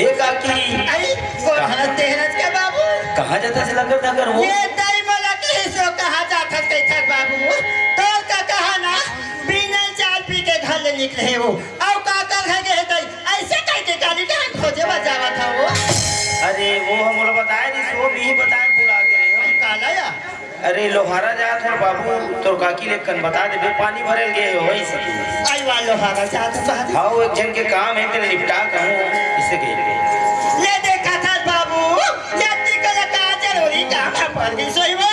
एक आकी आई कौन हंसते हैं के बाबू? कहाँ जाता है लगता था कर वो ये ताई मला के हिस्सों कहाँ जाता है थे बाबू? तो का कहा ना बिना चाल पी के घर ले निकले हो और का कर है के ताई ऐसे कह के गाली का खोजे बजावा था वो। अरे वो हम लोग बताए नहीं वो भी ही बताए बुला के रहे काला या अरे लोहारा जात और बाबू तो काकी लेकर बता दे पानी भरल गए हो वही सब आई वालो हारा जात बात हाँ वो एक जन के काम है तेरे निपटा कहूँ इससे कह गए ये देखा था बाबू जाति का का जरूरी काम है पर गई सोई वो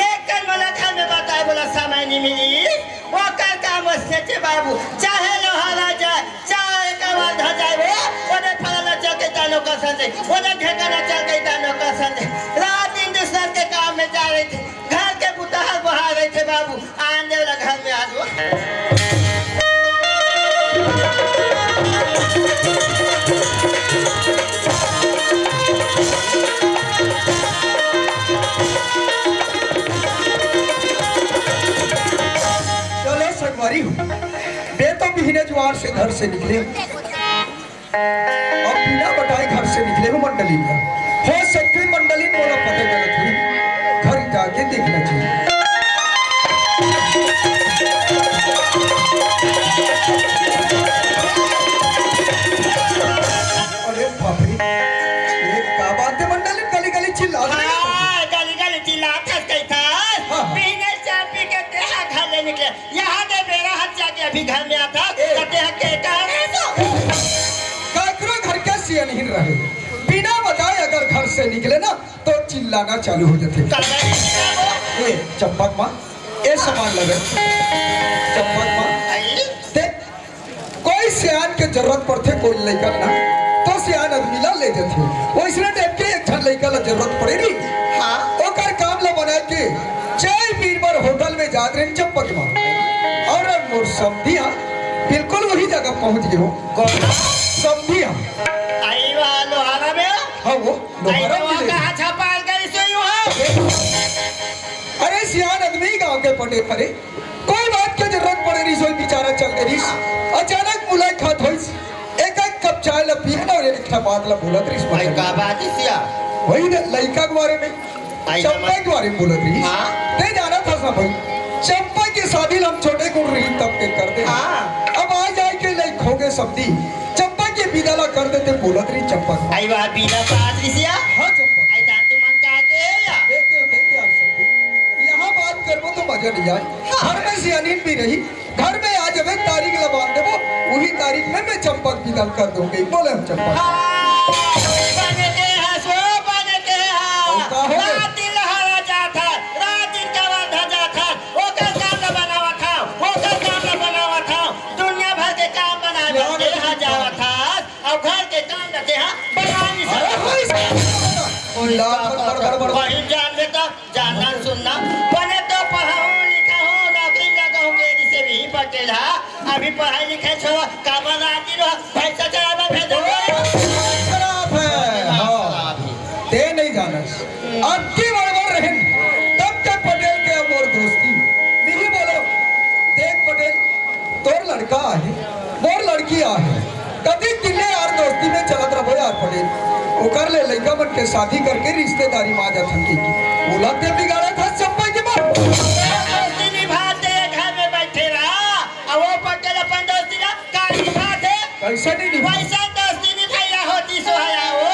ये कर मला घर में बताए बोला समय नहीं मिली वो कर काम उसने चे बाबू चाहे लोहारा जाए चाहे कवाल धा जाए वो ने फला चल के तानो का संजय वो ने ठेकाना चल के तानो का संजय रात दिन दूसरे के काम में जा रहे थे घर के बुताहर बहा रहे थे बाबू आने वाला घर में आ जाओ बे तो महीने ज्वार से घर से निकले अब बिना बताए घर से निकले हो मंडली में हो सकती मंडली बोला पता गलत हुई घर जाके देखना चाहिए। अरे बाप रे ये क्या बात है मंडली गली गली चिल्ला गली गली चिल्ला निकले यहाँ के मेरा हाथ जाके अभी घर में आता कहते हैं के काकरो घर के सिया नहीं रहे बिना बताए अगर घर से निकले ना तो चिल्लाना चालू हो जाते ए चंपक माँ ये सामान लगे चंपक माँ देख कोई सियान के जरूरत पड़ते कोई लड़का ना तो सियान आदमी ला ले जाते वैसे टाइप के एक जन लड़का ला जरूरत पड़ेगी हाँ ओकर काम ला बना के जय बीरबर होटल में जा रहे चंपक माँ और मोर समधिया बिल्कुल वही जगह पहुंच गए हो कौन समधिया आई वाह लोहारा में हाँ वो लोहारा में कहाँ छपाल गई सोई हो अरे सियान आदमी गांव के पटे परे कोई बात के जरूरत पड़े रही सोई बेचारा चल गई अचानक मुलाकात हुई एक एक कप चाय ला पिए और एक बात ला बोलत रही भाई का बात है सिया वही लड़का के बारे में चंपा के बारे में बोलत रही ते जाना था सब भाई चंपा की शादी हम छोटे को रही तब के कर दे अब आ जाए के लाइक हो गए सब्जी चंपा के बिदाला कर देते बोलत रही चंपा आई बात बिना बात रिसिया हां चंपा आई दान तू मन का के या देखे आप सब यहाँ बात करबो तो मजा नहीं आए घर में सियानीन भी रही घर में आ जब तारीख लगा देबो वही तारीख में मैं चंपा बिदाल कर दूंगी बोले हम चंपा बने के हसो बने के हा रात दिन लहरा जाता रात दिन कवा धजा था वो का काम बनावा था वो का काम बनावा था दुनिया भर के काम बना के हा जावा था और घर के काम करते हा बना नहीं सकता वही जान लेता जानना सुनना बने तो पढ़ाओ लिखा हो नौकरी लगा हो के से भी पटेल हा अभी पढ़ाई लिखाई छो का बना दी रो पैसा चलावा भेजो ते नहीं जाना अक्की बड़बड़ रहे तब के पटेल के और दोस्ती नहीं बोलो देख पटेल तोर लड़का है मोर लड़की है कभी किन्ने यार दोस्ती में चलत रहो यार पटेल ओकर ले लड़का बन के शादी करके रिश्तेदारी में आ जात की बोला ते बिगाड़ा था चंपा के बाप दोस्ती निभाते घर में बैठे रहा और वो पटेल अपन दोस्ती ना काली निभाते कैसे नहीं निभा वैसा दोस्ती निभाया होती सोया वो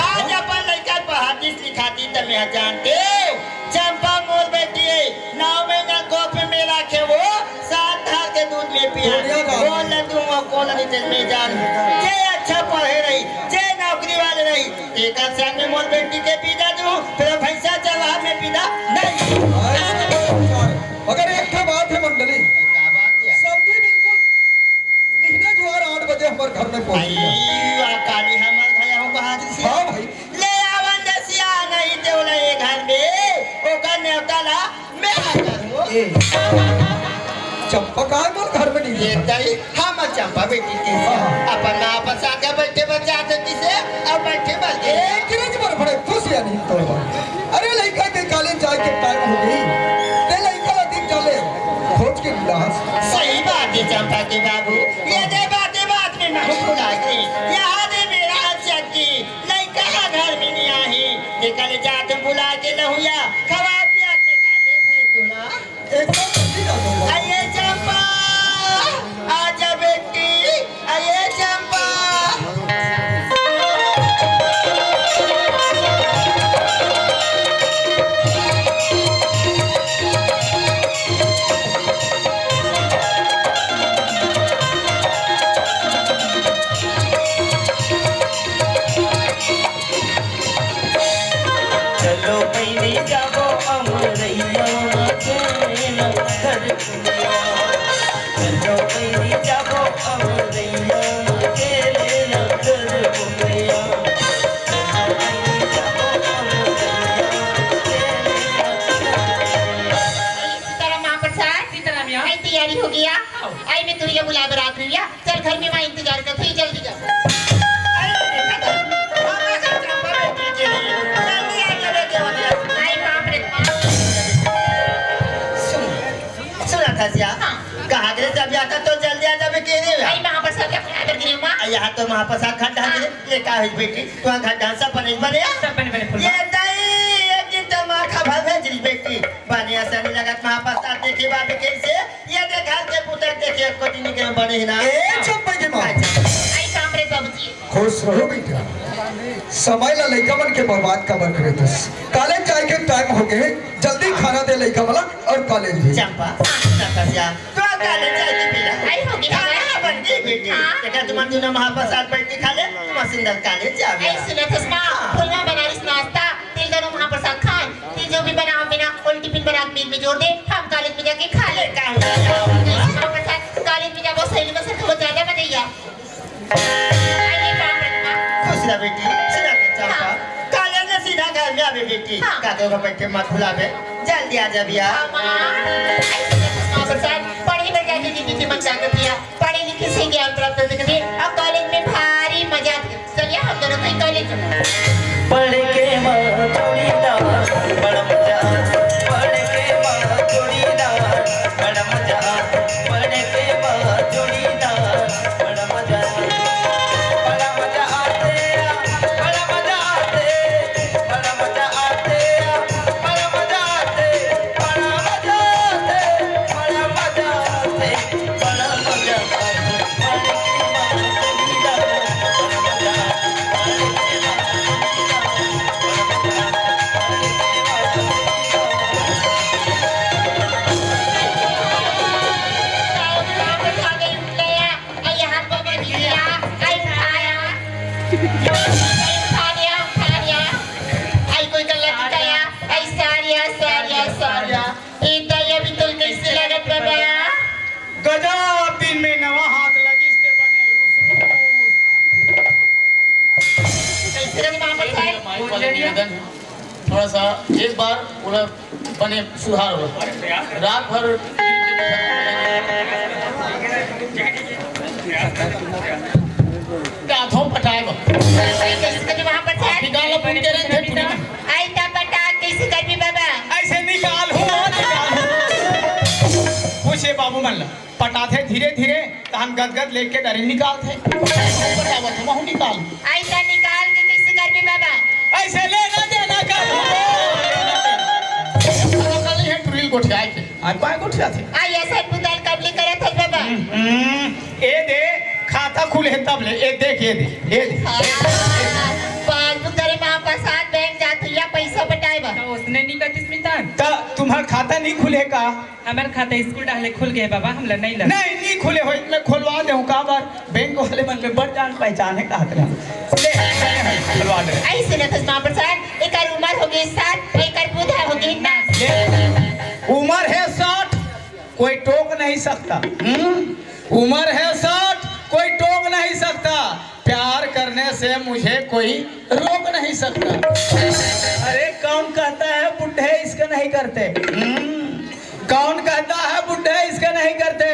आज अपन लड़का पढ़ाती लिखाती तो मैं जानते चंपा मोल बैठी है 9 महीना गोप में मेरा के वो 7 धार के दूध में पिया बोल दूंगा कौन नहीं में जान जे अच्छा पढ़े रही जे नौकरी वाले रही एक साथ में मोल बैठी के पीजा दूं फिर भैंसा चला में पीदा नहीं मगर एक बात है मंडली समझी बिल्कुल महीने ज्वार 8 बजे हमारे घर में पहुंची काली हमार घर हो हाजिर से हाँ भाई ले आवन दसिया नहीं देवला ये घर में ओकर नेवताला मैं करूं चंपा का बोल घर में नहीं ये दई हम चंपा बेटी के अपन मां पर आगे बैठे बच्चा देती से अब बैठे बस एक किरज पर बड़े खुश या नहीं तो अरे लड़का के काले चाय के टाइम हो गई ते लड़का अधिक चले खोज के विलास सही बात है चंपा के बाबू ये दे बात में मैं भुला गई यहाँ दे मेरा चक्की कैरी जाबो अमरैया के न घर पुनिया कन्नो कैरी जाबो अमरैया के न घर पुनिया कन्नो कैरी जाबो सीताराम महाप्रसाद सीताराम यहाँ। आई तैयारी हो गया आई मैं तुझे बुला कर आती हूँ चल घर में मैं इंतजार करती हूँ जल्दी जा आई बाप रे सुना था सिया कहाँ गए जब आता तो जल्दी आ जाबे के रे आई महाप्रसाद क्या कर गिरी मां यहाँ तो महाप्रसाद खड्डा गिरे ये का है बेटी तू खड्डा सब बने बने सब बने बने फुल ये दाई एक दिन तो मां खबर भेजली बेटी बने ऐसा नहीं लगत महाप्रसाद देखे बाबे कैसे ये देख घर के पुत्र देखे को दिन के बने ही ना ए चंपा की माँ आई काम रे बाबूजी खुश रहो बेटा समय ला लइका मन के बर्बाद कबर करे दस कॉलेज जाए के टाइम हो गए जल्दी खाना दे लइका वाला और कॉलेज भी चंपा नतासिया तो काले जाके पीला आई हो गया बन गई बेटी देखा तुम दोनों महाप्रसाद बैठ के खा ले तुम सुंदर कॉलेज जाओगे आई सुना था मां फुलवा बनारस नाश्ता तिल दोनों महाप्रसाद खाए तिल जो भी बनाओ बिना उल्टी पिन बना के में जोड़ दे हम कॉलेज में जाके खा ले का महाप्रसाद कॉलेज में जाओ सहेली में से थोड़ा ज्यादा बनैया आई काम रखना खुश रह बेटी सुना चंपा कॉलेज में सीधा घर में आवे बेटी काके को बैठ के मत भुलावे जल्दी आ जा बिया महाप्रसाद पढ़ी में जाके दीदी की मन जाकर दिया पढ़े लिखे से ज्ञान प्राप्त करते और कॉलेज में भारी मजा चलिए हम दोनों कहीं कॉलेज पढ़ के माँ जोड़ीदार बड़ा मजा पढ़ के माँ जोड़ीदार बड़ा मजा पढ़ के माँ जोड़ीदार बड़ा मजा आते बड़ा मजा आते बड़ा मजा आते बड़ा मजा आते बड़ा मजा आते बड़ा मजा आते बड़ा मजा आते पढ़ के माँ जोड़ीदार बड़ा मजा गजब दिन में नवा हाथ लगिस ते बने माइक वाले निवेदन है थोड़ा सा एक बार पूरा बने सुधार हो रात भर गाथों पटाए ऐसे निकाल हो पूछे बाबू मन ला पटाथे धीरे धीरे तो हम गदगद लेके डरे निकालते पटावत हम निकाल ऐसा निकाल के कैसे कर भी बाबा ऐसे लेना देना कर है ड्रिल गोठिया के आज पाए गोठिया थे आई ऐसा पुदाल कबली करे थे बाबा ए दे खाता खुले तब ले ए देख ये दे पासबुक करे महाप्रसाद बैंक जात या पैसा बटाए बा तो उसने नहीं कति स्मितान ता तुम्हारा खाता नहीं खुले का हमार खाता स्कूल डाले खुल गए बाबा हम नहीं लग नहीं खुले हो मैं खुलवा दे का बार बैंक वाले मन में बड़ जान पहचान है कहा ले खुलवा दे आई सुना था महाप्रसाद एक उम्र हो गई 7 एक बुधा हो गई ना उम्र है 60 कोई टोक नहीं सकता उम्र है 60 कोई टोक नहीं सकता प्यार करने से मुझे कोई रोक नहीं सकता अरे कौन कहता है बुढ़े इसका नहीं करते कौन कहता है बुढ़े इसका नहीं करते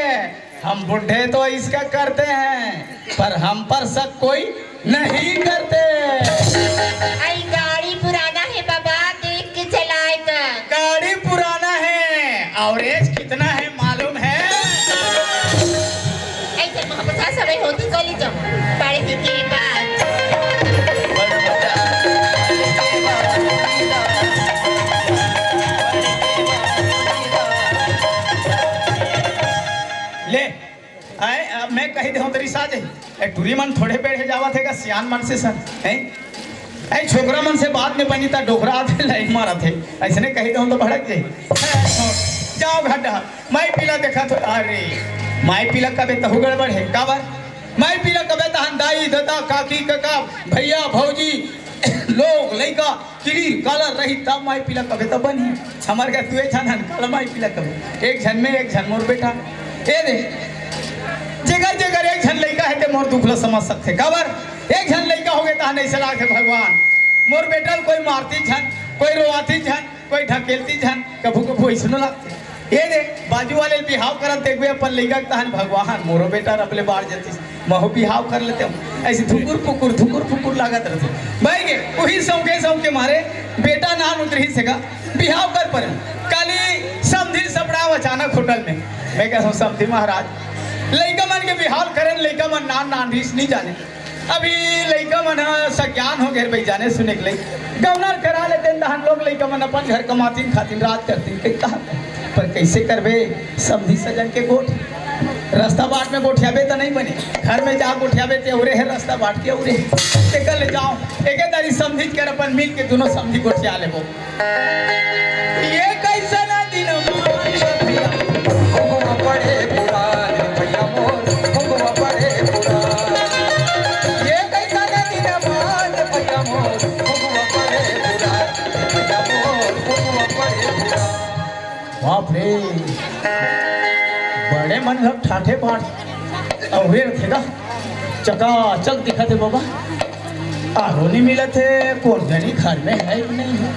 हम बुढ़े तो इसका करते हैं पर हम पर शक कोई नहीं करते आई गाड़ी पुराना है बाबा देख के चलाएगा गाड़ी पुराना है और एज कितना है मालूम है ऐसे महाप्रसाद समय होती कॉलेज पढ़े के बाद बड़ा मजा ले आए अब मैं कही दे तेरी साजे ए टूरी मन थोड़े पेड़ जावा थे का सियान मन से सर हैं ऐ छोकरा मन से बात नहीं बनी ता डोकरा आते लाइन मारा थे ऐसे ने कही दे तो भड़क जाए जाओ घाटा मैं पीला देखा तो अरे मैं पीला कबे तहु गड़बड़ है का बार मैं पीला कबे तहन दाई दादा काकी काका भैया भौजी लोग लइका क्लियर कलर रही तब माई पीला कबे तब बनी हमार का तुए छन कल माई पीला कबे एक झन में एक झन मोर बेटा ए दे जगर जगर एक झन लइका है ते मोर दुखला समझ सकते काबर एक झन लइका हो गए ता नहीं सलाह के भगवान मोर बेटा कोई मारती झन कोई रोवाती झन कोई ढकेलती झन कभू कभू ऐसनो लगते ये दे बाजू वाले बिहाव करत देखबे अपन लइका तहन भगवान मोरो बेटा अपने बाढ़ जती महु बिहाव कर लेते हम ऐसे धुकुर फुकुर लागत रहते भाई के वही सौके मारे बेटा नान उतरी सेगा बिहाव कर पर काली समधी सपड़ा अचानक होटल में मैं कहता हूँ समधी महाराज लइका मन के बिहाव करें लइका मन नान रीस नहीं जाने अभी लइका मन सज्ञान हो गए भाई जाने सुने के लिए गवर्नर करा लेते हम लोग लइका मन अपन घर कमाती खातिर रात करती कहा पर कैसे करबे समधी सजन के गोठ रास्ता बाट में गोठियाबे तो नहीं बने घर में जा गोठियाबे ते उरे है रास्ता बाट के उरे ते कल जाओ एक दारी समझी कर अपन मिल के दोनों समझी गोठिया लेबो ये कैसा ना दिन भैया हो पड़े पुराण भैया मोर हो पड़े पुराण ये कैसा ना दिन भैया मोर हो पड़े पुराण भैया मोर हो पड़े पुराण बाप रे बड़े मन घर ठाठे पाठ अवरे रखेगा चकाचक दिखा थे बाबा आरो नहीं मिला थे कौन जानी घर में है कि नहीं है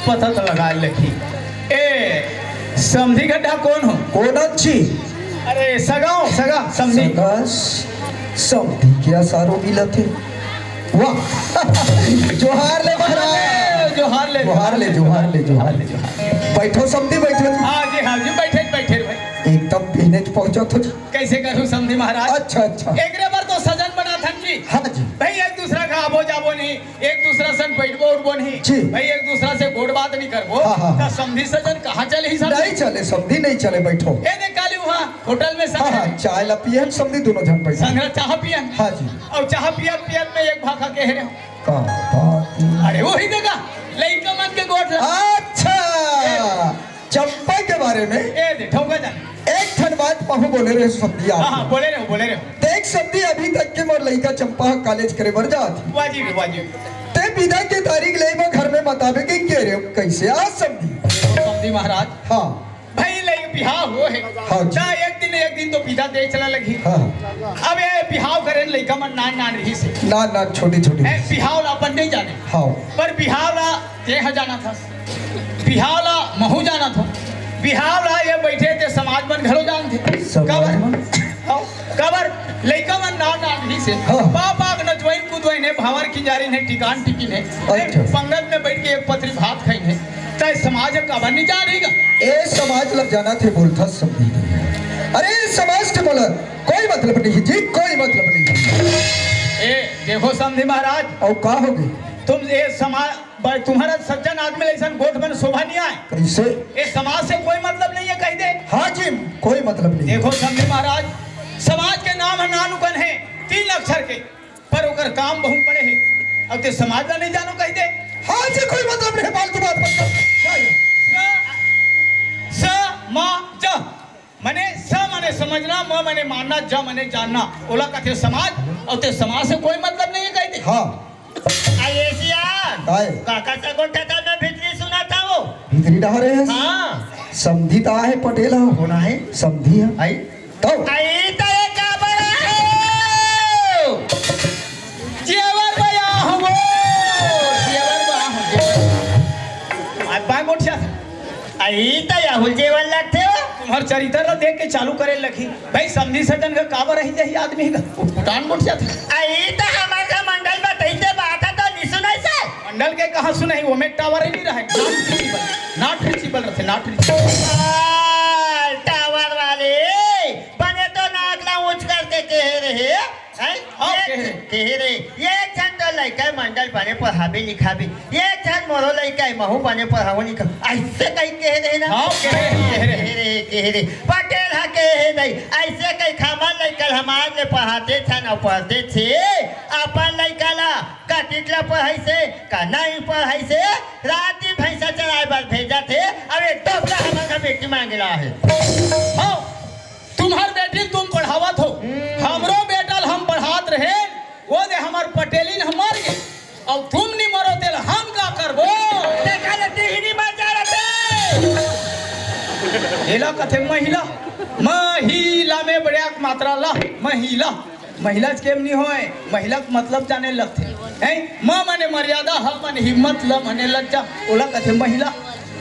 पता तो लगा लखी ए समधी गड्ढा कौन हो कौन अच्छी अरे सगा समधी समधी क्या सारो मिला थे वाह जोहार ले महाराज जोहार ले बैठो समधी बैठो हाँ जी बैठे भाई एकदम पीने पहुंचा तो कैसे करूँ समधी महाराज अच्छा एक बार तो सजन बना था जी हाँ जी भाई एक दूसरा का आबो जाबो नहीं एक दूसरा सन बैठबो उठबो नहीं जी। भाई एक दूसरा से गोड़ बात नहीं करबो हाँ। तो समधी सजन कहाँ चले ही नहीं चले समधी नहीं चले बैठो ए देख काली वहाँ होटल में हाँ चाय ला पियन समधी दोनों जन बैठे संग्रह चाह पियन हाँ जी और चाह पियन में एक भाखा कह रहे हो का बात अरे वही देखा लइका मन के गोठ अच्छा चंपा के बारे में ए दे ठोका जान एक ठन बात पहु बोले रहे समधी हाँ आप बोले रहे हो देख समधी अभी तक के मोर लइका चंपा कॉलेज करे बर जात वाजिब ते विदा के तारीख ले में घर में बतावे के के रे कैसे आज समधी समधी महाराज हाँ भाई लई बिहाव हो है हाँ जी। ना एक दिन तो पिता दे चला लगी हाँ अब ये बिहाव करे लइका मन नान रही से ना छोटी ए बिहाव ला अपन नहीं जाने हाँ पर बिहाव ला देह जाना था बिहाव ला महू जाना था बिहाव ला ये बैठे थे समाज मन घरों जान थे समाज मन? कबर लइका मन नान रही से हाँ। बाग नचवाइन कुदवाइन है भावर की जारी है टिकान टिकिन है अच्छा। पंगत में बैठ के एक पत्री भात खाई है तय समाज कबर नहीं जा रही ए समाज लग जाना थे बोलता समझी अरे समाज के बोला कोई मतलब नहीं जी कोई मतलब नहीं ए देखो समधी महाराज और का हो गई तुम ये समाज तुम्हारा सज्जन आदमी ऐसा गोठ में शोभा नहीं आए कैसे ये समाज से कोई मतलब नहीं है कह दे हाँ जी कोई मतलब नहीं देखो समझे महाराज समाज के नाम है नानुकन है 3 अक्षर के पर ओकर काम बहुत बड़े हैं अब ते समाज का नहीं जानो कह दे हाँ जी कोई मतलब नहीं फालतू बात मत कर स म ज मने स मने समझना म मने मानना ज मने जानना ओला कहते समाज और ते समाज से कोई मतलब नहीं है कह दे हाँ आयेशियान आए काका से गोठा था मैं भीतरी सुना था वो भीतरी डा रहे हैं हाँ समधी ता है पटेल हो कौन है समधी है आई तो आई तेरे का बड़ा है जेवर बया हो जेवर बया हो आज बा गोठिया आई तो राहुल जेवन लगते हो तुम्हार चरित्र देख के चालू करे लगी भाई समझी सजन का काबर रही जाही आदमी का उठान गोठिया था आई तो हमारा मंडल बताइए बात तो नहीं सुनाई से मंडल के कहा सुनाई वो में टावर ही नहीं रहा नॉट रिचेबल रहते नॉट रिचेबल टावर वाले बने तो नाकला ऊंच करके कह रहे हैं हाँ, कह रहे। ये छन तो लइका मंडल बने पढ़ाबे लिखाबे ये छन मोरो लइका महू बने पढ़ाओ लिखा ऐसे कहीं कह रहे ना हाँ, कह रहे। पटेल हा कह नहीं ऐसे कहीं खामा लइका हमार ले पढ़ाते छन और पढ़ते थे अपन लइका ला कटिकला पढ़ाई से का नहीं पढ़ाई से रात दिन भैंसा चराए बार भेजा थे अब एक डबला हमारा बेटी मांगला है हाँ तुम्हार बेटी तुम पढ़ावत हो हमरो बेटल हम पढ़ात रहे वो दे हमार पटेलिन हमार के और तुम नहीं मरो तेल ओला कथे महिला महिला में बड़े मात्रा ला महिला महिला केम नहीं होए महिला के मतलब जाने लगते हैं माँ माने मर्यादा हा माने हिम्मत ल माने लज्जा ओला कथे महिला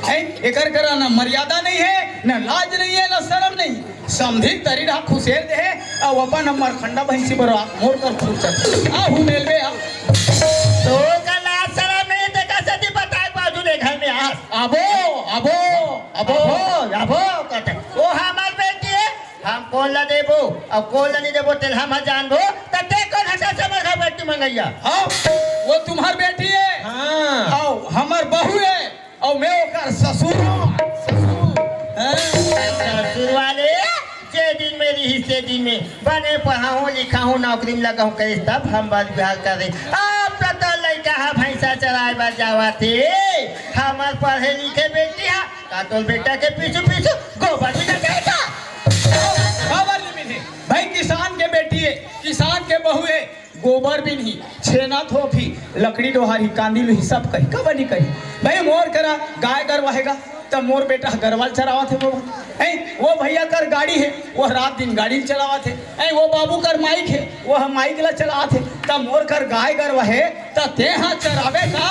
है एकर करा ना मर्यादा नहीं है ना लाज नहीं है ना शर्म नहीं समझी तरी रहा खुशेर दे है अब अपन हमर खंडा भैंसी पर मोर कर फुर्सत आ हूं मेलबे आ तो कला सरा में देखा सती बताए बाजू ले घर में आ आबो आबो आबो अबो कहते ओ हमार बेटी है हम कौन ला देबो अब कौन ला नहीं देबो तेल हम जानबो त ते कौन हसा समझ घर बेटी मंगैया हाँ वो तुम्हार बेटी है हां आओ हमर बहू है और मैं ओकर ससुर हूं ससुर वाले जे दिन मेरी हिस्से दिन में बने पढ़ाऊं लिखाऊं नौकरी में लगाऊं करे तब हम बात बिहार कर रहे अब तो लड़का हा भैंसा चराए बा जावा थे हमार पढ़े लिखे बेटी हा का तो बेटा के पीछू पीछू गोबर भी न जाएगा खबर नहीं मिली भाई किसान के बेटी है किसान के बहू है गोबर भी नहीं छेना थोपी लकड़ी डोहारी कांदी लोही सब कही कब नहीं कही भाई मोर करा गाय गरवाएगा तब मोर बेटा गरवाल चलावा थे वो भैया कर गाड़ी है वो रात दिन गाड़ी चलावा थे वो बाबू कर माइक है वो माइक ला चला थे तब मोर कर गाय गरवा है तब ते हाँ चरावे का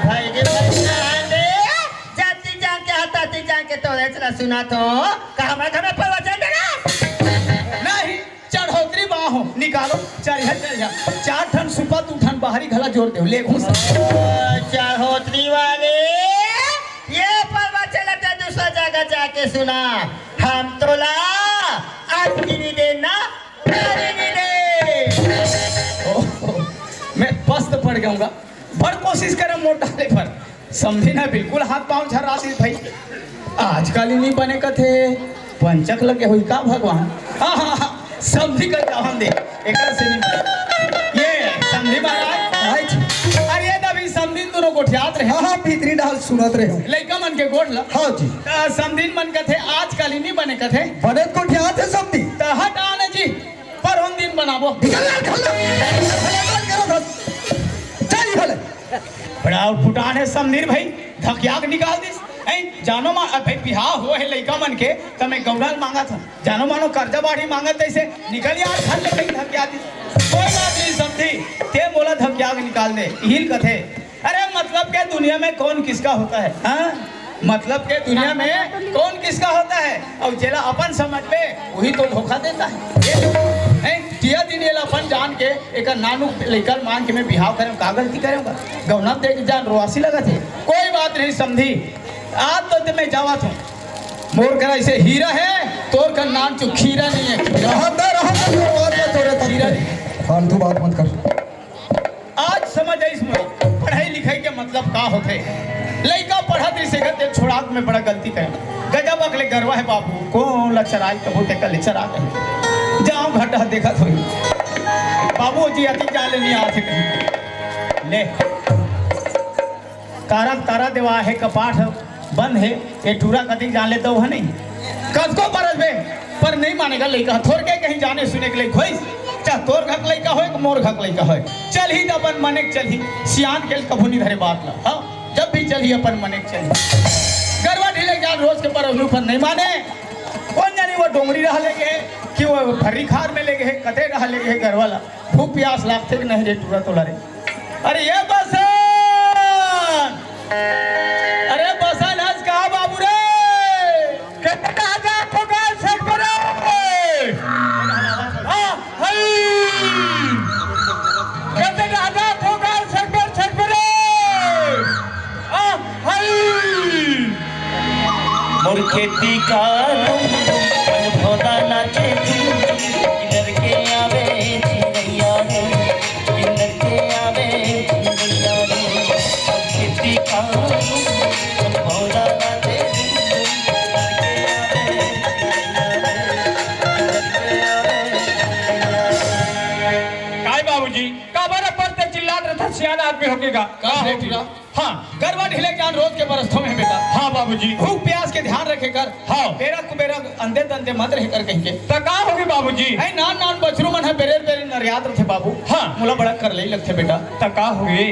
भाई के दे जाती जान के हताती जान के तो चला सुना तो कहा मैं घर में प्रवचन देना नहीं चढ़ोतरी बाहो निकालो चल जा चार ठन सुपा तू ठन बाहरी घला जोड़ दे ले घुस चढ़ोतरी वाले ये प्रवचन ते दूसरा जगह जाके सुना हम तो ला आज की नहीं देना तारी नहीं दे मैं पस्त पड़ जाऊंगा बड़ कोशिश करे मोटा ले पर समझी ना बिल्कुल हाथ पांव झरा दी भाई आजकल ही नहीं बने कथे पंचक लगे हुई का भगवान हाँ हाँ हाँ समझी कर जावन दे एकर से नहीं ये समझी महाराज अरे दबी समझी दोनों गोठियात रहे हाँ हाँ भीतरी डाल सुनत रहे हो लइका मन के गोठ ला हाँ जी समझी मन कथे आजकल ही नहीं बने कथे बनत को ठिया थे सब दी तो हट आने जी पर हम दिन बनाबो बड़ा फुटान है समनीर भाई धकियाक निकाल दिस जानो मा भाई बिहाव हो है लइका मन के त मैं गौड़ाल मांगा था जानो मानो कर्जा बाड़ी मांगत ऐसे निकल यार घर ले कहीं धकिया दिस कोई बात नहीं समझी ते बोला धकियाक निकाल दे हिल कथे अरे मतलब के दुनिया में कौन किसका होता है हाँ मतलब के दुनिया में कौन किसका होता है और जेला अपन समझ पे वही तो धोखा देता है तिया दिन ये अपन जान के एक नानू लेकर मान के मैं बिहाव करें का गलती करूँगा गौना दे के जान रोआसी लगा थे कोई बात नहीं समझी आज तो मैं जावा था मोर करा इसे हीरा है तोर का नाम चु खीरा नहीं है खीरा फालतू बात मत कर आज समझ आई इसमें पढ़ाई लिखाई के मतलब का होते लड़का पढ़त इसे गते छोड़ाक में बड़ा गलती करे गजब अगले गरवा है बाबू कौन लचराई कबो ते कल चरा गए जाओ घटा देखा थोड़ी बाबू जी अति जाले नहीं आते कहीं ले कारक तारा देवा है कपाट बंद है ये टूरा कति जान लेता हुआ नहीं कद को परस बे पर नहीं मानेगा लड़का थोड़ के कहीं जाने सुने के लिए खोई चाहे तोर घक लड़का हो मोर घक लड़का हो चल ही अपन मने चल ही सियान के कभू नहीं धरे बात ला हाँ जब भी चल ही अपन मने चल गरवा ढीले जान रोज के पर पर नहीं माने कौन जानी वो डोंगरी रहा ले गए कि वो भर्री खार में ले गए कते रहा ले गए घर वाला भूख प्यास लागते कि नहीं रे टूरा तोला रे अरे ये बसन अरे बसन हंस कहा बाबू रे कितना जा पुकार सट बना हां हाय कितना जा पुकार सट बना हाय मोर खेती का मन भोला नाचे किधर के आवे चिड़ैया रे किधर के आवे चिड़ैया रे खेती का मन भोला नाचे काय बाबूजी का बरा पड़ते चिल्लात रहता सियाना आदमी होकेगा का है टूरा हाँ गरबा ढीले ज्ञान रोज के बरसों में है बेटा। हाँ बाबूजी। भूख प्यास के ध्यान रखे कर। हाँ। बेरा कुबेरा अंधे तंधे मत रह कर कहीं के। तो का होगी बाबूजी? ऐ नान नान बछरू मन है बेरे बेरे नरियात रथे बाबू। हाँ। मुला बड़ा कर ले लगथे बेटा। तो का होगी?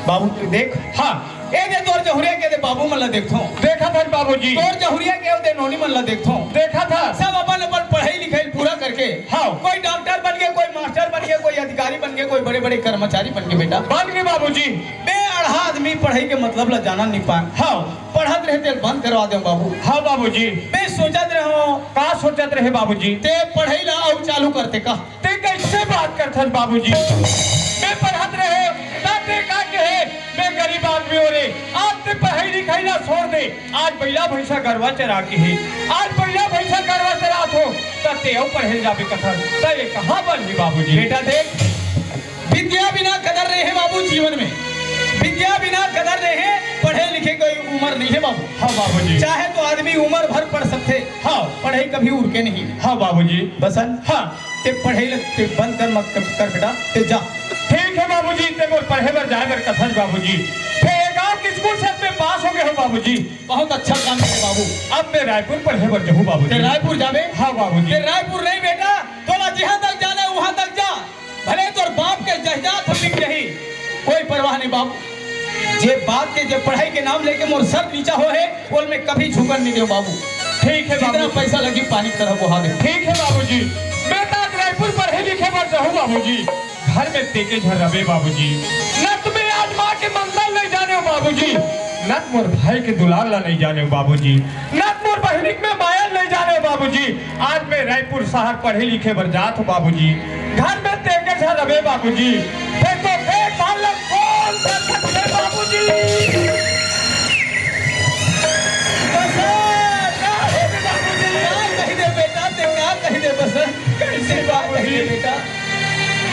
बाबू तू देख। हाँ। ए दे तोर जहुरिया के दे बाबू मन ला देखथो। देखा था बाबूजी। तोर जहुरिया के दे नोनी मन ला देखथो। देखा था। सब अपन अपन पढ़ाई लिखाई पूरा करके। हाँ। कोई डॉक्टर बन गए, कोई मास्टर बन गए, कोई अधिकारी बन गए, कोई बड़े बड़े कर्मचारी बन गए बेटा। बन गए बाबूजी। बे अढ़ा आदमी पढ़ाई के मतलब ला जाना नहीं पाए। हाँ। पढ़त रहते बंद करवा दे बाबू। हाँ बाबूजी। मैं सोचत रहो का सोचत रहे बाबूजी? ते पढ़ाई ला और चालू करते का। ते कैसे बात करथन बाबूजी? मैं पढ़त रहे ताते का कहे मैं गरीब आदमी हो रे। आज ते पढ़ाई लिखाई ना छोड़ दे। आज बैला भैंसा गरवा चरा के है। आज बैला भैंसा गरवा चरात हो तते और पढ़े जाबे कथन। त ये कहां बनही बाबूजी? बेटा देख, विद्या बिना कदर नहीं है बाबू जीवन में। विद्या बिना कदर नहीं है। पढ़े लिखे कोई उम्र नहीं है बाबू। हाँ बाबूजी। चाहे तो आदमी उम्र भर पढ़ सकते। हाँ। पढ़ाई कभी उड़के नहीं। हाँ बाबूजी। बसन हाँ। ते पढ़ाई ते बंद कर मत कर बेटा, ते जा। ठीक है बाबूजी। ते मोर पढ़े बर जाए बर कथन बाबूजी। फिर गांव के स्कूल से में पास हो गए हो बाबूजी। बहुत अच्छा काम है बाबू। अब मैं रायपुर पढ़े बर जाऊँ बाबूजी। ते रायपुर जाबे? हाँ बाबूजी। ते रायपुर नहीं बेटा, तोला जहाँ तक जाना है वहाँ तक जा। भले तोर बाप के जहजात हम लिख रही, कोई परवाह नहीं बाबू। जे बात के जे पढ़ाई के नाम लेके मोर सर नीचा हो है, बोल में कभी झुकन नहीं दे बाबू। ठीक है जितना बाबू। पैसा लगी पानी की तरह बहा दे। ठीक है बाबूजी। मैं तो आज रायपुर पढ़े लिखे बर जाऊँ बाबूजी। घर में तेके झरबे बाबूजी। न तुम्हें आज माँ के मंगल नहीं जाने हो बाबूजी। न मोर भाई के दुलार ला नहीं जाने हो बाबूजी। न मोर बहनिक में माया नहीं जाने हो बाबूजी। आज मैं रायपुर शहर पढ़े लिखे बर जात हो बाबूजी। घर में तेके झरबे बाबूजी। देखो एक बालक कौन कर सकते बाबूजी? कैसे बात कही बेटा?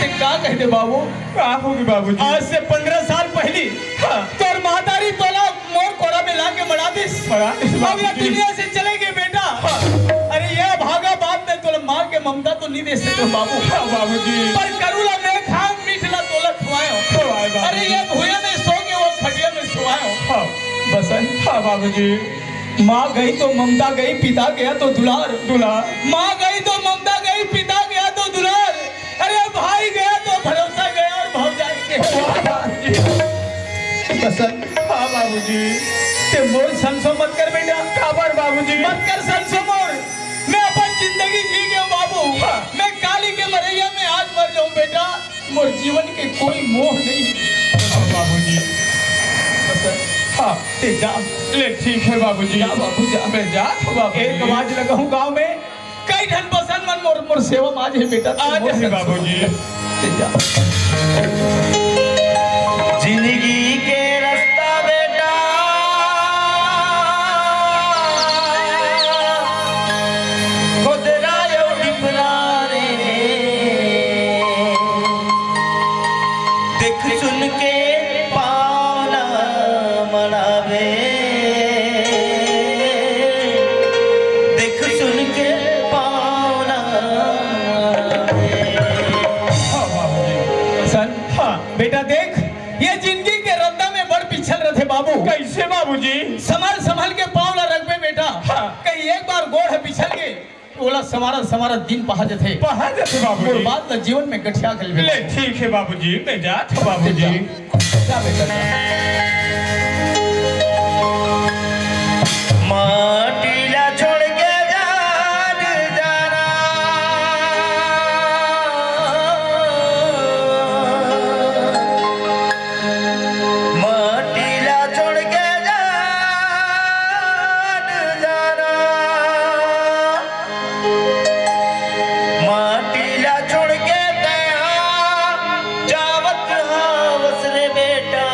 ते का कह दे बाबू? का होगी बाबूजी? आज से 15 साल पहली तोर मातारी तोला मोर कोरा में लाके मरा दिस। अब ये दुनिया से चले गए बेटा। अरे ये भागा बात ने तोला मार के ममता तो नहीं दे सकते बाबू। बाबूजी। पर करूला मैं खाऊं मीठला तोला खवायो। अरे ये भूया में सो के वो खटिया में सोवायो। बसन। हाँ बाबूजी। माँ गई तो ममता गई, पिता गया तो दुलार। दुलार। माँ गई तो ममता गई, पिता गया तो दुलार। अरे भाई गया तो भरोसा गया और भौजाई के। बसन। हाँ बाबूजी। ते मोर संसो मत कर बेटा। काबर बाबूजी? मत कर संसो मोर। मैं अपन जिंदगी जी गया बाबू। मैं काली के मरैया में आज मर जाऊं बेटा। मोर जीवन के कोई मोह नहीं। हाँ बाबूजी। बसन। हाँ। ते जा। ले ठीक है बाबूजी। जा बाबू जा। मैं जा बाबू। एक आवाज लगाऊं गांव में, कई ढन बसन मन मोर मोर सेवा माज है बेटा। आज है बाबूजी। ते जा। जिंदगी के रास्ता बेटा खुदरायो डिपरारे देख सुन के पावना मनावे देख सुन के पावना हाँ बाबूजी। सन। हाँ। बेटा देख, ये जिंदगी के रद्दा में बड़ पिछल रहे बाबू। कैसे बाबूजी? संभल के पाँव ला रखबे बेटा। हाँ। कहीं एक बार गोड़ है पिछल के बोला समारा दिन पहा जथे। पहा जथे बाबूजी। और बात ला जीवन में गठिया कर ले ठीक है बाबूजी। मैं जात हूँ बाबूजी। जा बेटा जा। माटीला छोड़ के जान जाना माटीला छोड़ के जान जाना माटीला छोड़ के दया जावत हावस रे बेटा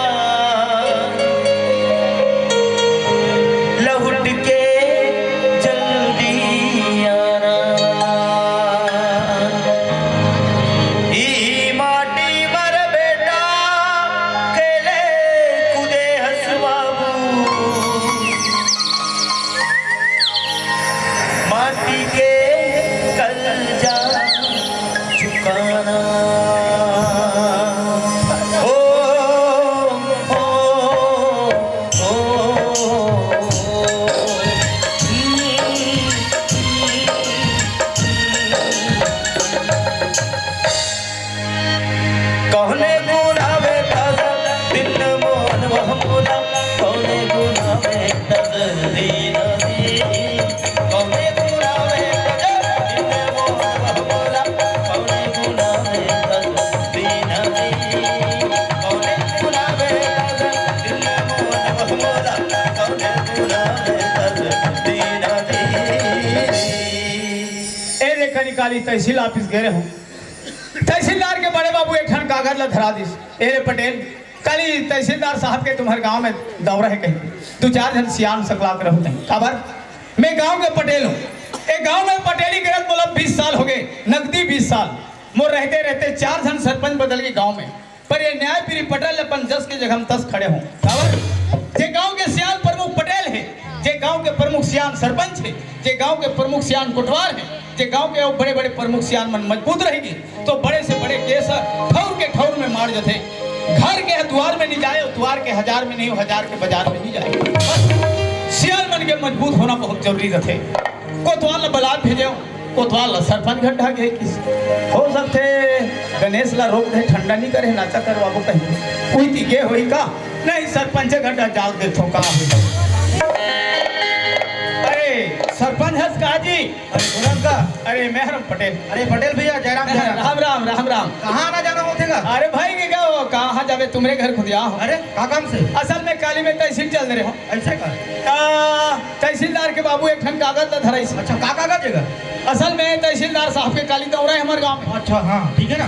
काली तहसील ऑफिस गए हूँ तहसीलदार के बड़े बाबू एक ठन कागज ला धरा दिस ए पटेल काली तहसीलदार साहब के तुम्हारे गांव में दौरा है कहीं 2-4 जन सियान सकला कर रहते हैं खबर मैं गांव के पटेल हूँ एक गांव में पटेली गिरत बोला 20 साल हो गए नकदी 20 साल मोर रहते रहते 4 जन सरपंच बदल गए गांव में पर ये न्याय पीरी पटेल अपन 10 के जगह हम 10 खड़े हों खबर जे गांव के सियान प्रमुख पटेल है जे गांव के प्रमुख सियान सरपंच है जे गांव के प्रमुख सियान कोटवार है जे गांव के बड़े बड़े प्रमुख सियान मन मजबूत रहेगी तो बड़े से बड़े केस ठौर के ठौर में मार जाते घर के द्वार में नहीं जाए द्वार के 1000 में नहीं 1000 के बाजार में नहीं जाए सियान मन के मजबूत होना बहुत जरूरी रहते कोतवाल बलाद भेजे कोतवाल सरपंच गड्ढा के किस हो सकते गणेश ला रोक दे ठंडा नहीं करे नाचा कर बाबू कहीं कोई तीगे होई का नहीं सरपंच गड्ढा जाल देखो का अरे सरपंच हंस का जी अरे गुलाम का अरे मेहरम पटेल अरे पटेल भैया जयराम जयराम राम राम राम राम कहाँ आना जाना होतेगा अरे भाई के क्या हो कहाँ जावे तुम्हारे घर खुद हो अरे का काम से असल में काली में तहसील चल रहे हो ऐसे का तहसीलदार के बाबू एक ठन कागज ला धराई अच्छा का कागज है असल में तहसीलदार साहब के काली दौरा है हमारे गांव में अच्छा हाँ ठीक है ना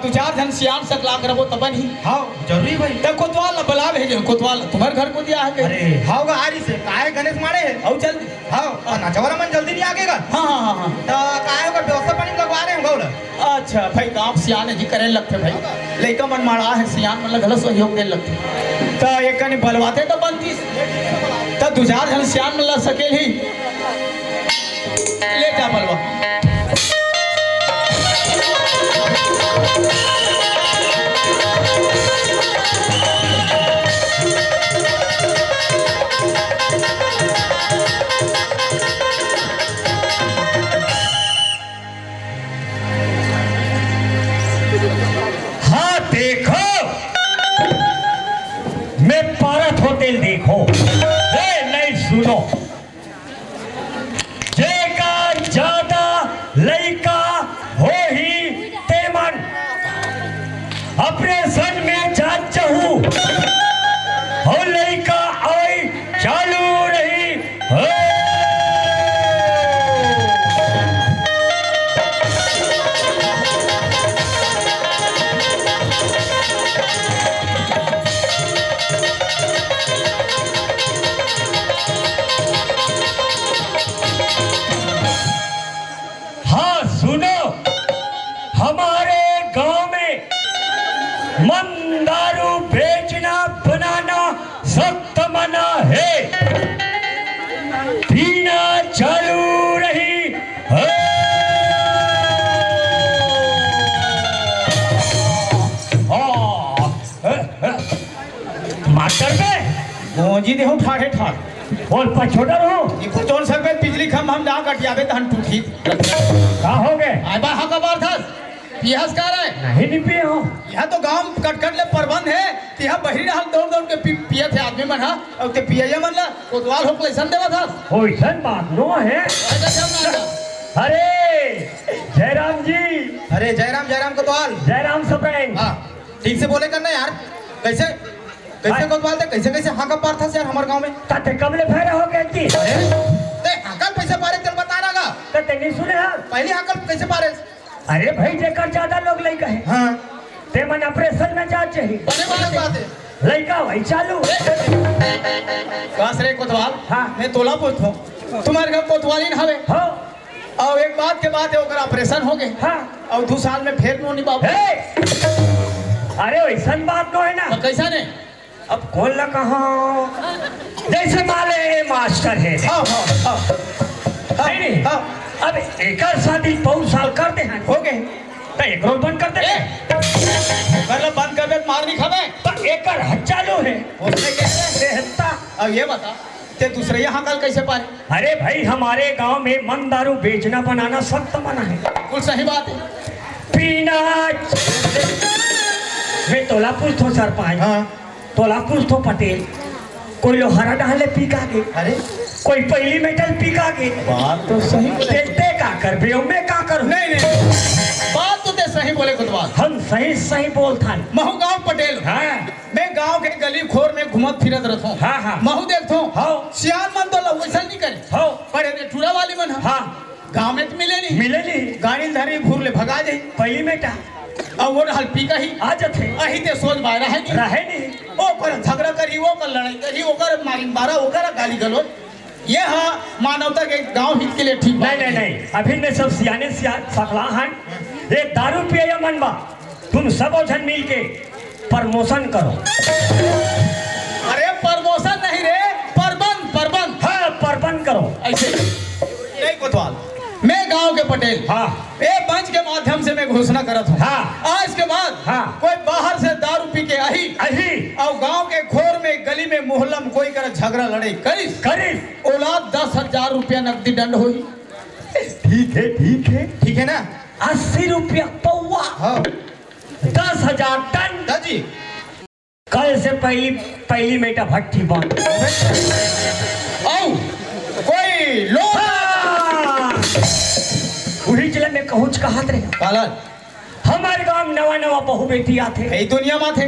2-4 जन सियान सकला करबो तबन ही हाँ जरूरी भाई तब कोतवाल ला बला भेजे कोतवाल तुम्हारे घर को दिया है अरे हाँ गा आरी से काहे गणेश मारे है आओ चल हाँ नाचवाला मन जल्दी नहीं आगेगा हाँ हाँ हाँ हाँ तो काहे होगा व्यवस्था पानी लगवा रहे हैं गौला अच्छा भाई गांव सियान जी करे लगते भाई लड़का मन मारा है सियान मतलब गलत सहयोग दे लगते तो एक कने बलवाते तो बनती तो 2-4 जन सियान में लग सके ही ले जा बलवा हाँ देखो मैं पारत होटल देखो नहीं सुनो जेका ज्यादा लड़का हो ही तेमन अपने सन में जात चाहूं हो लड़का आई चालू रही हो हाँ सुनो हमारे गांव में मन दारू बेचना बनाना सख्त मना है पीना चालू रही है मास्टर में जी देखो ठाठे ठाठ बोल पछोटर हो ये कुछ सर पे बिजली खम हम जहाँ कटियावे धन टूटी कहाँ हो गए आए बा हाँ कबार था पियास का रहे नहीं पिए हो यहाँ तो गांव कट ले प्रबंध है कि यहाँ बहरी रहल दौड़ के पिए थे आदमी मन हा और ते पिए मन ला कोतवाल हो लेसन देवा था होइसन बात नो है अरे जयराम जी अरे जयराम जयराम कोतवाल जयराम सप्रेंग हाँ ठीक से बोले करना यार कैसे कैसे कोतवाल थे कैसे कैसे हाँ का पार था यार हमारे गांव में ताते कमले फेरे हो गए जी अरे ते हाकल पैसे पारे चल बता रहा ताते नहीं सुने हाँ पहले हाकल कैसे पारे अरे भाई जेकर ज्यादा लोग लड़का है हाँ ते मन ऑपरेशन में जा चाहिए बने वाले बात है लड़का वही चालू कास रे कोतवाल हाँ। मैं तोला पूछो तुम्हारे घर कोतवाली न हवे हो और एक बात के बाद है ओकर ऑपरेशन हो गए हाँ और 2 साल में फिर नो निभाओ हे अरे वैसन बात तो है ना तो कैसा ने अब कौन ला कहाँ जैसे माले मास्टर है हाँ हाँ हाँ नहीं हाँ अब एक शादी 2 साल करते हैं हो गए तो एक रोज बंद कर दे मतलब बंद कर दे मार नहीं खावे तो एक हद चालू है उसने कैसे रहता अब ये बता ते दूसरे यहाँ कल कैसे पारे अरे भाई हमारे गांव में मन दारू बेचना बनाना सख्त मना है बिल्कुल सही बात है पीना मैं तोलापुर तो सरपंच हाँ तोलापुर तो पटेल कोई लोहारा डाले पीका के अरे कोई पहली मेटल पीका के बात तो सही देखते का कर बे मैं का करूं नहीं नहीं बात तो ते सही बोले खुदवाल हम सही सही बोलता है महू गाँव पटेल हाँ मैं गांव के गली खोर में घुमत फिरत रहता हूँ हाँ, हाँ। महू देखता हूँ हाँ। सियान मन तो वैसा नहीं करे हो पढ़े ने टूरा वाली मन हाँ गांव में तो मिले नहीं मिले ली गाड़ी धरी घूर ले भगा दे पहली बेटा और वो रहल पी कही आ जाते अही ते सोच बाहर है नहीं रहे नहीं ओकर झगड़ा करी ओकर लड़ाई करी ओकर मारी मारा ओकर गाली गलो ये हाँ मानवता के गांव हित के लिए ठीक बात नहीं नहीं नहीं अभी ने सब सियाने सकला हैं ये दारू पिए या मनबा तुम सब ओझन मिल के प्रमोशन करो। अरे प्रमोशन नहीं रे परबंद हाँ प्रबंध करो ऐसे नहीं कोतवाल मैं गांव के पटेल हाँ ए मंच के माध्यम से मैं घोषणा करत हूँ हाँ। आज के बाद हाँ। कोई बाहर से दारू पी के आई अही और गांव के खोर में गली में मोहल्ला में कोई कर झगड़ा लड़े करिस करीब औलाद 10,000 रुपया नकदी दंड हुई ठीक है ना 80 रुपया पौवा हाँ 10,000 टन दादी कल से पहली बेटा भट्टी बंद आओ कोई लोग वही जिले में कहूच कहत रहे पालन हमारे गांव में नवा बहु बेटी आते यही दुनिया में थे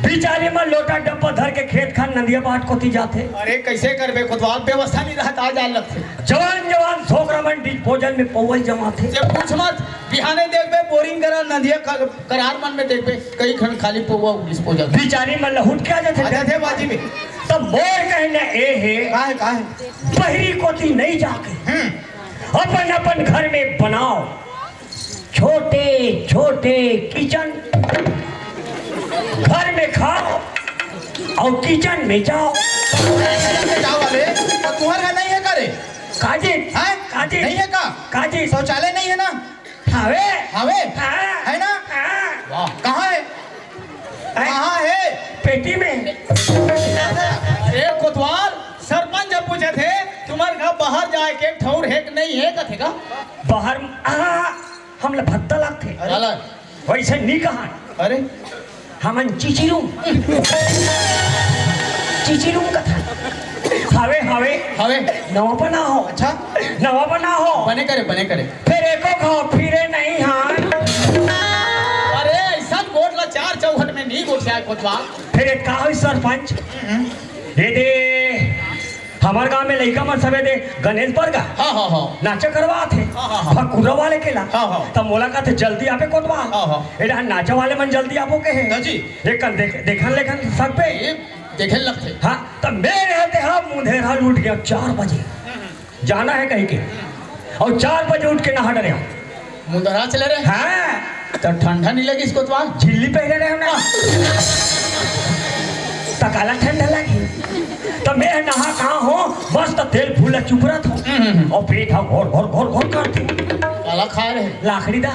बिचारे में लोटा डब्बा धर के खेत खान नदिया बाट कोती जाते अरे कैसे करबे खुदवाल व्यवस्था नहीं रहता आज आल लगते जवान छोकरा मन डिज भोजन में पौवल जमा थे जे पूछ मत बिहाने देखबे बोरिंग करा नदिया करार मन में देखबे कई खंड खाली पोवा डिस्पोजल बिचारी में लहुट के आ आजा जाते थे बाजी में तब मोर कहना ए है का है बहरी कोती नहीं जाके अपन घर में बनाओ छोटे छोटे किचन घर में खाओ और किचन में जाओ जाओ वाले तो तुम्हारा नहीं है करे काजी हैं? काजी नहीं है का काजी शौचालय नहीं है ना हावे हवे हाँ, है ना हाँ, वाह कहाँ है कहाँ है पेटी में अरे कोतवाल सरपंच जब पूछे थे तुम्हारे घर बाहर जाए के ठौर है कि नहीं है कथे का बाहर हम लोग भत्ता लगते वैसे नहीं कहा अरे हमन चिचिरूम का था हावे हवे नवा बना हो अच्छा नवा बना हो बने करे फिर एको खाओ फिरे नहीं हाँ अरे ऐसा गोट ला चार चौखट में नहीं गोट जाए कोतवाल फिर एक का हो सरपंच ये दे हमारे गांव में लड़का मन सबे दे गणेश बरगा हाँ नाचा करवा थे हाँ। फकुरा वाले केला हाँ। तब मोला का थे जल्दी आपे कोतवा हाँ। एडा नाचा वाले मन जल्दी आपो के है दादी। देखन देखन लेखन सब पे ये देखे लगते हाँ तब मैं रहते हाँ मुंधेरा लूट गया 4 बजे जाना है कहीं के और 4 बजे उठ के नहा डरे मुंदरा चले रहे हाँ तो ठंडा नहीं लगी इसको तो झिल्ली पहने रहे ना तकाला ठंडा लगी तो मैं नहा कहाँ हो बस तो तेल फूला चुप रहा था और पेट हाँ घोर करती काला खा रहे लाखड़ी दा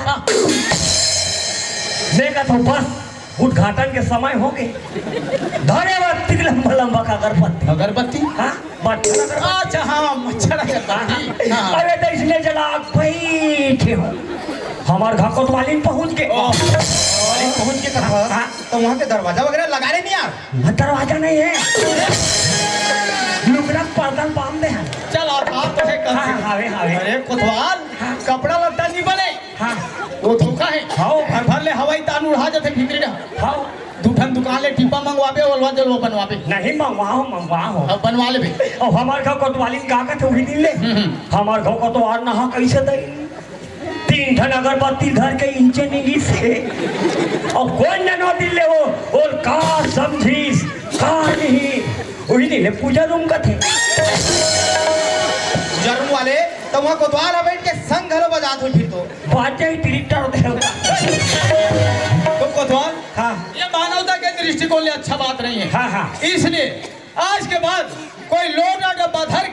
मैं कहता हूँ बस उद्घाटन के समय हो गए धन्यवाद लंबा लंबा का अगरबत्ती हाँ अच्छा हाँ मच्छर अगरबत्ती हाँ। अरे तो इसलिए जला बैठे हो हमारे घर कोतवाली पहुंच गए पहुंच के हाँ। तो वहाँ के दरवाजा वगैरह लगा रहे नहीं यार दरवाजा नहीं है लुकड़ा पर्दन बांध दे चल और बात तो है हावे अरे कोतवाल हाँ। कपड़ा लत्ता नहीं बने हाँ वो धोखा है हाँ। भर भर ले हवाई तान उड़ा जाते भीतरी ना हाँ दूठन दुकान ले टिप्पा मंगवाबे ओलवा जलवा बनवाबे नहीं मंगवाओ अब बनवा ले और हमारे घर कोतवाली का थे वही दिन ले हमारे घर को तो और नहा कैसे दे 3 ठन अगरबत्ती धर के इंचे नहीं से और कौन जनो दिल ले वो और का समझीस का नहीं वही दिन ले पूजा रूम का थे जरूर वाले तो वहाँ कोतवाल अब बैठ के संग घरों बजात हुई फिर तो बात जाए डायरेक्टर देवता तो कोतवाल हाँ ये मानवता के दृष्टिकोण से अच्छा बात नहीं है हाँ इसलिए आज के बाद कोई लोटा डब्बा धर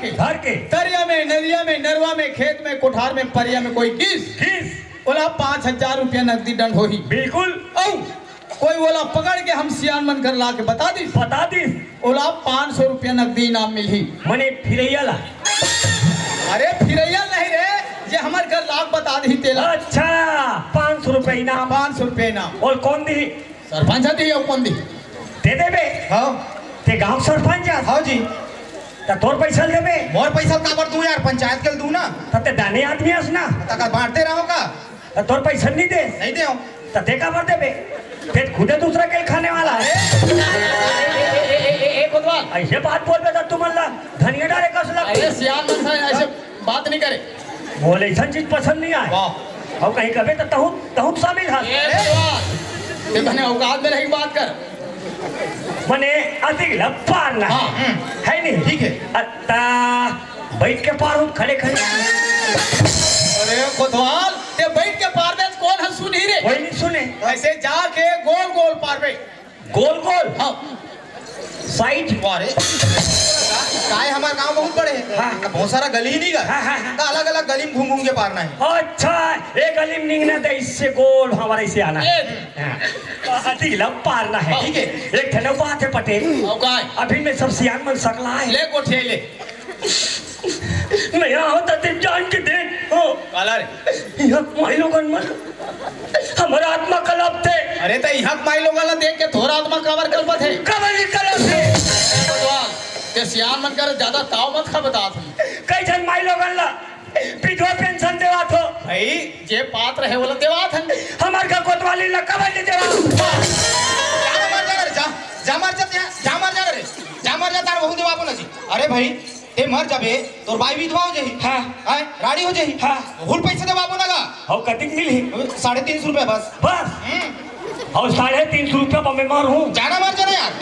के दरिया में नदिया में नरवा में खेत में कोठार में परिया में कोई किस बोला 5,000 रुपया नकदी दंड होगी बिल्कुल औ कोई बोला पकड़ के हम सियान मन कर ला के बता दी बोला 500 रुपया नकदी इनाम मिली मने फिरैया ला अरे फिरैया नहीं रे जे हमार घर लाख बता दी तेला अच्छा 500 रुपये इनाम 500 रुपये इनाम और कौन दी सरपंच दी और कौन दी दे देबे हाँ ते गांव सरपंच हाँ जी तो तोर पैसा लेबे मोर पैसा काबर दूं यार पंचायत के दूं ना ते दाने आदमी हस ना तक बांटते रहो का तो तोर पैसा नहीं दे नहीं दे तो ते काबर देबे ते खुदे दूसरा के खाने वाला है कोतवाल ऐसे बात बोल बे तो तुम अल्लाह धनिया डाले कसला अरे सियान मन ऐसे बात नहीं करे बोले ऐसा चीज पसंद नहीं आए वाह और कहीं कभी तो तहु तहु शामिल है ये बात। ये बने औकात में रही बात कर। मने अधिक लपार ना हाँ, है नहीं ठीक है। अत्ता बैठ के पार हूँ खड़े खड़े अरे कोतवाल ते बैठ के पार में कौन है सुनी रे? कोई नहीं सुने ऐसे जाके गोल गोल पार में। गोल गोल हाँ साइड अरे काय हमारे गांव बहुत बड़े हैं हाँ। बहुत सारा गली ही नहीं गा हाँ, हाँ, हाँ। तो अलग अलग गली में घूम घूम के पारना है। अच्छा एक गली निकलना तो इससे गोल हमारे से आना है ये हाँ। अधिक लप पारना है ठीक है एक ठनो बात है पटेल औकात अभी मैं सब सियान मन सकला है ले कोठे ले। मैं यहाँ होता ते जान के दे हो काला रे। यहाँ माई लोगन मन हमारा आत्मा कलप थे अरे तो यहाँ माई लोग वाला देख के थोड़ा आत्मा कवर कल्पत है। कबल कलप थे कोतवाल ते सियान मन कर ज्यादा ताव मत खा बता तुम। कई जन माई लोगन ला विधवा पेंशन देवा थो भाई जे पात्र है बोला देवात है। हमार का कोतवाली ला कबल देवा जा मर जा रे, जा मर जा त्या, जा मर जा तार बहुत बाबू ना जी। अरे भाई ते मर जाबे तोर भाई विधवा हो जाही हाँ। हां राड़ी हो जाही हाँ। हुल पैसे दे बाबू ना गा और कतिक मिली 350 रुपए बस। बस और 350 रुपया पर मैं मार हूँ जाना मर जाना यार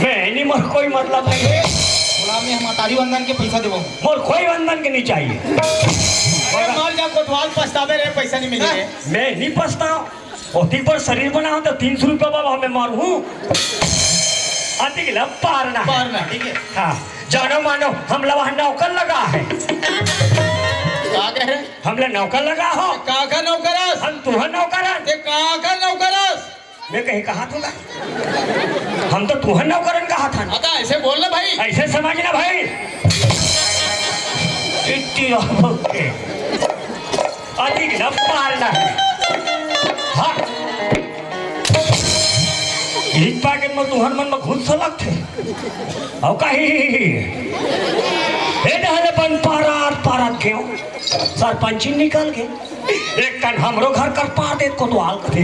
मैं नहीं मर कोई मतलब नहीं है गुलाम में हम तारी वंदन के पैसा देबो मोर कोई बंधन के नहीं चाहिए अरे माल जा कोतवाल पछतावे रे पैसा नहीं मिले रे। मैं नहीं पछताऊं और पर शरीर बनाओ तो 300 रुपया बाबा हमें मारू अधिक लग पारना है पारना ठीक है। हाँ जानो मानो हम लोग वहाँ नौकर लगा है का कह रहे? हम लोग नौकर लगा हो का का नौकरस? हम तुहर नौकर हैं। ते का का नौकरस? मैं कहीं कहा था हम तो तुहर नौकरन कहा था अका ऐसे बोल ना भाई। ऐसे समझना भाई इतनी ओके अधिक न पालना है हाँ एक पैकेट में तुहर मन में घुस सलग थे और कहीं बन पारात क्यों सरपंची निकल के एक कन हमरो घर कर पा दे कोतवाल कथे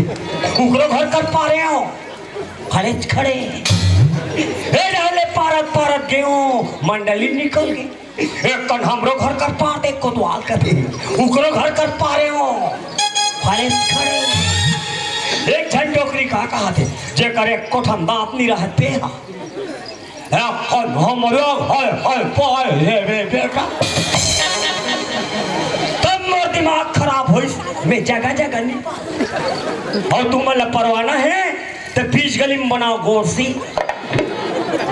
उकरो घर कर पा रहे हो खड़े खड़े पारत गेहूं मंडली निकल गई एक कन हमरो घर कर पा दे कोतवाल कथे उकरो घर कर पा रहे हो खड़े खड़े एक झन टोकरी कहा थे जे करे कोठम दांत नहीं रहते हम लोग बेटा तब मोर दिमाग खराब हो मैं जगह जगह नहीं और तुम परवाना है तो बीच गली में बनाओ गोरसी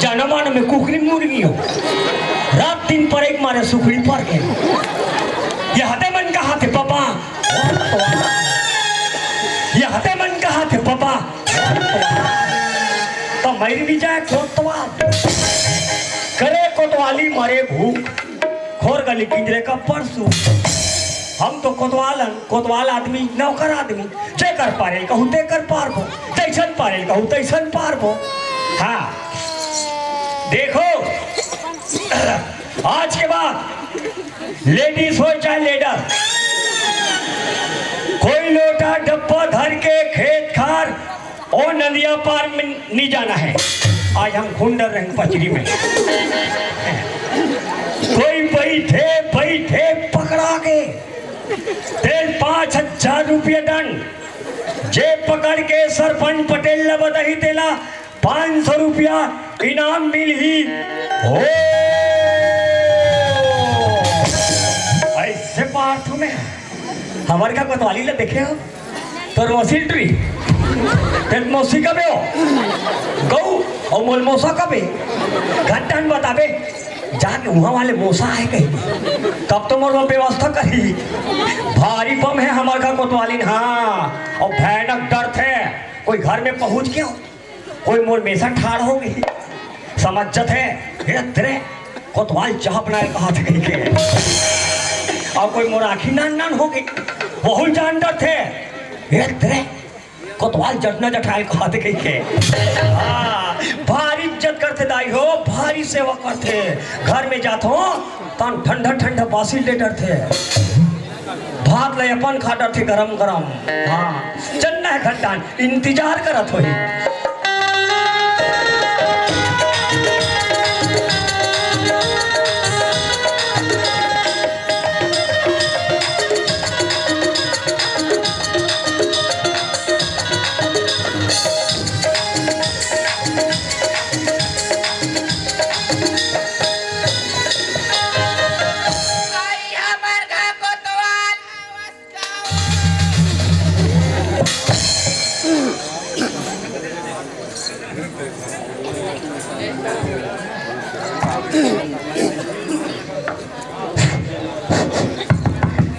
जनमान में कुकरी मुर्गी हो रात दिन पर एक मारे सुखड़ी पर के ये हते मन कहा थे पापा ये हते मन कहा थे पापा तो मेरी भी जाए कोतवाल करे कोतवाली मरे भूख खोर गली किंजरे का परसू हम तो कोतवाल आदमी नौकर आदमी जे कर पारे कहूँ ते कर पार को तैसन पारे कहूँ तैसन पार को हाँ देखो आज के बाद लेडीज हो चाहे लेडर कोई लोटा डब्बा धर के खेत खार और नदिया पार में नहीं जाना है आज हम खुंडर रंग पचरी में कोई बैठे बैठे पकड़ा के तेल 5,000 रुपये दंड जे पकड़ के सरपंच पटेल ने बताई तेला 500 रुपया इनाम मिली हो ऐसे पार तुम्हें हमारे का कोतवाली ले देखे हो तो रोसिल ट्री तेल मौसी कबे हो गौ और मोल मौसा कबे घंटन बताबे जाके वहाँ वाले मौसा है कहीं तब तो मोर व्यवस्था करी भारी बम है हमारे का कोतवाली हाँ और भयानक डर थे कोई घर में पहुंच गया कोई मोर मेसा ठाड़ हो गई समझ है धीरे कोतवाल चाह बनाए कहा थे कहीं के और कोई मोर आखी नान नान हो गई बहुत जान डर थे धीरे कोतवाल जटना जठाए कहा थे कहीं के भारी इज्जत करते दाई हो भारी सेवा करते घर में जाते हो तन ठंडा ठंडा बासी ले डरते भात ले अपन खा डरते गरम गरम हाँ चलना है घंटान इंतजार करत हो आई हमार घा कोतवाल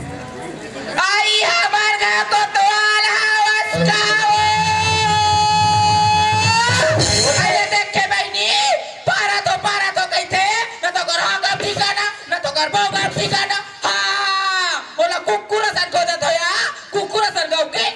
आई हमार घा कोतवाल हवस्काओ अरे देखे बहनी पारा तो कहते न तो घर होगा ठिकाना न तो घर होगा ठिकाना हाँ बोला कुकुर सन खोजत होया कुकुर सन गाव के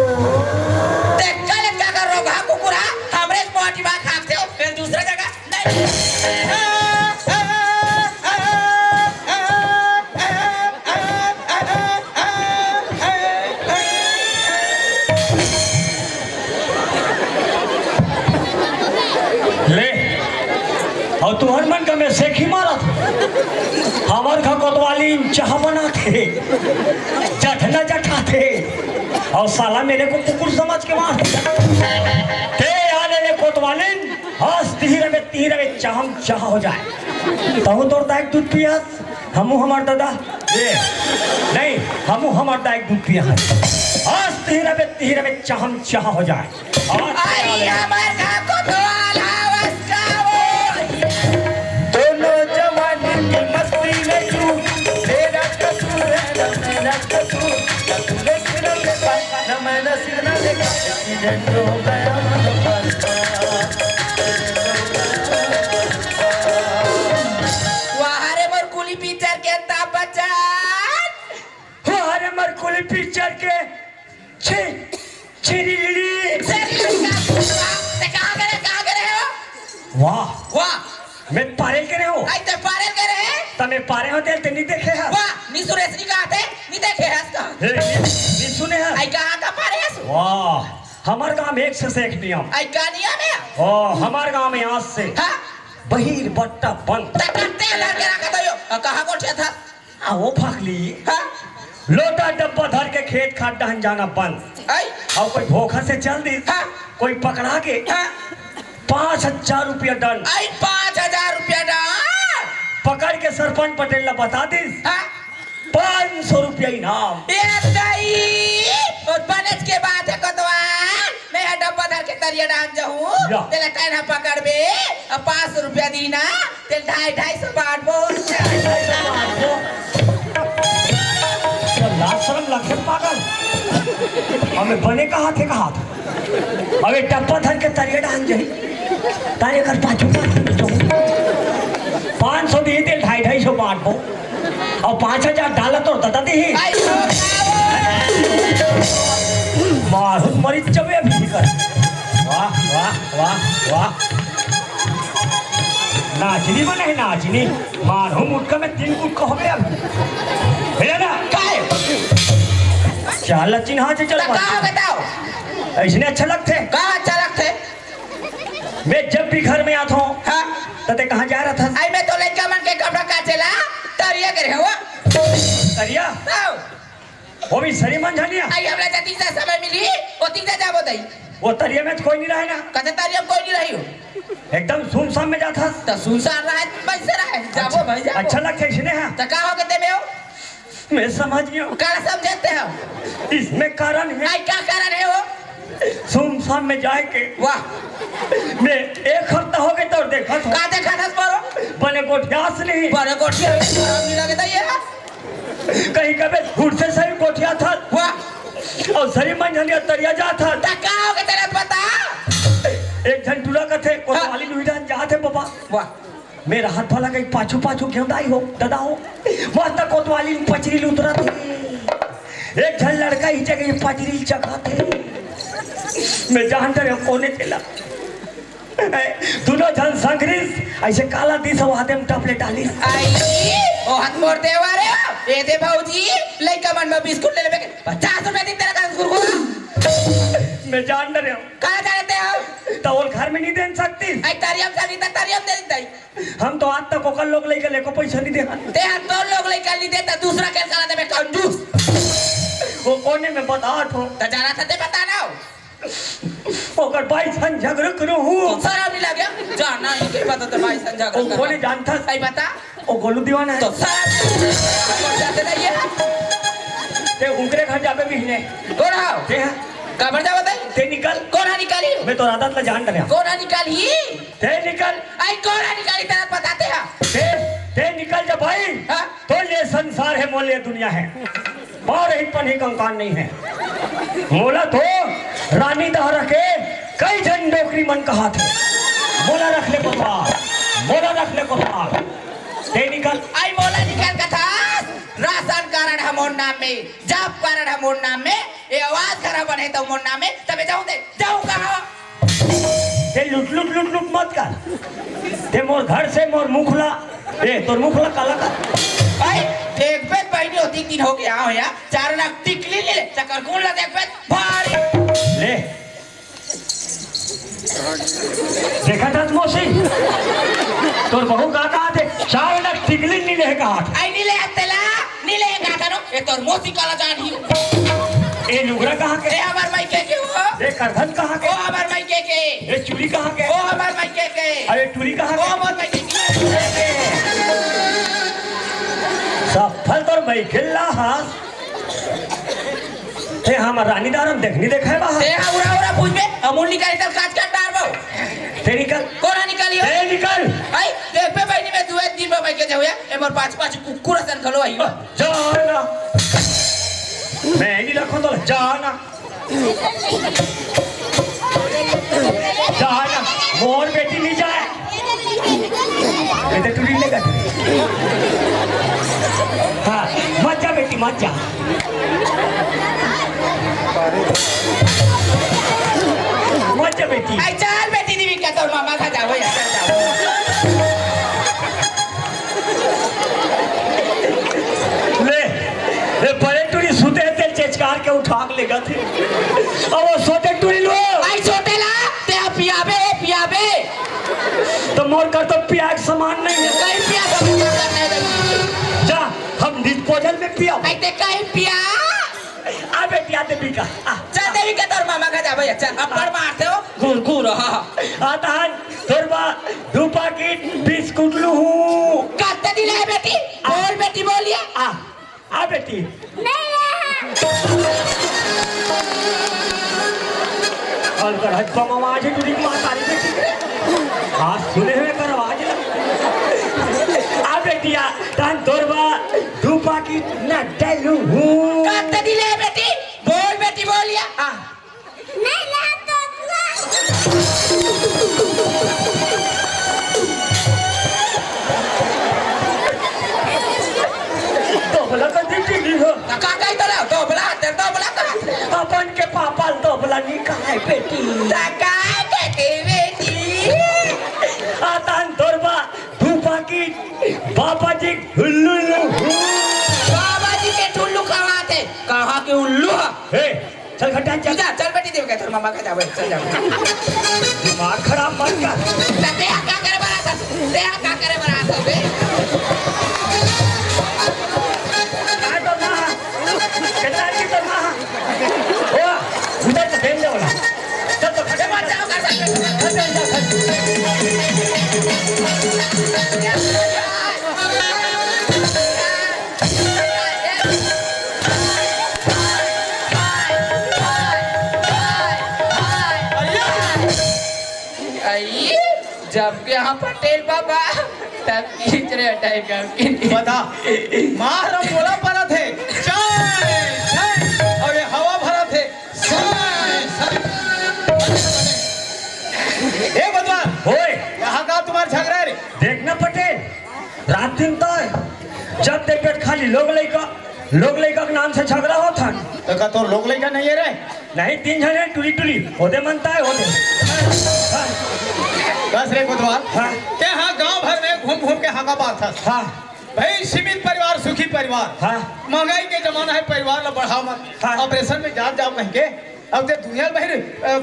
देख कल क्या कर रहा है कुकुरा हमरे मोटी बात खाते हो फिर दूसरा जगह नहीं ले और तुहर मन का मैं सेखी मारा था हमार का कोतवाली चाह बना थे जठना जठा थे और साला मेरे को कुकुर समझ के मार ते आने ले कोतवाली हंस तीर में चाहम चाह हो जाए तहु तोर दाइक दूध पिया हमू हमार दादा ये नहीं हमू हमार दाइक दूध पिया हंस तीर में चाहम चाह हो जाए और आई हमार घा कोतवाल हवस्काओ दोनों जवानी की मस्ती में तू तेरा कसूर है न मेरा कसूर न तूने सिग्नल देखा न मैंने सिग्नल देखा एक्सीडेंट हो गया वाहरे मोर कुली पिक्चर के ता बचान हमारे मरकुली पिक्चर के चिरी ते कहाँ गए हो वाह वाह मैं पारे के हो आई ते पारे गए हैं तमे पारे हो तेल ते नहीं देखे है वाह नी सुरेश नी कहा थे नी देखे है इसका नहीं सुने है आई कहाँ का पारे है वाह हमार गांव में एक से एक नियम आई कहानियां में ओ हमार गांव में आज से हाँ बहिर बट्टा बंद ते करते हैं लड़के रखा था यो कहाँ कोठिया था आ वो भाग ली हाँ लोटा डब्बा धर के खेत खाद दहन जाना बंद आई और कोई धोखा से चल दी हाँ कोई पकड़ा के हाँ 5,000 रुपया दंड आई 5,000 रुपया डाल पकड़ के सरपंच पटेल ने बता दी हाँ 500 रुपया इनाम ये दई और बनच के बाद है कोतवाल मैं यहाँ डब्बा धर के तरिया डाल जाऊँ या। तेला कहना पकड़ बे अब 500 रुपया दीना तेल 250 बांट बोल लाज शर्म लगे पागल हमें बने कहा थे अबे डब्बा धर के तरिया डाल जाई तारे घर पाछू 500 दिए थे 250 बांट दो और 5,000 डाला तो दादा दी आई मारू मरी चबे अभी कर वाह वाह वाह वाह नाचनी बने है नाचनी मारू मुटका में 3 गुट हो गया है ना काय चल चिन्हा से चल कहाँ बताओ ऐसे अच्छा लगते कहाँ अच्छा लगते मैं जब भी घर में आता हूँ हाँ तते कहाँ जा रहा था आई मैं तो लड़का मन के कपड़ा काचेला तरिया करे हुआ करिया आओ वो भी सरी मन जानिया आई हमरा जति से समय मिली वो तीन जाबो दई वो तरिया में तो कोई नहीं रहे ना कते तरिया कोई नहीं रही हो एकदम सुनसान में जाता तो सुनसान रहा है पैसे रहा है जाबो भाई जाबो अच्छा लगता है इसने हाँ तो कहाँ हो के ते में हो मैं समझ गया क्या समझते हो इसमें कारण है आई क्या कारण है वो सुनसान में जाए के वाह मैं 1 हफ्ता हो गया तो देखा था का देखा था परो बने गोठियास नहीं बड़े कोठिया नहीं लगता ये कहीं कभी घुड़ से सही गोठिया था वाह और सही मन जानिया तरिया जा था तो कहाँ हो के तेरे पता एक जन टूला का थे कोतवाली लुईडान जा थे बाबा वाह मेरा हाथ भला कहीं पाछू पाछू क्यों दाई हो दादा हो वहां तक कोतवाली में पचरी उतरा थे एक झन लड़का ही जगह पचरी चका थे मैं जानता रहा कोने चला दोनों झन संग्रीस ऐसे काला दिस हो हाथे में टपले डाली आई ओ हाथ मोड़ दे वारे ए दे भाऊजी लइका मन में बिस्कुट ले लेबे 50 रुपया दी तेरा का गुरगुरा मैं जान रहा हूँ कहाँ जानते हो तो वो घर में नहीं दे सकती आई तारियम जानी ता तारियम दे दई हम तो आज तक ओकर लोग लेके लेको पैसा नहीं दे ते हाथ तो लोग लेकर ली देता दूसरा के साला दे कंजूस वो कोने में बता ठो ता जाना था ते बता ना ओकर भाई सन झगड़ा करो हूँ तो सारा भी लगे जाना ही के पता तो भाई संजा वो कोने जानता सही बता वो गोलू दीवाना है तो सारा जाते नहीं है ते उनके घर जाबे भी ने कौन आओ ते कबर जा बताई ते निकल कौन निकाली मैं तो आदत ला जान डरिया कौन निकाली ते निकल आई कौन निकाली तेरा बताते हैं ते निकल जा भाई हाँ? तो ये संसार है मोले दुनिया है और ही पन ही कंकान नहीं है मोला तो रानी दह रखे कई जन डोकरी मन कहा थे मोला रख ले कोताल मोला रख ले कोताल ते निकल आई मोला निकाल का था राशन कारण है मोर नाम में जॉब कारण है मोर नाम में ये आवाज खराब बने तो मोर नाम में तबे जाऊं दे जाऊं कहां ते लुट लुट लुट लुट मत कर ते मोर घर से मोर मुखला ए तोर मुखला काला कर भाई देख पे पहले होती दिन हो गया हो या 4 लाख टिकली ले चक्कर कौन ला देख पे भारी ले देखा था मौसी तोर बहू का कहा थे 4 लाख टिकली नहीं ले कहा आई नीले तेला नीले गाथनो ये तोर मोसी काला जान ही ए लुगरा कहाँ के ए हमार माई के हो ए करधन कहाँ ओ के हमार माई के ए चूड़ी कहाँ के ओ हमार माई के अरे चूड़ी कहाँ ओ के हमार माई के सफल तोर भाई खिल्ला हास ए हम रानी दारम देखनी देखा है बाहर ते उरा उरा पूछ बे अमूल निकाली तब काट काट डार बो ते निकल कोना निकाली हो ए निकल आई देख पे बहनी में दुए दिन में भाई के होया ए मोर 5 कुकुर सन खलो आई जाना मैं नहीं रखो तो जाना जाना मोर बेटी नहीं जाए तो टूरी लेगा हाँ मत जा बेटी मत जा मत जा बेटी आई चल बेटी दी क्या तोर मामा खा जाओ या चल जाओ ले ये बड़े टूरी सुते थे चेचकार के उठा के लेगा थे अब वो सोते टूरी लो आई छोटे ला ते पियाबे तो मोर कर तो प्याग समान नहीं है कहीं पिया सब करने दे जा हम डिस्पोजल में पिया आई ते कहीं पिया आ बेटी आते बिका चल देवी के तोर मामा खा जाओ या चल अपर मारते हो घूर घूर हां आता है तोरबा 2 पैकेट बिस्कुट लू काटे दिले बेटी बोल बेटी बोलिए आ बेटी और कर हज को आवाज है टूरी मां तारी बेटी हां सुने हुए कर आवाज आ बेटिया तान तोरबा 2 पैकेट न डालू काटे दिले बेटी बोलिए तो भला कर दी हो का कहीं तो ना तो भला का अपन के पापा तो भला नहीं कहा बेटी का बेटी आतान तोरबा 2 पैकेट बाबा जी हुल्लू बाबा जी के ठुल्लू खावाते कहाँ के उल्लू हे चल घटा चल चल बेटी देव के तोर मामा खा जाओ चल जाओ दिमाग खराब मत कर ते का करे बरात बे काय तो ना कितना की तो ना ओ उधर तो देन दे वाला चल तो खड़े मत जाओ कर जब यहाँ पटेल बाबा तब खींच रहे टाइम का बता मारम बोला पड़ा थे चाय चाय और ये हवा भरा थे ए बदवा ओए यहाँ का तुम्हारा झगड़ा रे देखना पटेल रात दिन तो जब देखे खाली लोग लइका के नाम से झगड़ा होता तो का तो लोग लइका नहीं है रे नहीं 3 जने टुली होदे मनता है होदे बस रे बुधवार हाँ। के हाँ गांव भर में घूम के हाँ का बात था हाँ भाई सीमित परिवार सुखी परिवार हाँ। महंगाई के जमाना है परिवार ला बढ़ाओ मत हाँ। ऑपरेशन में जाओ कहीं के अब ते दुनिया भर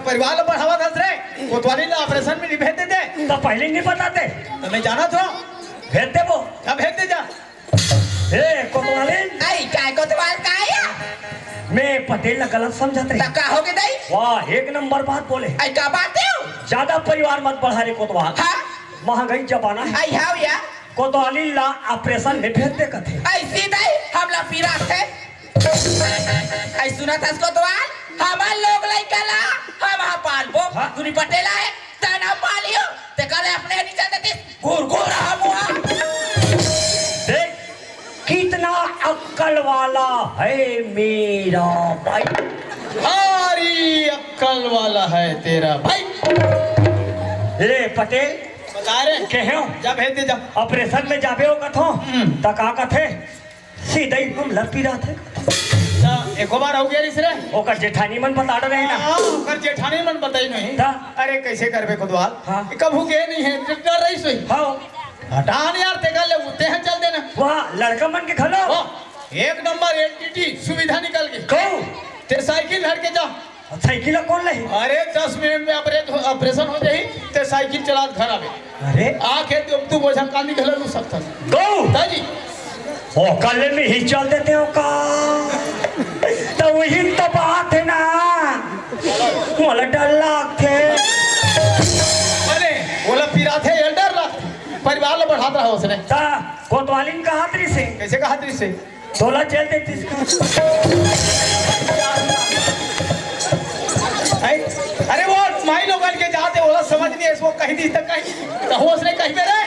परिवार ला बढ़ावा दस रे कोतवाली ला ऑपरेशन में नहीं भेज देते तो पहले नहीं बताते तो मैं जाना था भेज दे वो क्या भेज दे जा ए कोतवाली आई काय कोतवाल काय मैं पटेल ना गलत समझत रही तका हो के दई वाह एक नंबर बात बोले आई का बात है ज्यादा परिवार मत बढ़ा रे कोतवाल हां महंगाई जमाना है आई हाउ या कोतवाली ला ऑपरेशन में भेज दे कथे आई सीधा हमला पीरा थे आई सुना था कोतवाल हमार लोग लइका ला हम हा पालबो हाँ? तुनी पटेला है तना पालियो ते कले अपने नहीं जानते घूर घूर हम देख कितना अक्कल वाला है मेरा भाई भारी अक्कल वाला है तेरा भाई ए पटेल बता रे कहो जा भेज दे जा ऑपरेशन में जाबे हो कथो त का कथे सीधे ही हम लपी रहा थे जा एको बार हो गया इस रे ओकर जेठानी मन बता रहे ना हाँ ओकर जेठानी मन बताई नहीं ता? अरे कैसे करबे कोतवाल हाँ। कभू के नहीं है डर रही सोई हाँ हटान यार ते गले उते हैं चल देना वहाँ लड़का मन के खलो वाह एक नंबर एलटीटी सुविधा निकल गई कहू तेरे साइकिल धर के जा साइकिल कौन लही अरे 10 मिनट में ऑपरेशन हो जाई ते साइकिल चला घर आवे अरे आके तू बोझा कांदी घलर लू सकता कहू दादी ओ कल में ही चल देते हो का तो वही तो बात है ना मोला डर लागते अरे बोला पिरा थे एल्डर ला परिवार ला बढ़ाता रहा उसने ता कोतवालिन का हाथरी से कैसे कहा तेरी से तोला चल देती अरे वो माई लोग के जाते बोला समझ नहीं इसको कहीं दी तक कहीं तो उसने कहीं पे रहे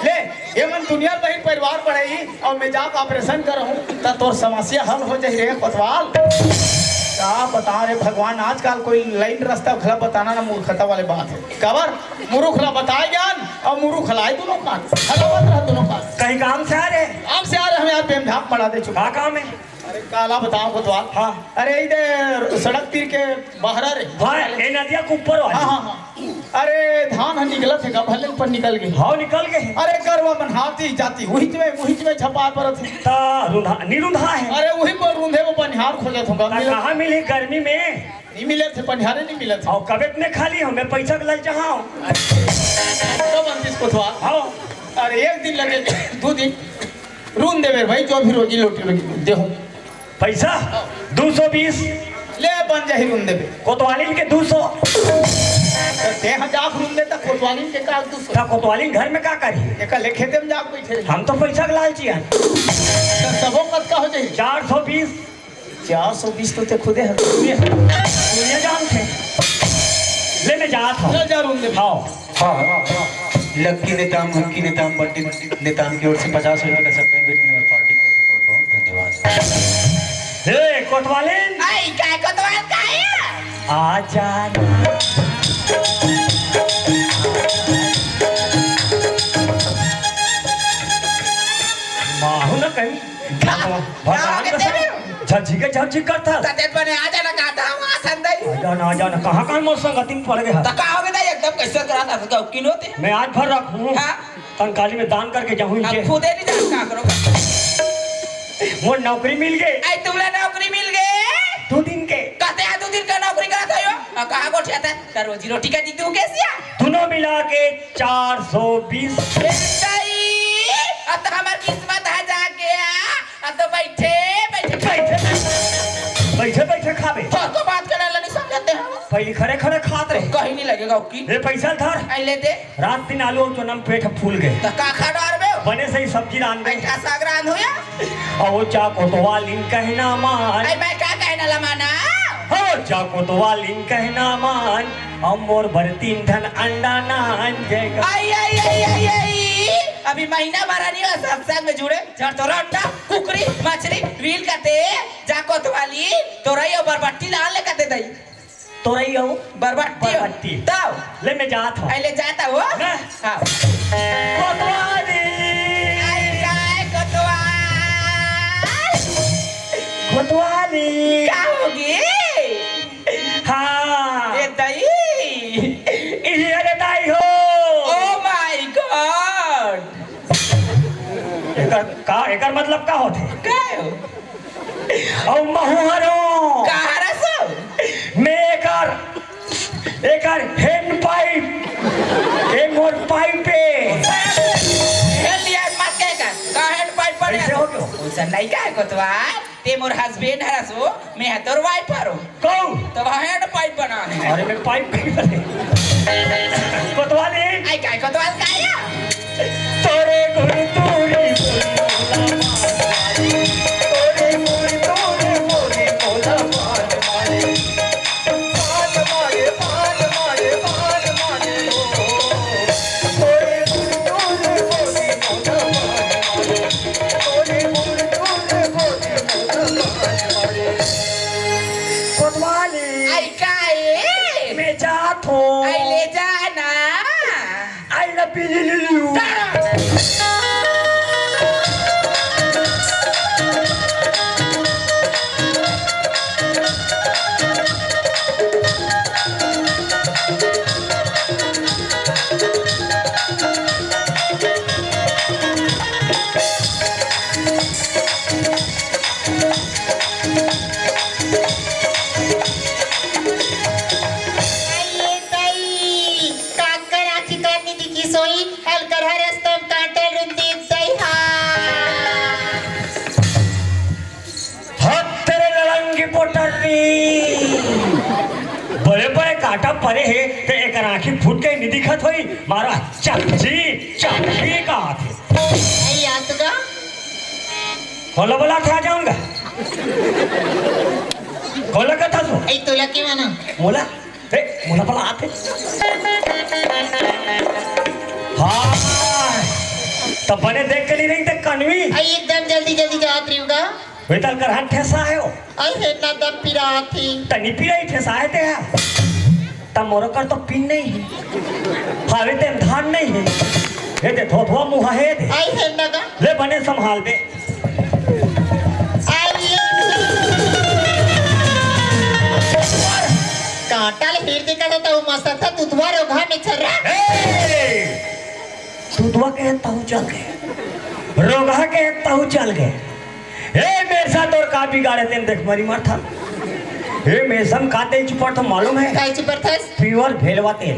ले ये मन दुनिया बहन परिवार बढ़ाई और मैं जाकर ऑपरेशन कर हूँ तो तोर समस्या हल हो जाए रे कोतवाल क्या बता रहे भगवान आजकल कोई लाइन रास्ता खला बताना ना मूर्खता वाले बात है कवर मुरुखला बताए ज्ञान और मुरुखलाए दोनों कान हलावत रहा दोनों कान कहीं काम से आ रहे आप से आ रहे हम यार बेमधाक बढ़ा दे चुका का काम है अरे काला बताओ कोतवाल हाँ। अरे इधर सड़क तीर के बाहर रे भाई ये नदिया के ऊपर हाँ वाली हाँ हाँ अरे धान निकला थे का भले पर निकल गई हाव निकल गए अरे करवा मन हाथी जाती वही में छपा पर थे ता रुंधा निरुंधा है अरे वही पर रूंधे वो पनिहार खोजे थे ता कहाँ मिली गर्मी में नहीं मिले थे पनिहारे नहीं मिले थे और कबे में खाली हमें पैसा के लग जाओ कब अंतिस कोतवाल हाँ अरे एक दिन लगे 2 दिन रूम देवे भाई जो भी रोजी लोटी लगी दे पैसा 220 ले बन जाही रूम देवे कोतवालिन के 200 ते हजार रूम देता कोतवाली के का 200 ता कोतवालिन घर में का करी एक ले खेते में जा बैठे हम तो पैसा के लालची हैं तो सबो कत का हो जाई 420 420 तो ते खुदे है दुनिया जान थे ले मैं जा था चल जा रूम दे हाँ लक्की नेताम हक्की नेताम बट्टी नेताम की ओर से 50 रुपए का सप्लाई मिलने वाली पार्टी को से बहुत बहुत धन्यवाद। हे कोतवालिन आई काय कोतवाल काय आजा माहू न कहीं भगवान कसम झझी करता तते बने आ जाना का था वहां संदई आ जाना कहाँ कहाँ मोर संगति में पड़ गया तका हो गया एकदम कैसे करा था तो किनोते मैं आज भर रखूँ हाँ। तनकाली में दान करके जाऊँ अब इनके खुदे नहीं जान का करो वो नौकरी मिल गई आई तुमला नौकरी मिल गए 2 दिन के कहते हैं 2 दिन का नौकरी करा था यो कहां को ठेता है रोजी रोटी का दी तू कैसे आ दोनों मिला के 420 सही अब तो हमारी किस्मत है जाके अब तो बैठे बैठे खाबे तो बात करने लगे समझते हैं पहले खड़े खड़े खात रहे कहीं नहीं लगेगा उसकी ये पैसा धर आई ले दे रात दिन आलू और चनम पेट फूल गए तो का खा डार में बने से ही सब्जी रान गई बैठा सागरान होया और वो चाको तो वालिन कहना मान आई मैं क्या कहना लमाना हो चाको तो वालिन कहना मान हम मोर भरतीन धन अंडा नान जाएगा आई आई आई आई आई अभी महीना भरा नहीं हुआ सत्संग में जुड़े जड़ तो अंडा कुकरी मछली रील करते जाको तो वाली तो रही हो बरबट्टी लाल ले करते दई तो रही हो बरबट्टी दाओ ले मैं जात हूँ आई ले जाता हो ना? हाँ कोतवाली आई काय कोतवाल कोतवाली क्या होगी हाँ ये दही इधर दाई हो ओ माय गॉड एकर मतलब का होते काय हो और महुहरो कहारा एक हैंड पाइप ए मोर पाइप पे हेल दिया मत के का हैंड पाइप पर ऐसे हो क्यों? उसे नहीं का कोतवाल ते मोर हस्बैंड है सो मैं है तोर वाइफ हरो कौन? तो वह हैंड पाइप बना है अरे मैं पाइप कहीं बने कोतवाली आई काय कोतवाल काया तोरे गुरु तोरी तोरे गुरु तोरे बोले बोला मान मारे तोरे गुरु तोरे बोले बोला कोतवाली आई काय मैं जात हूँ आई ले जाना आई लव यू बड़े बड़े काटा परे है ते एक आँखी फूट के नहीं दिखत होई मारा चमची का हाथ है खोला बोला था जाऊंगा खोला का था तू तुला की म्हणा मोला ए मोला बोला आते हाँ तब बने देख के नहीं ते कनवी आई एकदम जल्दी जल्दी जात रही होगा वेतल कर हाथ ठेसा है हो आई है ना दम पिरा थी तनी पी रही ठेसा है ते तब मोरो कर तो पिन नहीं है हावे ते धान नहीं है हे ते थोथवा मुहा है दे आई है ना का ले बने संभाल दे कांटा ले फिर देखा था वो मस्त था तुझवा रोगा में चल रहा दूधवा के ताऊ चल गए रोगा के ताऊ चल गए ए मेरे साथ और का बिगाड़े तेन देख मरी मार था ए मेसम काते चुपर तो मालूम है काय चुपर था प्योर भेलवा तेल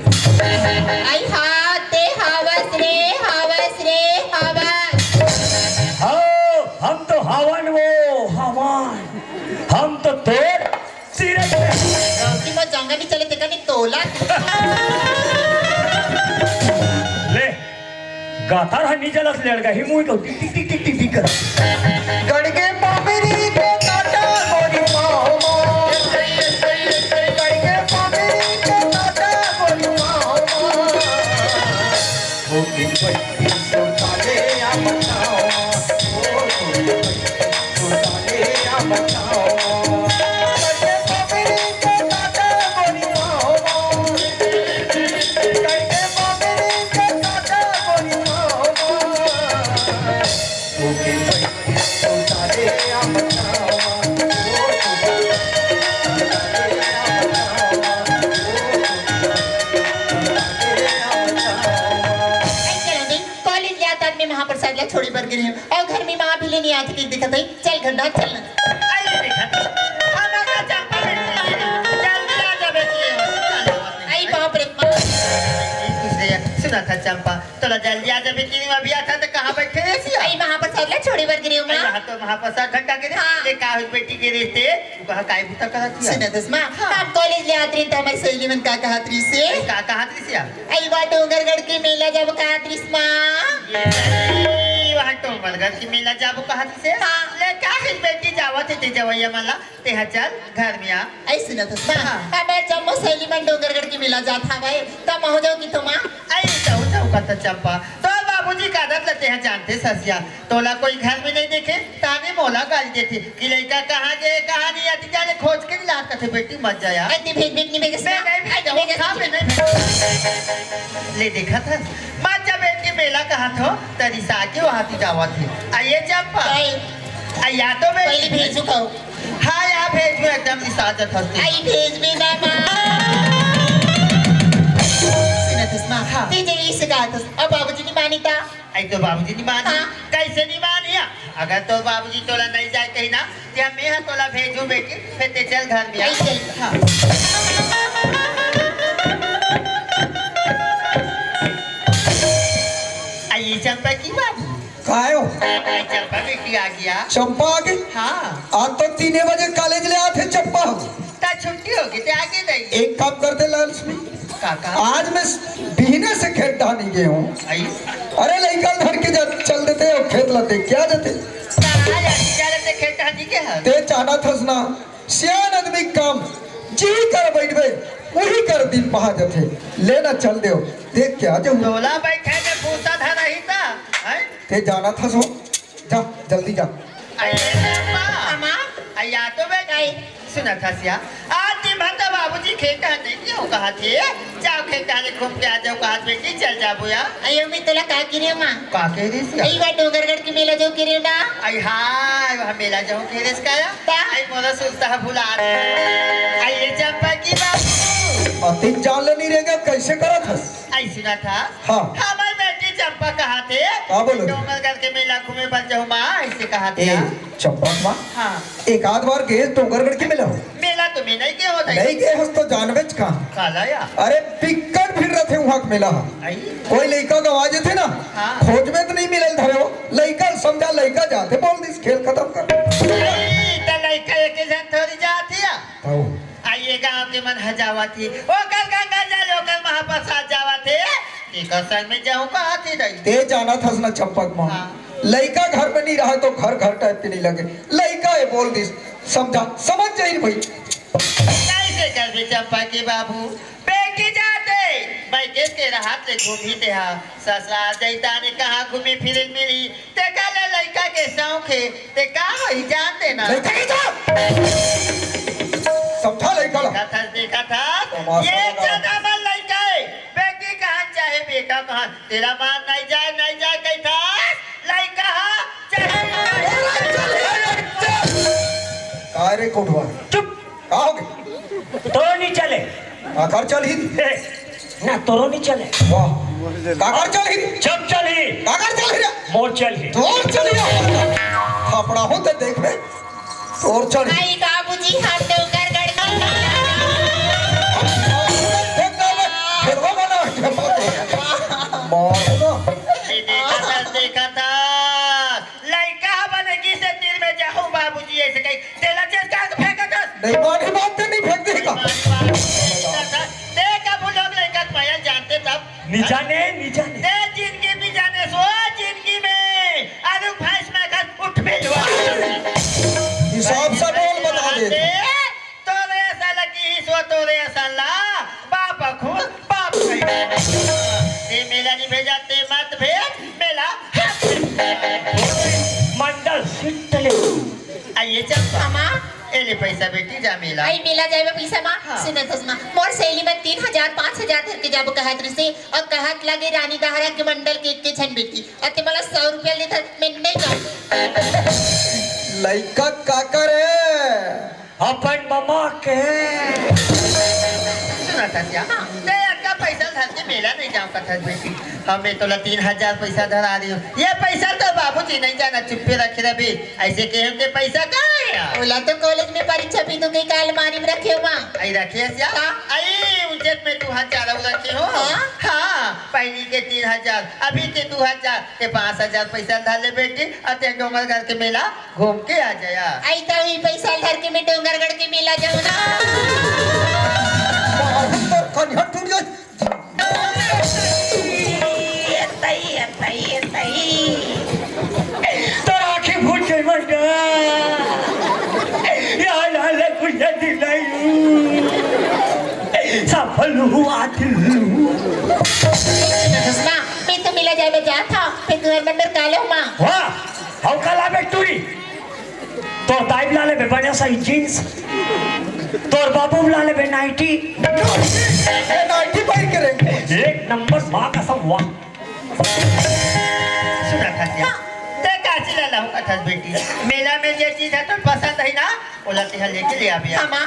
आई हाथे हवस रे हवस हो हम तो हवन वो हवन हम तो तोड़ सिरे की मत जाऊंगा भी चले देखा नहीं तोला ले गाथार हनी जलस लेड़ गई मुई को टिक टिक टिक टिक टिक कर गड़गे पापरी के काटा गोरी माओ गड़गे पापरी के काटा गोरी माओ ओ दिन पट्टी सुल्ताने आ बचाओ ओ सुल्ताने आ बचाओ गड़गे पापरी के काटा गोरी माओ गड़गे पापरी के काटा गोरी माओ ओ दिन पट्टी सुल्ताने आ बचाओ कॉलेज जाता मैं महाप्रसाद ला छोड़ी बर गिरी और घर में मां भी लेने आती थी दिखत है चल घंटा चल आई देखा हमारा का चंपा जल्दी आ जा बेटी आई बाप रे सुना था चंपा तोला जल्दी आ जा बेटी अभी आता तो कहां बैठे रे सी आई महाप्रसाद ला छोड़ी बर गिरी मैं हां तो महाप्रसाद घंटा के ले का हुई बेटी के रिश्ते कहा काय बुता करती है सुना दस मां हम कॉलेज ले आती तो हमारी सहेली मन का कहतरी से का कहतरी से आई बा डोंगरगढ़ के मेला जब कहतरी मां वहाँ टोंगरगढ़ की मेला जाबो कहत से ले का है बेटी जावत ते जवैया मला ते चल घर में आ ऐसे न तो हमारे जम्मू सहेली मन डोंगरगढ़ की मेला जात हवे तब हो जाओ कि तुम आई जाओ कत चंपा तो बाबूजी का आदत लेते हैं जानते ससिया तोला कोई घर में नहीं देखे ताने मोला गाली देते कि लड़का कहाँ गए कहाँ नहीं आती जाने खोज के ला कथे बेटी मत जाया ऐती भेज भेज नहीं भेज नहीं सामने नहीं ले देखा था मत जा बेटी के मेला कहाँ था तरी सा के वहाँ की जावा थी आइए चंपा या तो मैं पहले भेजू कहूँ हाँ या भेजू एकदम निसाजत हंसती आई भेज भी ना माँ हाँ तेरे इसे कहा था अब बाबूजी नहीं मानी था आई तो बाबूजी नहीं मानी कैसे नहीं मानी अगर तो बाबूजी तोला नहीं जाए कहीं ना या मैं तोला भेजू बेटी फिर ते चल घर में आई चल हाँ चंपा की बाबू काय हो आई चंपा बेटी आ गया चंपा आ गई हाँ आज तो 3 बजे कॉलेज ले आते चंपा हो ता छुट्टी होगी ते आगे नहीं एक काम करते लक्ष्मी काका आज मैं बीहने से खेत डालने गए हूँ आई अरे लड़का धर के चल देते और खेत लाते क्या देते कहाँ जाती जा रहे थे खेत हाजी के हाथ ते चाहना थस ना सियान आदमी काम जी कर बैठ गए वही कर दिन पहा जाते लेना चल दे देख क्या जो डोला बैठे ने पूछा था नहीं था हैं ते जाना था सो जा जल्दी जा आई चंपा अम्मा आई आ तो मैं गई सुना था सिया आज दिन भर तो बाबूजी खेत नहीं क्यों कहा थे जाओ खेत हाजी घूम के आ जाओ कहा बेटी चल जा बुया अयो मी तुला काय किरे मा का के रे सिया आई वा डोंगरगड की मेला जाऊ किरे ना आई हाय वहाँ मेला जाऊँ खेरेस का आई मोरा सुनता है भुला आई ये चंपा की बात अति जान ले नहीं रहेगा कैसे करा था आई सुना था हाँ। हमारी बेटी चंपा कहा थे हाँ, बोलो। डोंगरगढ़ के मेला घूमे बन जाऊँ माँ ऐसे कहा थे ए चंपा माँ हाँ एक आध बार गए डोंगरगढ़ के मिला हो मेला तुम्हें नहीं क्या होता नहीं गए हस तो जानवेज कहाँ काला या अरे पिक्कड़ फिर रहे थे वहाँ के मेला आई कोई लड़का गवाजे थे ना हाँ। खोज में तो नहीं मिले धरे हो लड़का समझा लड़का जाते बोल दिस खेल खत्म कर आई तो लड़का एक जन थोड़ी जाती है आओ। आइए गांव के मन हजावा थी ओ कल गंगा जल ओ कल महाप्रसाद जावा थे एक संग में जाऊं कहा थी नहीं ते जाना था ना चंपक माँ हाँ। लड़का घर में नहीं रहा तो घर घर टाइप के नहीं लगे लड़का है बोल दिस समझा समझ जाइए भाई कैसे कर दे चंपा के बाबू बेटी जाते मैं के राहत ले घूमी थे हा ससुराल जैता ने कहा घूमी फिर मिली ते कल लड़का के शौक है ते का वही जानते ना लड़का की जा समझा लड़का ला। देखा था तमाशा ये लगा। ज्यादा मन लड़का है बेटी कहाँ चाहे बेटा कहाँ तेरा मान नहीं जाए कहीं था लड़का काय रे कोठवा चुप का हो गए तोरो नहीं चले काकर चल ही ए, ना तोरो नहीं चले वाह काकर चल ही चुप चल ही काकर चल ही रे मोर चल ही तोर चल ही थपड़ा हो तो देख बे तोर चल ही आई बाबूजी हाथ डोंगरगड की देख ना बे खेलवा बना मार ना देखा था लड़का बनेगी से तीर में जाऊं बाबूजी ऐसे कहीं तेला चेस का फेंका था नहीं मानी बात तो नहीं फेंक देगा देख अब लोग लड़का माया जानते तब निजाने दे जिंदगी भी जाने सो जिंदगी में अरे भैंस में कर उठ मिलवा हिसाब से बोल बता दे तोरे साला की सो तोरे साला बाप खून बाप ते मेला नहीं भेजा ते मत भेज मेला मंडल सिटले आइए चल मामा एले पैसा बेटी जा मेला आई मेला जाए पैसा मा सुनत हस मा मोर सहेली में 3000 5000 धर के जाबो कहत रसे और कहत लगे रानी दहरा के मंडल के एक छन बेटी अते मला 100 रुपया ले था मैं नहीं जाऊं लड़का का करे अपन ममा के सुना था क्या ते अक्का पैसा धर के मेला नहीं जाऊं कथा बेटी हमें तो 3000 पैसा धरा रही हूँ ये पैसा तो बाबूजी नहीं जाना चुप्पे रखे रहे ऐसे कहे के पैसा कहाँ है ओला तो कॉलेज में परीक्षा भी तो कई का अलमारी में रखे हुआ आई रखे क्या आई उज्जत में 2000 रखे हो हाँ पहली के 3000 अभी के 2000 के 5000 पैसा धर ले बेटी अते डोंगरगढ़ के मेला घूम के आ जाया आई तो ये पैसा धर के मैं डोंगरगढ़ के मेला जाऊं ना कन्या टूट जाए तो आंखें फूट गई मंडल यार लाले कुछ दिलाई सफल हुआ दिल हसना मैं तो मेला जाए में जा था फिर घर में अंदर काले मां वाह हाउ कला बेटूरी तो दाइब लाले बे बढ़िया सही जींस तोर बाबू लाले बे नाइटी नाइटी पाई करेंगे एक नंबर मां का सब वाह सुना था क्या ते काची ला लाऊं कथा बेटी मेला में जे चीज है तो पसंद है ना ओला ते लेके ले आबिया मामा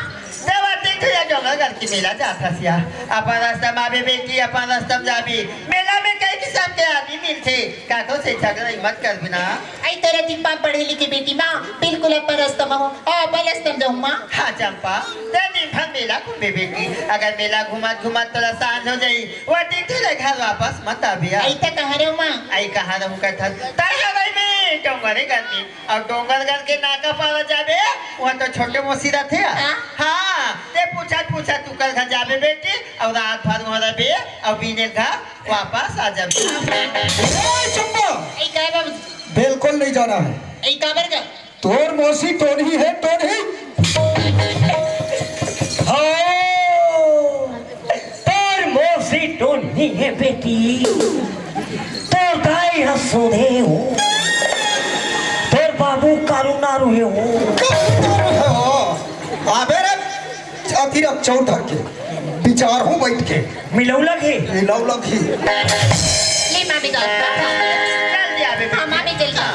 देवाते थे डोंगरगढ़ की मेला जाता सिया अपन रास्ता में आवे बेटी अपन रास्ता में जाबी मेला में कई किस्म के आदमी मिलते काको से झगड़ा मत कर बिना आई तेरे दिन पढ़े लिखे बेटी मां बिल्कुल अपन रास्ता में हो अपन रास्ता में जाऊं मां हाँ चंपा ते दिन भर मेला घूमे बेटी अगर मेला घुमात घुमात तोरा सांझ हो जाई वो देखे ले घर वापस मत आबिया आई त कह रहे हो माँ आई कहा रहूं का था ताई हवाई में डोंगरे करनी और डोंगरगढ़ के नाका पार जाबे वहां तो छोटे मोसीरा थे हां ते पूछा तू कल घर जाबे बेटी और रात भर वहां रहे और बीने घर वापस आ जाबे चंपा आई कहे बाबू बिल्कुल नहीं जाना है आई काबर का तोर मौसी टोनी है टोनी तोर मौसी टोनी है बेटी तोर दाई हसोदे हो तोर बाबू कारुनारू है हो आबे रे अतिरक चौधर के विचार हूँ बैठ के मिलौलक है लौलक ही ले मामी का चल दिया बेटी हाँ मामी चल गया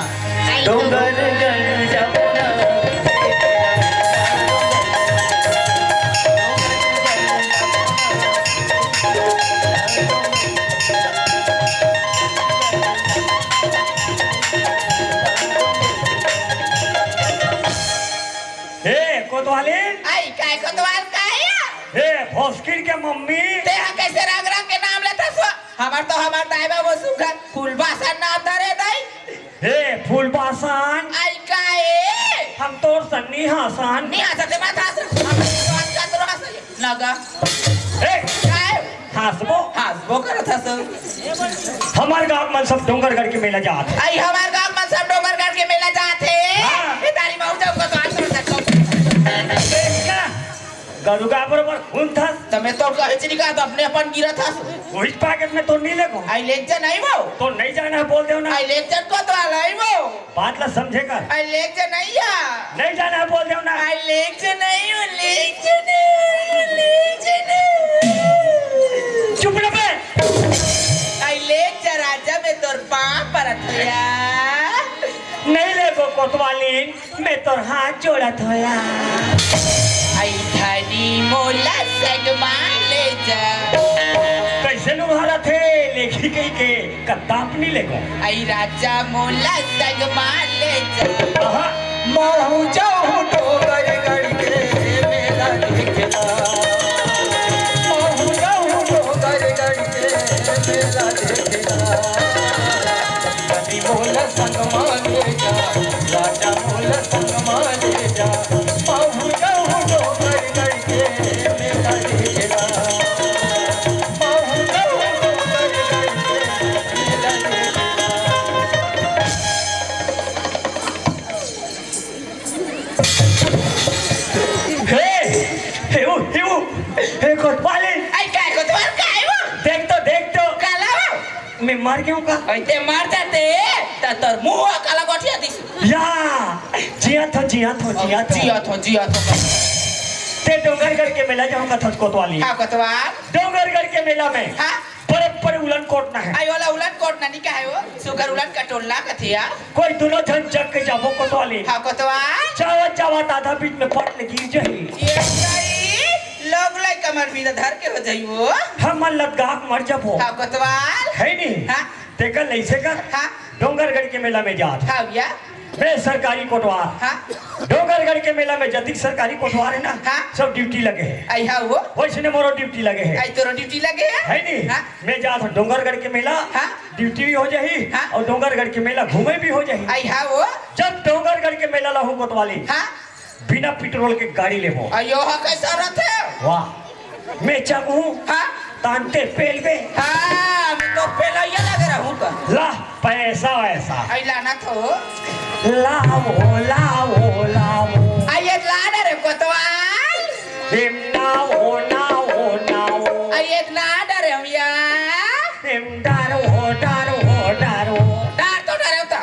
आई डोंगरगढ़ जाओ ना हे कोतवाली आई काय को द्वार काय हे भोसकिन के मम्मी ते हम कैसे रंग रंग के नाम लेता सो हमार दाईबा वो सुखा फूलबासन नाम धरे दाई हे फूलबासन आई काय हम तोर सन्नी हासान नहीं आ सकते मत हंस हम बात का तो हंस लगा हे काय हंसबो करत हंस हमार गांव में सब डोंगरगढ़ के मेला जात आई हमार गांव में सब डोंगरगढ़ के मेला जाते हाँ। ये तारी बहु जाओ को तो आज तक गरुगा बरोबर खून था तमे तो कहे चली का तो अपने अपन गिरत हंस वही पैकेट में तो नहीं लगो आई लेक्चर नहीं वो तो नहीं जाना है बोल दो ना आई लेक्चर को तो लाई वो बात ला समझेगा आई लेक्चर नहीं या नहीं जाना है बोल दो ना आई लेक्चर नहीं हूँ लेक्चर नहीं चुप रह बे आई लेक्चर आजा में तोर पाँव परत होया नहीं लेगो कोतवाली मैं तोर हाथ जोड़त होया आई धनी मोला सगमा ले जा कैसे लुभारा थे लेखी कही के कद्दाप नहीं लेगो आई राजा मोला सगमा ले जा आहा महू जाऊँ डोंगरगढ़ के मेला देखना महू जाऊँ डोंगरगढ़ के मेला देखना कभी मोल संग माने जा राजा मोल संग माने जा महू जाऊँ डोंगरगढ़ के मेला देखना महू जाऊँ डोंगरगढ़ के मेला देखना हे कोतवाली आई काय को तुम्हार काय वो देख तो काला वो मैं मर गया का ऐते मार जाते त तोर मुंह काला गोठिया दिस या जिया था जिया थो ते डोंगरगढ़ के मेला जाऊंगा था कोतवाली हाँ कोतवाल डोंगरगढ़ के मेला में हाँ पर उलन कोटना है आई वाला उलन कोट नानी का है वो सुगर उलन कटोलना कथिया कोई दोनों जन जग के जाबो कोतवाली हाँ कोतवाल चावत आधा बीच में पट ले गिर जाही ये सही लोग लाई कमर भी धर के हो जाई वो हम लद्दाख मर जाबो हाँ कोतवाल है नहीं हाँ तेकल ऐसे कर हाँ डोंगरगढ़ के मेला में जात हाँ भैया मैं सरकारी कोटवार हाँ डोंगरगढ़ के मेला में जदिक सरकारी कोटवार है ना हाँ। सब ड्यूटी लगे है आई हाँ वो वैसे मोरो ड्यूटी लगे है आई तोरो ड्यूटी लगे है नहीं हाँ मैं जात हूँ डोंगरगढ़ के मेला हाँ। ड्यूटी भी हो जाही हाँ। और डोंगरगढ़ के मेला घूमे भी हो जाही आई हाँ वो जब डोंगरगढ़ के मेला लाहू कोतवाली हाँ बिना पेट्रोल के गाड़ी लेबो अयो हाँ कैसा रहते वाह मैं चाहूँ हाँ तानते पेल बे हाँ मैं तो पहले ये लग रहा हूँ का ला पैसा वैसा आई लाना तो लाओ आई ये लाना रे कोतवाल नाओ आई ये लाना रे हम यार डारो डार तो डरे होता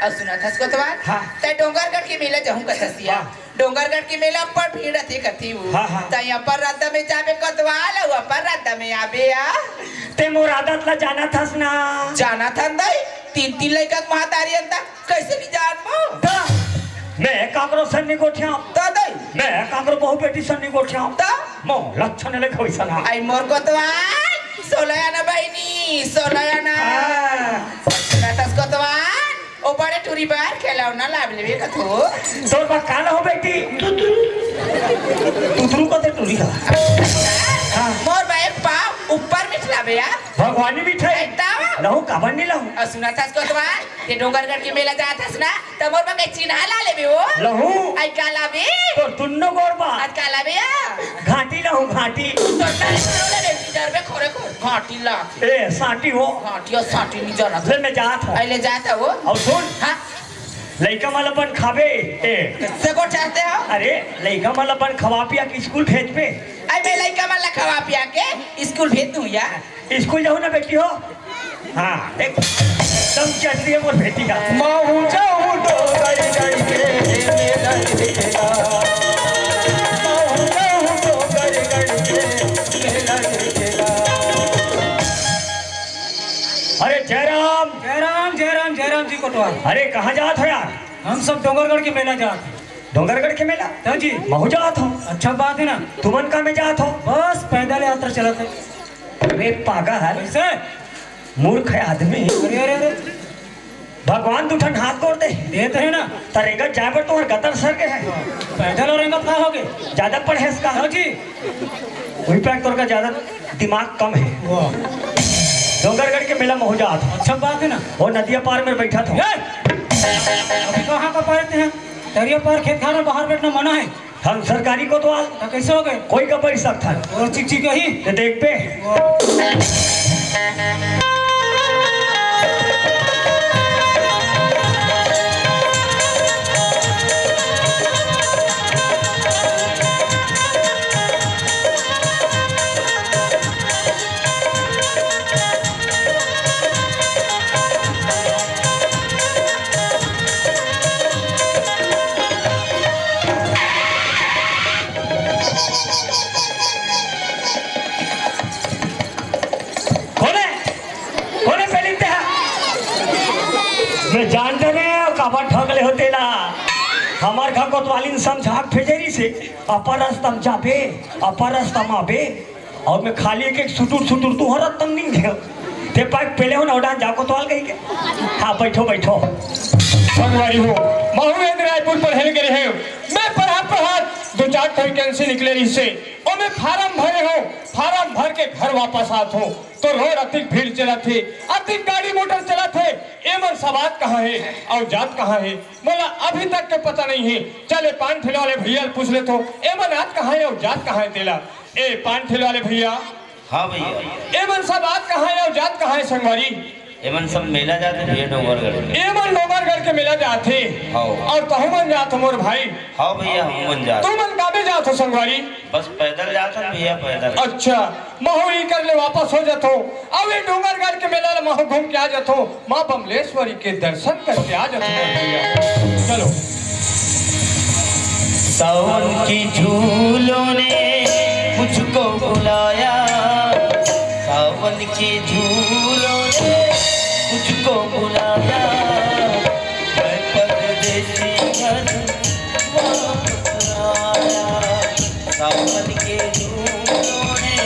और सुना था कोतवाल हाँ। ते डोंगरगढ़ के मेला जाऊँ कथसिया डोंगरगढ़ के मेला पर भीड़ थी कथी वो हाँ, हाँ। तो यहाँ पर रात में जाबे कोतवाल और पर रात में आबे या ते मोर आदत ला जाना था ना जाना था दई तीन लड़का महातारी अंता कैसे नहीं जान मो मैं काकरो सन्नी गोठिया तो दई मैं काकरो बहु बेटी सन्नी गोठिया तो मो लक्षण ले खोइसा ना आई मोर कोतवाल सोलयाना बहिनी सोलयाना हाँ। सुना था कोतवाल ओ बड़े टूरी पूरी बार खिलौना लाभ लेवे का तो तोर बा काला हो बेटी तुतरू को ते टूरी का मोर भाई पाव ऊपर मिठलावे या भगवानी मिठाई एकदम लहू काबर नहीं लहू और सुना था इसको तुम्हार ते डोंगरगढ़ के मेला जाता था ना तो मोर बा के चिन्हा ला लेबे हो लहू आई काला बे तो तुन्नो गोरबा आज काला बे या घाटी लहू घाटी तो तारे करो ले इधर पे खोरे खो घाटी ला ए साटी हो घाटी और साटी नहीं जाना ले मैं जात हूं आई ले जाता हो और सुन हां लइका मालपन खाबे ए से को चाहते हो अरे लइका मालपन खवा पिया के स्कूल भेज पे आई मैं लइका वाला खवा पिया के स्कूल भेज दूं या स्कूल जाओ ना बेटी हो हाँ देख तुम चलती है मोर बेटी का माहू जाऊ डोगरी गढ़ के मेला दिखेगा, माहू जाऊ डोगरी गढ़ के मेला दिखेगा। अरे जयराम जयराम जयराम जयराम जी कोटवाल। अरे कहाँ जात हो यार हम सब डोंगरगढ़ के मेला जाते हैं। डोंगरगढ़ के मेला हाँ जी महू जात हो अच्छा बात है ना। तुमन का में जात हो बस पैदल यात्रा चला थे। अरे पागल कैसे मूर्ख है आदमी अरे अरे अरे भगवान तू ठन हाथ तोड़ दे देते हैं ना। तरेगत जाए पर तो गतर सर के है पैदल और रेंगत कहाँ होगे। ज्यादा पढ़े इसका हाँ जी वही पैक तोड़ का ज्यादा दिमाग कम है वाह डोंगरगढ़ के मेला महू जात हो अच्छा बात है ना। वो नदिया पार में बैठा था ये! अभी कहाँ का पारते हैं। दरिया पार खेत खाना बाहर बैठना मना है। हम सरकारी कोतवाल तो कैसे हो गए कोई का बैठ सकता है और चिक चिक ही तो देख पे खोले खोले पहले ते मैं जानते नहीं काबा ठगले होते ला हमार घर कोतवालिन समझा भेजेरी से अपर रास्ता जाबे अपर रास्ता माबे और मैं खाली एक सुटुर सुटुर तू हर तंग नहीं घेव ते पाक पहले हो ना उड़ान जा कोतवाल कही के हाँ बैठो बैठो संगवारी हो महू रायपुर पर हेल गए हैं मैं पढ़ा दो चार तो वैकेंसी निकले रही से और मैं फार्म भरे हो फार्म भर के घर वापस आत हो तो रोड अतिक भीड़ चला थे अतिक गाड़ी मोटर चला थे एमन सवात कहाँ है और जात कहाँ है बोला अभी तक के पता नहीं है चले पान ठेले वाले भैया पूछ ले तो एमन आत कहाँ है और जात कहाँ है तेला ए पान ठेले वाले भैया हाँ भैया एमन सवात कहाँ है और जात कहाँ है संगवारी एमन सब मेला जाते भैया डोंगरगढ़ में एमन डोंगरगढ़ के मेला जाते हाँ। और तहु मन जात मोर भाई हाँ भैया हम मन जाते तू मन काबे जात हो संगवारी बस पैदल जाता भैया पैदल अच्छा महू ही कर ले वापस हो जातो अब ये डोंगरगढ़ के मेला ले महू घूम के आ जातो माँ बमलेश्वरी के दर्शन करके आ जातो मोर भैया चलो सावन की झूलों ने मुझको बुलाया सावन की झूलों ने मुझको बुलाया मैं परदेसी घर वापस आया सावन के झूलों ने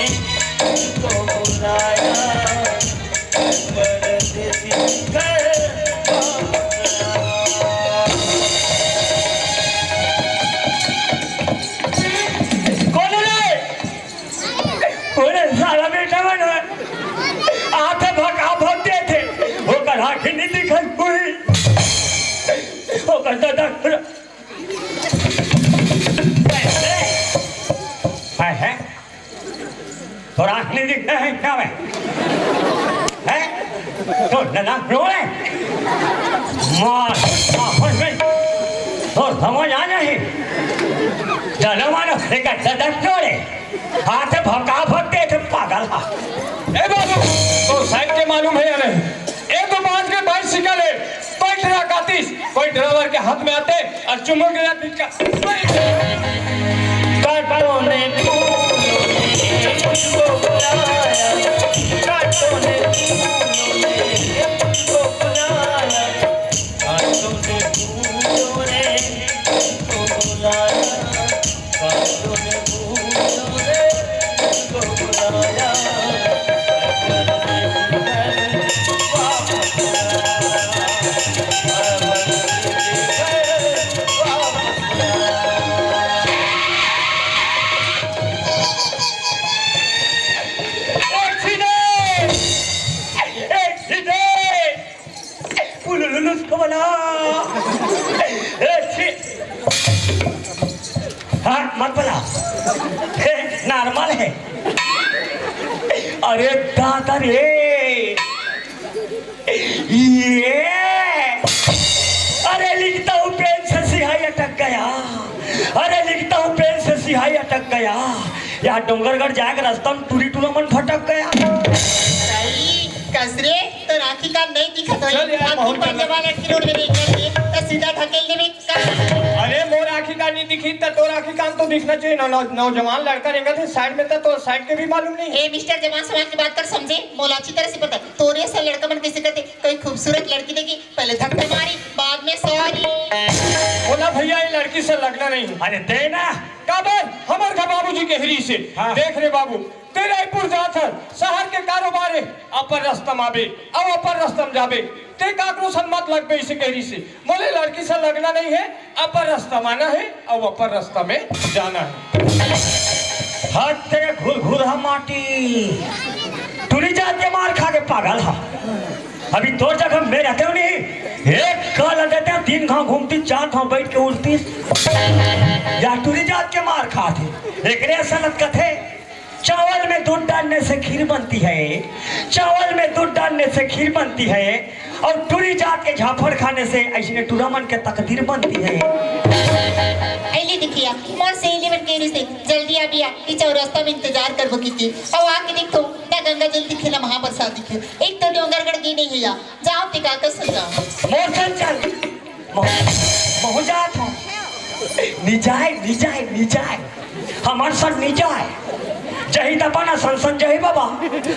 मुझको बुलाया मैं परदेसी घर वापस आया कोने साला बेटा बनो आते भगा भगते थे वो कर आंखें नहीं दिखन हुई वो कर दादा है तो आंख नहीं दिख रहा है क्या मैं है तो ना रोए मार आफत में और समझ आ नहीं चलो मानो एक दादा छोड़े हाथ भगा भगते थे पागल हा ए बाबू तो साइड के मालूम है या नहीं ए तो बाज के बाइसिकल है कोई ट्रक आतीस कोई ड्राइवर के हाथ में आते और चुम्बक के साथ कांटों ने मुझको बुलाया कांटों ने मुझको बुलाया कांटों ने फूलों ने मुझको बुलाया कांटों ने फूलों ने मुझको बुलाया वापस आया अरे दादा रे ये अरे लिखता हूँ पेन से सिहाई अटक गया। अरे लिखता हूँ पेन से सिहाई अटक गया। यहाँ डोंगरगढ़ जाएगा रास्ता में टूरी टूरा मन भटक गया। कसरे तो राखी का नहीं दिखत होई। चल यार, बहुत पर जवान लड़की रोड में देखने तो सीधा ढकेल देवे का। अरे मोर आँखी का नहीं दिखी तो तोर आँखी का तो दिखना चाहिए। नौजवान लड़का रहेगा थे साइड में तो साइड के भी मालूम नहीं। ए मिस्टर जवान समाज की बात कर समझे। मोला अच्छी तरह से पता है तोरे से लड़का मन कैसे करते। कोई खूबसूरत लड़की देखी पहले धक्का मारी बाद में सॉरी। बोला भैया ये लड़की से लगना नहीं। अरे देना का बोल हमार का बाबूजी के हरी से। हाँ। देख रे बाबू ते रायपुर जात हर शहर के कारोबार है अपर रस्तम आबे अब अपर रस्तम जाबे ते काकरो सन मत लग पे इसे कहरी से बोले लड़की से लगना नहीं है अपर रास्ता आना है और अपर रास्ता में जाना है। हट तेरे घुल घुल हम माटी टूरी जात के मार खा के पागल हा। अभी दो जगह में रहते हो नहीं एक कल देते हैं 3 घाव घूमती 4 घाव बैठ के उड़ती या टूरी जात के मार खाते। एक रे सनत कथे चावल में दूध डालने से खीर बनती है। चावल में दूध डालने से खीर बनती है और टूरी जात के झाफड़ खाने से ऐसे टूरामन के तकदीर बनती है। ऐली दिखिया मोर सहेली बन के रिश्ते जल्दी आ बिया कि चौरास्ता में इंतजार करबो की और आके देखो ना गंगा जल दिखे ना महाप्रसाद दिखे। एक तो डोंगरगढ़ की नहीं है जाओ टिका कर सजा मोर चल बहु जात हो निजाए हमार सन निजाए जही दपाना संसन जही बाबा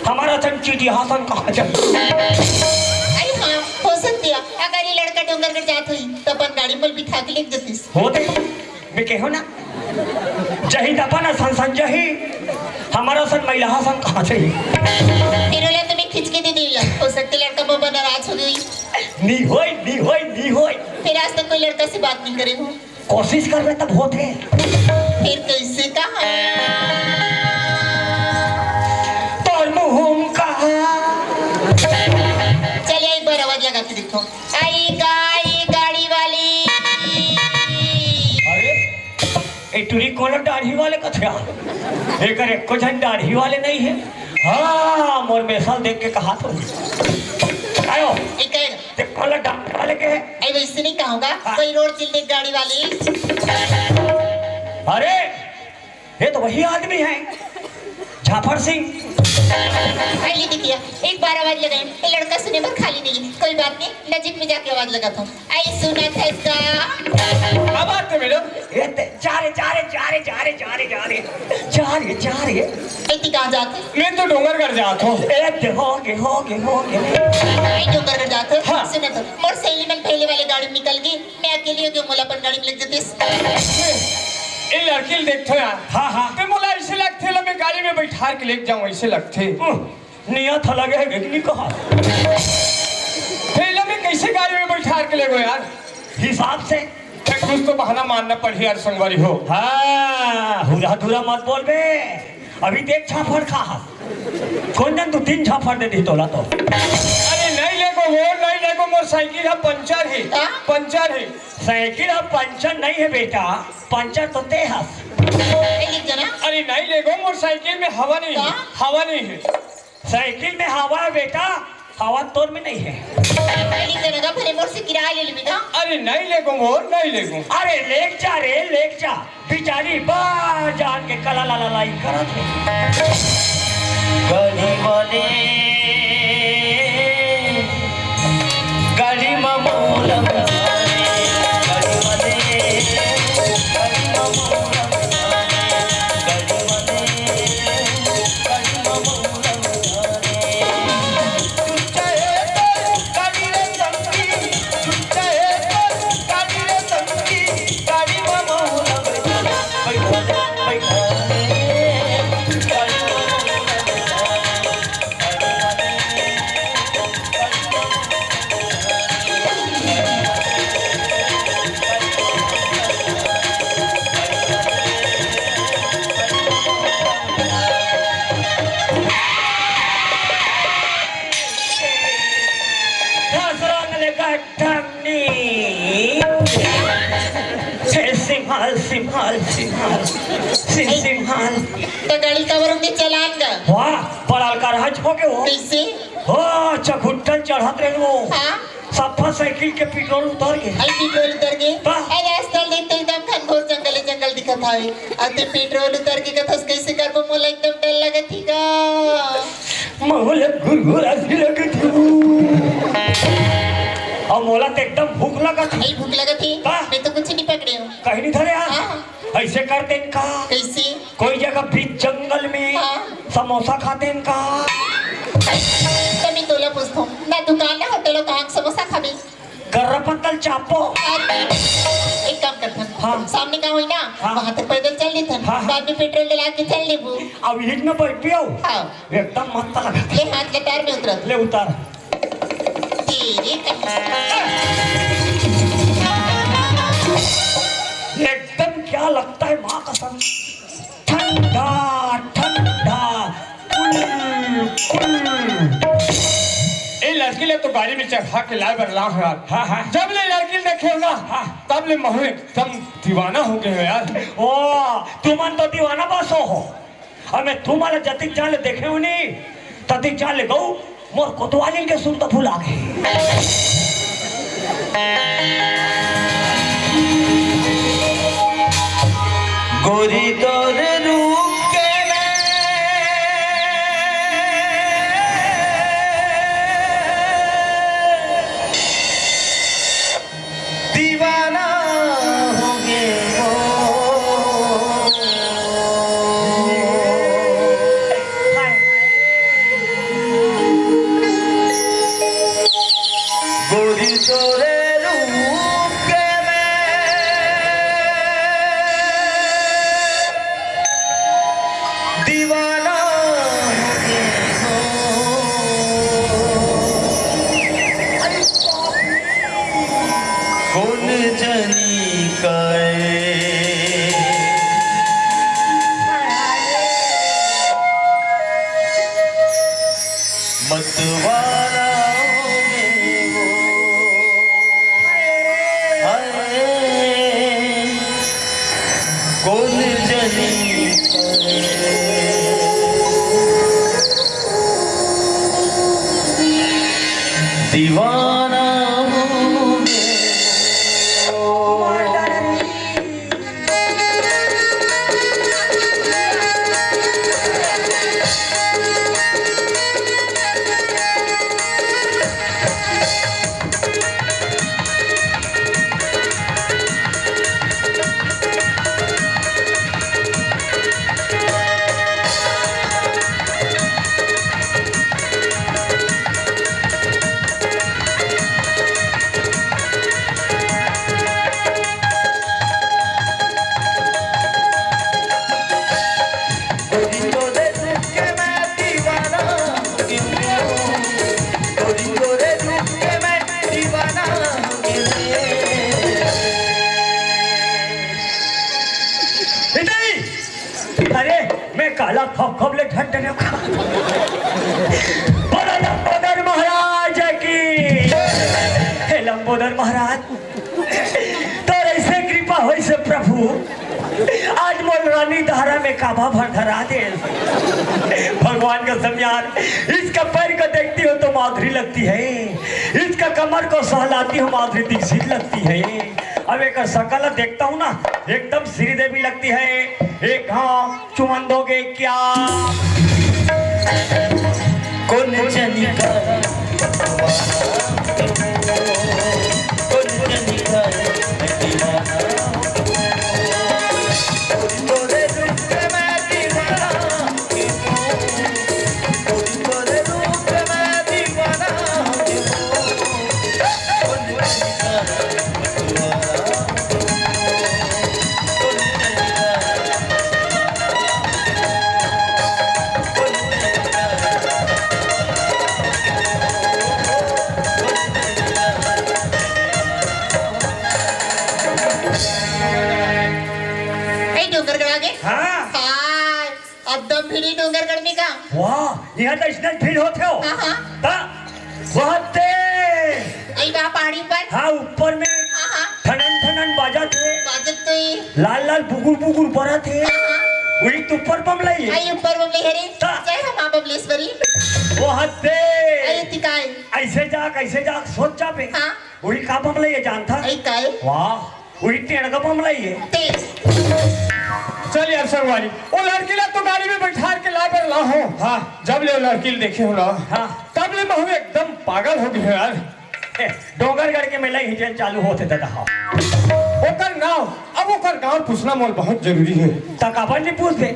हमारा सन चीटी हासन कहाँ जाए। अरे हाँ हो सकती है अगर ये लड़का डोंगरगढ़ जात हुई तो अपन गाड़ी में बिठा के लेके जतीस होते मैं कहो ना जही दपाना संसन जही हमारा सन महिला हासन कहाँ जाए। फिर ओले तुम्हें खींच के दे दिया हो सकती लड़का बाबा नाराज हो गई। नी होई फिर आज तक कोई लड़का से बात नहीं करे हो। कोशिश कर रहे तब होते फिर कैसे कहा तोर मुँह कहा। चलिए एक बार आवाज लगा के देखो आई गाड़ी वाली। अरे ए टूरी कोनो दाढ़ी वाले कथया एक को जन दाढ़ी वाले नहीं है। हाँ मोर मेसाल देख के कहा तो आयो एक कहेगा ते कोनो दाढ़ी वाले के है। आई वैसे नहीं कहूँगा कोई रोड दिल देख गाड़ी वाली। अरे ये तो वही आदमी है झाफर सिंह। पहले देखिए एक बार आवाज लगाए ये लड़का सुने पर खाली नहीं है। कोई बात नहीं नजीक में जाके आवाज लगाता हूँ आई सुना था इसका क्या बात है मैडम। ये जा रहे ऐती कहाँ जाते मैं तो डोंगरगढ़ जात हूँ। हो गए आई डोंगरगढ़ जाते हाँ। सुने तो मोर सहेली मन पहले वाले गाड़ी में निकल गई मैं अकेली हो गई मोला पर गाड़ी में लग जाते। ये लड़की देखते यार। हाँ ते मोला ऐसे लगते लो मैं गाड़ी में बैठा के लेके जाऊँ ऐसे लगते। नियत लगे है कि कहा थैला में कैसे गाड़ी में बैठा के ले गो यार हिसाब से कुछ तो बहाना मानना पड़ी यार संगवारी हो। हाँ हुरा धुरा मत बोल बे अभी देख झाफड़ खा कौन जन तू 3 झाफड़ दे दी तोला तो। अरे नहीं लेगो मोर साइकिल है पंचर है साइकिल अब पंचर नहीं है बेटा पंचर तो ते हस। अरे नहीं लेगो मोर साइकिल में हवा नहीं है। साइकिल में हवा है बेटा हवा तोर में नहीं है। अरे नहीं लेगो अरे लेक जा बिचारी बार जान के कला लाई करत है। गाड़ी वाले गाड़ी में मोलम सिमहाल सिमहाल सिमहाल सिमहाल तो गाड़ी कवर उनके चलान का वाह पड़ाल का राज हो के वो कैसे हो चखुट्टन चढ़त रहे वो हाँ सफा साइकिल के पेट्रोल उतर गए आई पेट्रोल उतर गए वाह। अरे रास्ता देखते एकदम घनघोर जंगल जंगल दिखत हावे अते पेट्रोल उतर के कथस कैसे करबो मोला एकदम डर लगत ही गा माहौल गुरगुरा सी लगे थी और मोला तो एकदम भूख लगा थी आई भूख लगत ही वाह। मैं तो कुछ नहीं पकड़े हूँ कहीं नहीं धरे यार हाँ। ऐसे करते इनका कैसे कोई जगह बीच जंगल में हाँ। समोसा खाते इनका तो मैं तोला पूछता हूँ ना दुकान ना होटलों कहाँ समोसा खाबे गर्रा पत्तल चापो एक काम करता हाँ। सामने का हुई ना हाँ। वहाँ तक पैदल चल लेता हाँ, हाँ। बाद में पेट्रोल डला के चल लेबू अब हिज में बैठ पियो हाँ एकदम मस्त लगा ले हाथ लटार में उतरत ले उतार तेरे एकदम क्या लगता है माँ कसम ठंडा ठंडा ए लड़की ले तो गाड़ी में चढ़ा के लाए बर लाख यार हाँ हाँ जब ले लड़की देखे ना तब ले महू एकदम दीवाना हो गए हो यार ओ तुमन तो दीवाना बसो हो और मैं तुम्हारा जतिक जान ले देखे हो नहीं ततिक जान ले गऊ मोर कोतवाली के सुन तो फूल आ गए गोरी तोर रूप के दीवाना हो गए हो गोरी तोर रूप के दीवाना हो गए हो कौन जनी करे मतवारा हो गए हो हाय कौन जनी दीवाना हो गोरी तोरे रूप के मैं दीवाना हो गया हूँ गोरी तोरे रूप के मैं दीवाना हो गया अरे मैं काला खप खप ले ठंडने का बड़ा लंबोदर महाराज की हे लंबोदर महाराज तो ऐसे कृपा होई से प्रभु आज मोल रानी धारा में काबा भर धरा दे भगवान का समयान इसका पैर को देखती हो तो माधुरी लगती है इसका कमर को सहलाती हो माधुरी दीक्षित लगती है अब एक शकल देखता हूँ ना एकदम श्रीदेवी लगती है एक हाँ चुमन दोगे क्या कौन जनी करे कौन जनी करे दीवाना तोरे रूप के मैं दीवाना तोरे रूप के मैं दीवाना कौन जनी करे भिड़ी डोंगरगढ़ में का वाह यहाँ तो इतना भीड़ होते हो हाँ बहुत आई बा पहाड़ी पर हाँ ऊपर में हाँ ठनन ठनन बाजा थे बाजत तो लाल लाल बुगुर बुगुर बरा थे वही तो ऊपर बम लाई आई ऊपर बमले हरे जय हो मां बमलेश्वरी वो हत्ते आई तिकाय ऐसे जा सोच जा पे हाँ वही का बम लाई जानता आई काय वाह वही टेढ़ का बम लाई है ते चल यार संगवारी वो लड़की ला तो गाड़ी में बैठा के ला कर ला हो हाँ जब ले वो लड़की देखे हो ना हाँ तब ले मैं एकदम पागल हो गया यार डोंगरगढ़ के मेला हिजन चालू होते दादा ओकर नाव अब ओकर गांव पूछना मोल बहुत जरूरी है तकाबर नहीं पूछ दे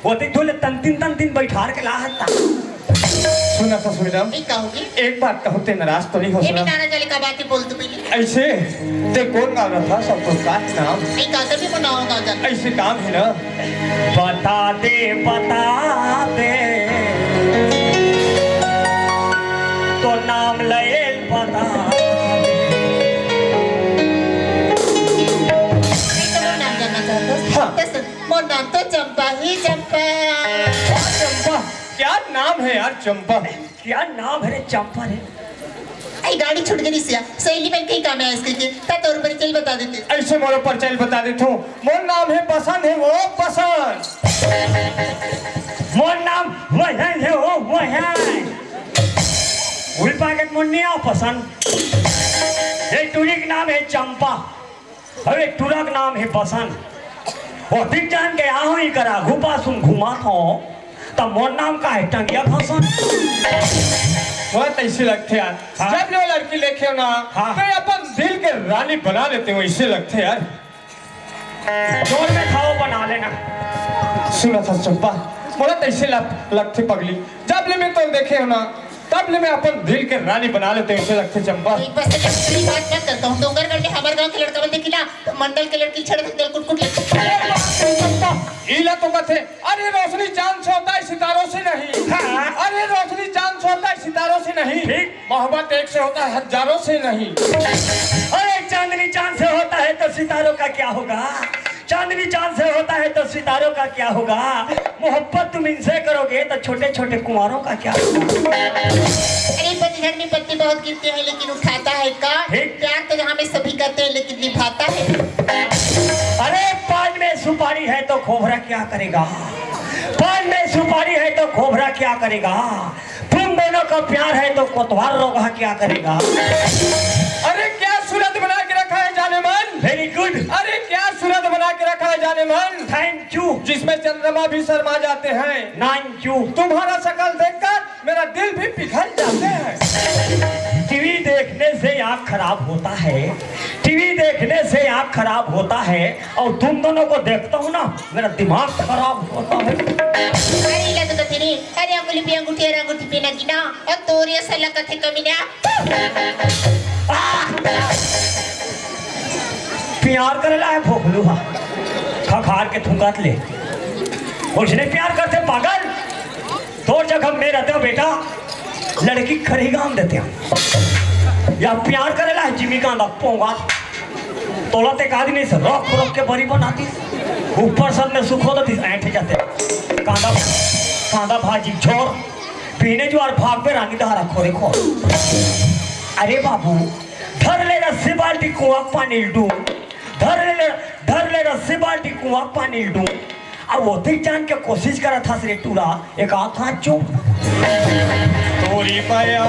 वो देख धोले तन तीन बैठार के ला हत्ता सुना था मैडम ई कहोगी एक बात कहूँ ते नाराज तो नहीं हो ये भी सुना नाना जाले का बात बोल तू पहले ऐसे ते कौन गाँव रहा था सबको का नाम आई का भी मनाओ का जान ऐसे काम है ना बता दे तो नाम लयल बता नाम जानना चाहता हूँ मोर नाम तो चंपा ही चंपा चंपा क्या नाम है यार चंपा क्या नाम है रे चंपा रे आई गाड़ी छूट गई सिया सहेली बन के ही काम है इसके के ता तौर पर चल बता देते ऐसे मोर परिचय बता देता हूँ मोर नाम है पसंद है वो पसंद मोर नाम वहन है वो वहन उल पाकेट मुन्नी आओ पसंद एक टूरी का नाम है चंपा और एक टूरा का नाम है बसंत और दिख जान के आओ ही करा घुपा सुन घुमा था तब मोर नाम का है टंगिया फसन बहुत ऐसे लगते यार हाँ? जब वो लड़की लेके हो ना हाँ? तो अपन दिल के रानी बना लेते हो ऐसे लगते यार जोर में खाओ बना लेना सुना था चंपा बोला ऐसे लगते पगली जब ले मैं तो देखे हो ना तब ले मैं अपन दिल के रानी बना लेते हैं ऐसे लगते चंपा एक बस लड़की बात मत करता हूँ डोंगरगढ़ में हमारे गांव के लड़का बंदे की ना तो मंडल के लड़की छड़ दे कुट कुट चंपा इला तो कथे अरे रोशनी चांद से होता है सितारों से नहीं हाँ? अरे रोशनी चांद से होता है सितारों से नहीं ठीक। मोहब्बत एक से होता है हजारों से नहीं अरे चांदनी चांद से होता है तो सितारों का क्या होगा चांदनी चांद से होता है तो सितारों का क्या होगा मोहब्बत तुम इनसे करोगे तो छोटे छोटे कुंवारों का क्या होगा अरे पतझड़ में पत्ते बहुत गिरते हैं लेकिन उठाता है का ठीक। प्यार तो यहाँ में सभी करते हैं लेकिन निभाता है अरे पान में सुपारी है तो खोबरा क्या करेगा पान में सुपारी है तो खोबरा क्या करेगा तुम दोनों का प्यार है तो कोतवाल रोगा क्या करेगा अरे क्या सूरत बना के रखा है जाने मन वेरी गुड अरे क्या सूरत बना के रखा है जाने मन थैंक यू जिसमें चंद्रमा भी शर्मा जाते हैं थैंक यू तुम्हारा शक्ल देखकर मेरा दिल भी पिघल जाते हैं टीवी देखने से आँख खराब होता है टीवी देखने से आँख खराब होता है और तुम दोनों को देखता हूँ ना मेरा दिमाग खराब होता है अरे इला तो तेरे अरे अंगुली पे अंगूठी और अंगूठी पे ना गिना और तोरी ऐसा लगा थे कमीना प्यार करेला है भोगलूहा खखार के थूंगात ले उसने प्यार करते पागल तो जगह में रहते हो बेटा लड़की खरीगा हम देते हैं या प्यार करेला है जिमी का पोंगा तोला ते कादी नहीं से रख रख के बड़ी बनाती ऊपर सब में सुख होता थी ऐठे जाते कांदा भाजी छोड़ पीने जो और भाग पे रानी दहारा खोरे खो अरे बाबू धर ले रस्सी बाल्टी कुआं पानी डू धर ले रस्सी बाल्टी कुआं पानी डू अब वो तक जान के कोशिश करा था श्री टूरा एक आँख हाथ चुप तोरी माया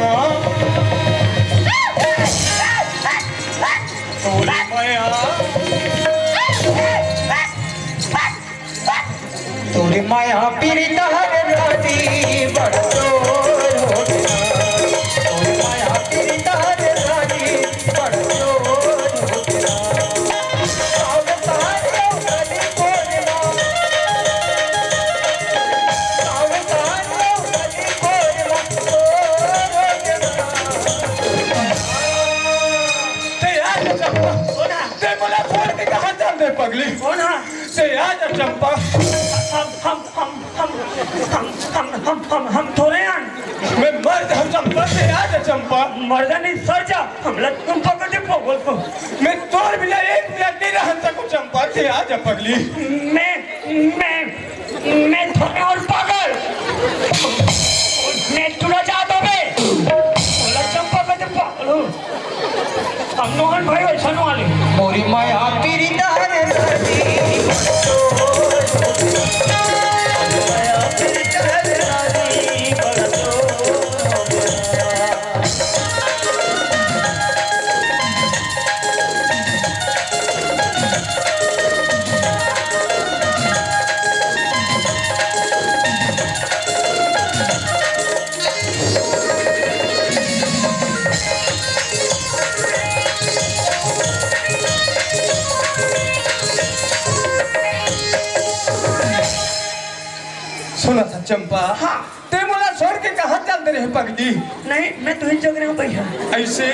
तोरी माया तोरी माया पीरी तहर राजी बड़ोर हो गया तोरी माया पीरी तहर राजी बड़ोर हो गया अब तारे गली कोरमा अब तारे गली कोरमा हो गया ते बोला छोड़ के कहाँ चल दे पगली कौन है ते आजा चंपा हम थोड़े हैं मैं मर्द हूँ चंपा ते आजा चंपा मर्दा नहीं सर जा हमला तुम पकड़ दे पोगल को मैं तोड़ बिना एक मिनट नहीं रह सकूँ चंपा ते आजा पगली मैं थोड़े और पागल मैं तुला चाहता हूँ बोला चंपा का जब पागल हूँ हम नोहन भाई वैसा नो वाले मोरी माया पीरी तहर राजी चंपा हाँ। ते मोला छोड़ के कहाँ चलते रहे पगली? नहीं मैं तुझे जग रहा हूँ भैया। ऐसे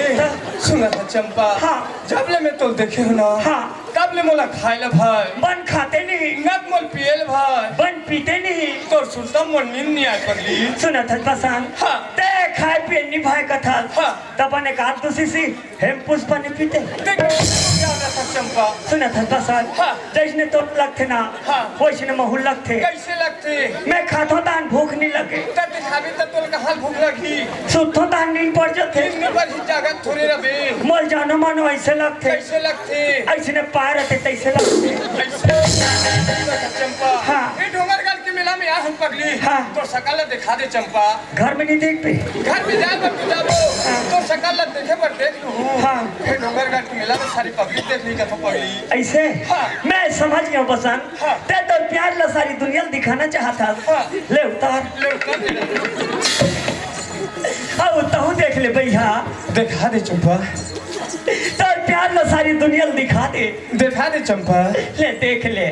सुना था चंपा। हाँ। जब ले मैं तो देखे हो ना। हाँ। तब ले मोला खाए ला भाई। बन खाते नहीं, नक मोल पियल भाई। बन पीते नहीं। तो सुनता मोल नींद नहीं आए पगली। सुना था पसंद। हाँ। ते खाए पिए निभाए कथा। हाँ। तब ने कहा तू सीसी हेम पुष्प नहीं पीते। देख क्या था चंपा। सुना था पसंद। हाँ। जैसने तो लगते ना। हाँ। वैसने महूल लगते। कैसे लगते? मैं खातो तान भूख नहीं लगे। तब दिखावी तब तो कहाँ भूख लगी? सुतो तान नींद पड़ जाते। नींद पर ही जागत थोड़े रबे। मोल जानो मानो ऐसे लगते। कैसे लगते? ऐसने पाए रहते तैसे लगते। ऐसे चंपा। हाँ। ये डोंगरगढ़ के मेला में आ हम पगली। हाँ। तो सकल दिखा दे चंपा। घर में नहीं देख पे। घर में जाए पर तू जाबो। तो सकल देखे पर देख लूँ। हाँ। ये डोंगरगढ़ के मेला में सारी पब्लिक देख ली कथा पगली। ऐसे हाँ। मैं समझ गया बसन। हाँ। ते तो प्यार ला सारी दुनिया दिखाना चाहता। हाँ। ले उतार। ले उतर दे। अब तहु देख ले भैया। दिखा दे चंपा। तो प्यार ला सारी दुनिया दिखा दे। दिखा दे चंपा। ले देख ले।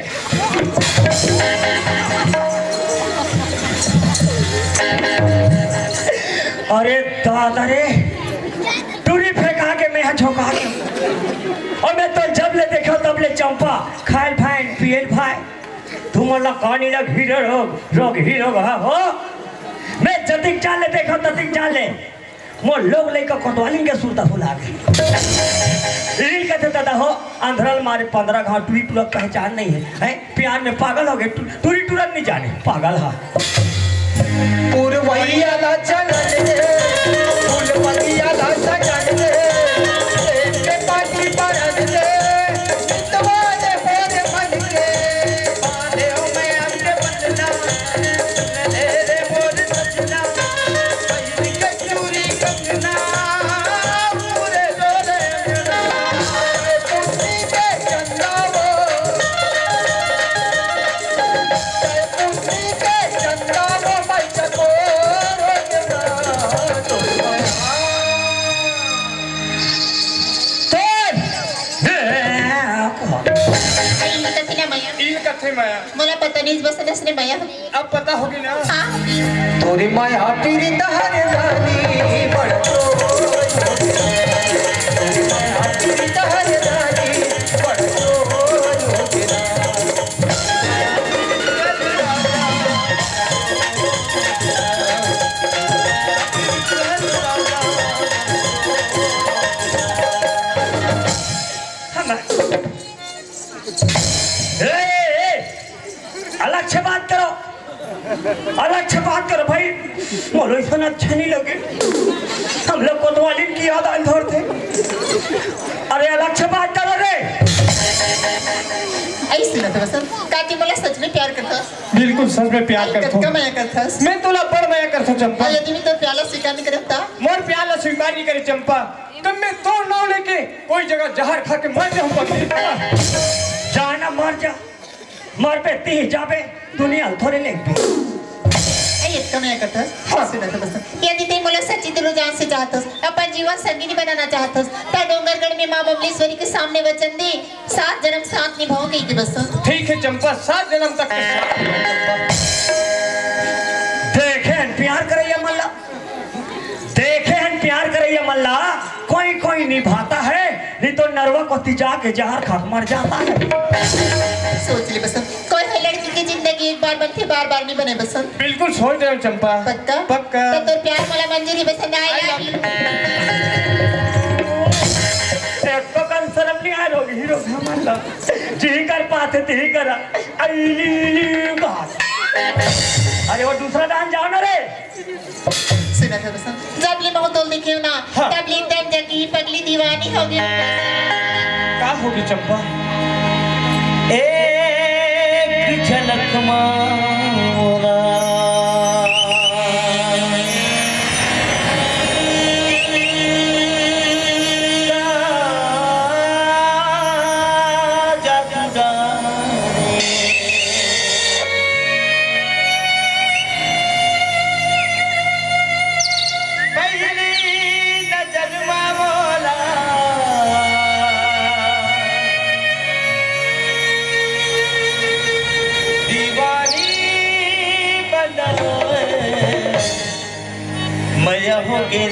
अरे दादा रे टूरी फेंका के मैं यहाँ झोंका के और मैं तो जब ले देखो तब ले चंपा खाए भाई पियल भाई तुम लोग कहानी लग हीरो हीरो हो मैं जतिक चाले देखो ततिक चाले मोर लोग लेकर कोतवाली के सुरता फुला गई रील कहते दादा हो अंधरल मारे 15 घाव टूरी टूरक पहचान नहीं है प्यार में पागल हो गए टूरी टूरक नहीं जाने पागल हा पुरवैया ला चलन रे फुलवैया ला सजन रे के पाटी परन रे तुम्हारे होरे मन के बांधे हो मैं अपने बंधना ले रे मोर सजना पहली के चूरी कंगना पूरे डोले पुत्री के चंदा वो पुत्री के चंदा वो भाई चको इन कथे माया। मला पता नहीं बस नसने माया अब पता होगी ना। हाँ तोरी माया पीरी दहर जानी बड़ो तोरी माया पीरी दहर जानी बड़ो अलग से बात करो अलग से बात करो भाई बोलो इतना अच्छा नहीं लगे हम लोग कोतवाली की याद आए धोर थे अरे अलग से बात करो रे ऐसे ना बस काटी मला सच में प्यार करता बिल्कुल सच में प्यार करता का माया करता मैं तुला बड़ माया करता चंपा। यदि मैं तो प्याला स्वीकार नहीं करता मोर प्यार ला स्वीकार नहीं करे चंपा तब मैं तो नाव लेके कोई जगह जहर खा के मर जाऊं पगली। जाना मर पे ती जाबे दुनिया थोड़े ले इतना माया करता ऐसे ना बस यदि ते मला सच्ची दिलो जान से चाहतस अपन जीवन संगीनी बनाना चाहतस ता डोंगरगढ़ में मां बबलेश्वरी के सामने वचन दे 7 जन्म साथ निभाओगे कि बस ठीक है चंपा 7 जन्म तक के साथ। देखें प्यार करैया मल्ला देखें प्यार करैया मल्ला कोई निभाता है नहीं तो नरवा को तिजा के जहर खा मर जाता है। सोच ले बस कोई है लड़की की जिंदगी एक बार बनती बार बार नहीं बने बस बिल्कुल सोच रहे हो चंपा। पक्का पक्का। तो प्यार मला मंजूरी बस आई लव यू तो कंसर अपनी आ रोग हीरो हमारा जी कर पाते ती कर अली बात अरे वो दूसरा डांस जाओ ना रे सुना था बस जब ले मोहतोल दिखे ना तब ले दम जगी पगली दीवानी हो गई क्या होगी चंपा। एक झलक मारा दीवानी होगे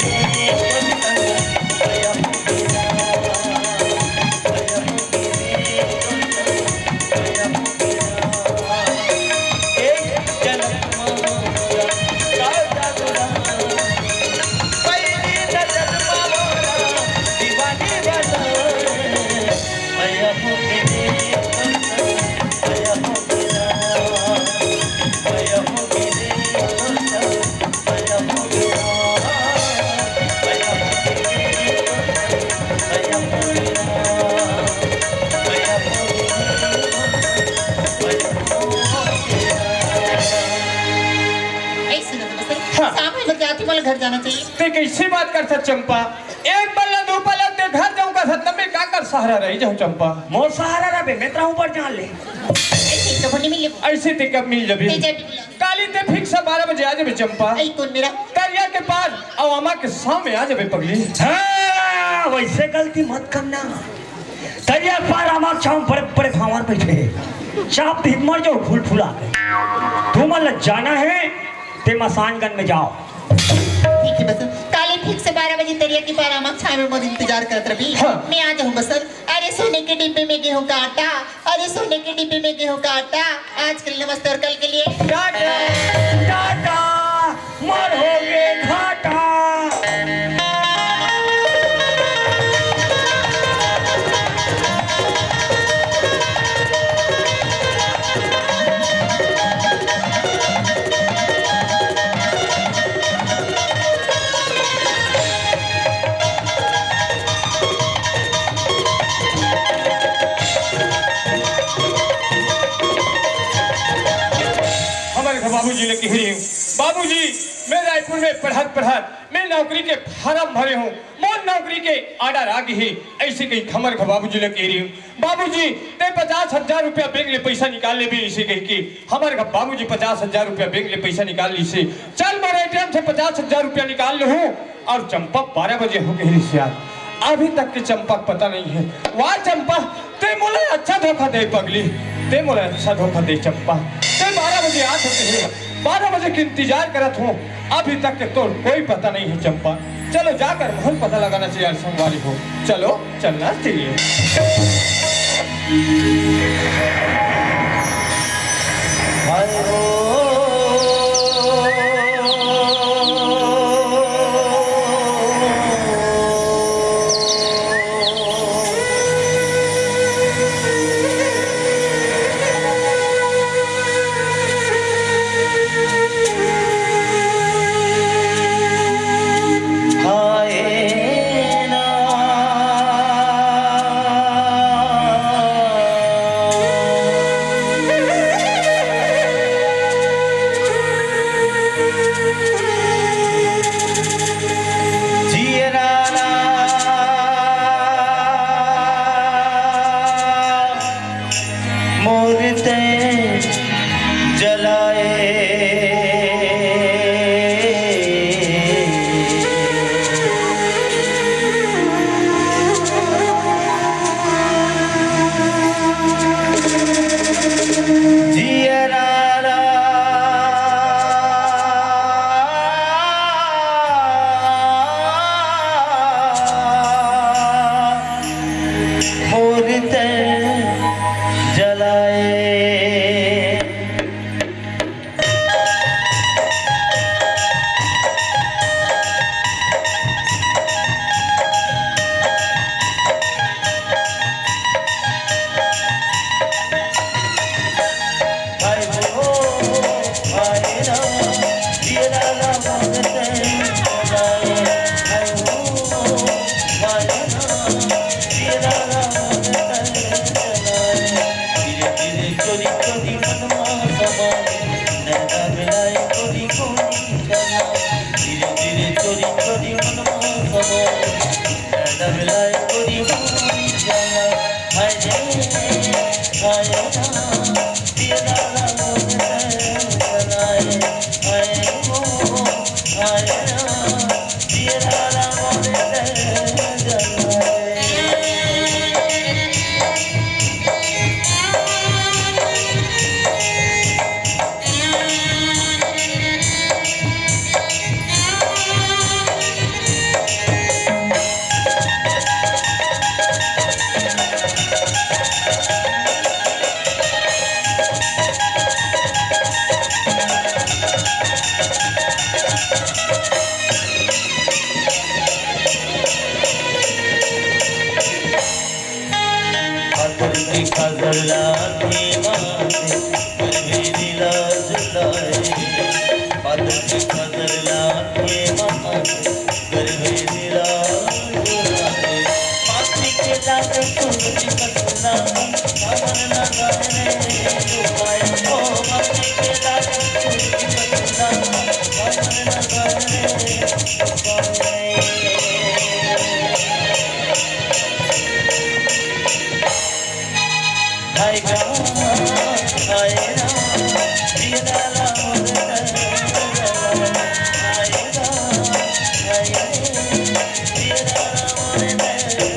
घर जाना चाहिए। ते कैसी बात कर सक चंपा, एक बल्ला दो बल्ला ते घर जाऊं का सत्ता में का कर सहारा रही जाऊं चंपा। मोर सहारा रबे मैं त्राऊ पर जान ले ऐसे तो बोले मिले ऐसे ते कब मिल जबी ते जब बुला काली ते फिक्स 12 बजे आ जाबे चंपा। आई कौन मेरा दरिया के पास और अमा के सामने आ जाबे पगली। हाँ, वैसे गलती मत करना। दरिया पार आमाक छाव बड़े बड़े भावर बैठे चाप धिक मर जाओ फूल फूला के। तुम्हें जाना है ते मसानगंज में जाओ। ठीक है बस काले ठीक से 12 बजे दरिया की पार आमक छाव में मोद इंतजार करत रही। हाँ। मैं आ जाऊं बस। अरे सोने के डिब्बे में गेहूं का आटा, अरे सोने के डिब्बे में गेहूं का आटा, आज के लिए नमस्ते और कल के लिए टाटा टाटा मर हो गए घाटा। बाबूजी ने कह रही हूँ, बाबूजी मैं रायपुर में पढ़त मैं नौकरी के फार्म भरे हूँ, मोर नौकरी के आर्डर आ गई है। ऐसे कहीं खमर का बाबूजी ने कह रही हूँ, बाबूजी ते 50,000 रुपया बैंक ले पैसा निकाल ले भी इसे कह के हमारे का बाबूजी 50,000 रुपया बैंक ले पैसा निकाल ली से चल मेरे एटीएम से 50,000 रुपया निकाल ले हूँ। और चंपा 12 बजे हो गई से अभी तक के चंपा पता नहीं है। वाह चंपा ते मोला अच्छा धोखा दे पगली, ते मोला अच्छा धोखा दे चंपा। ते 12 बजे आ सकते हैं, 12 बजे की इंतजार करत हूँ, अभी तक के तो कोई पता नहीं है चंपा। चलो जाकर मोहन पता लगाना चाहिए संगवारी को, चलो चलना चाहिए। की खजर लाके माथे गरबे दिला जुलाए बादल की खजर लाके माथे गरबे दिला जुलाए माथे के लागे तुझी पसना सावन ना गाने जुलाए ओ माथे के लागे तुझी पसना सावन ना गाने जुलाए आएगा आएगा ये लाला मुझे आएगा आएगा ये लाला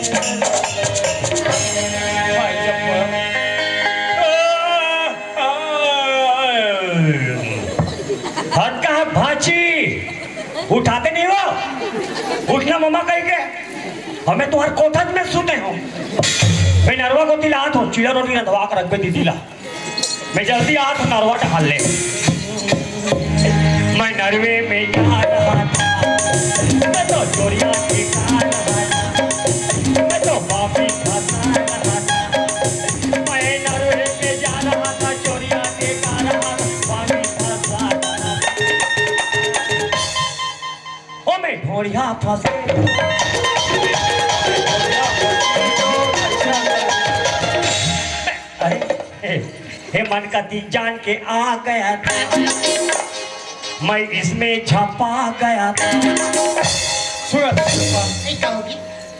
हद का भाची उठाते नहीं हो उठना मम्मा कह के हमें तुम्हारे कोठज में सुते हो मैं नरवा को तिला हाथ हो चिड़ा रोटी ना दबा कर रख पे दीदी ला मैं जल्दी हाथ नरवा ढाल ले मैं नरवे में जा रहा था मैं तो चोरिया के खा रहा था मैं तो बापी फंसा रहा था मैं नरवे में जा रहा था चोरिया के खा रहा था बापी फंसा रहा था ओ मैं ढोरिया फंसे हे मन का दी जान के आ गया था मैं इसमें छपा गया था सुना नहीं कहोगी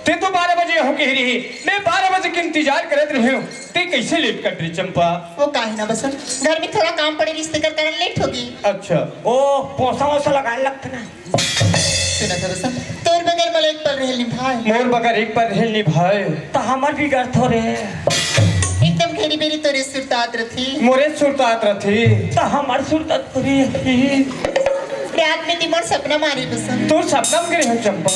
ते तो 12 बजे हो के रही मैं 12 बजे के इंतजार करत रहे हूँ ते कैसे लेट कर रही चंपा वो काहे ना बसंत घर में थोड़ा काम पड़े रिश्ते कर कारण लेट होगी अच्छा ओ पोसा वोसा लगाए लगता ना सुना था बसंत तोर बगैर मला एक पल रहल निभाए मोर बगर एक पर रहल निभाए तो हमार भी घर थोड़े एकदम घेरी बेरी तोरे सुरतात रथी मोरे सुरतात रथी तो हमार सुरत थोड़ी रात में तिमोर सपना मारी बसंत तू सपना में गिरे हो चंपा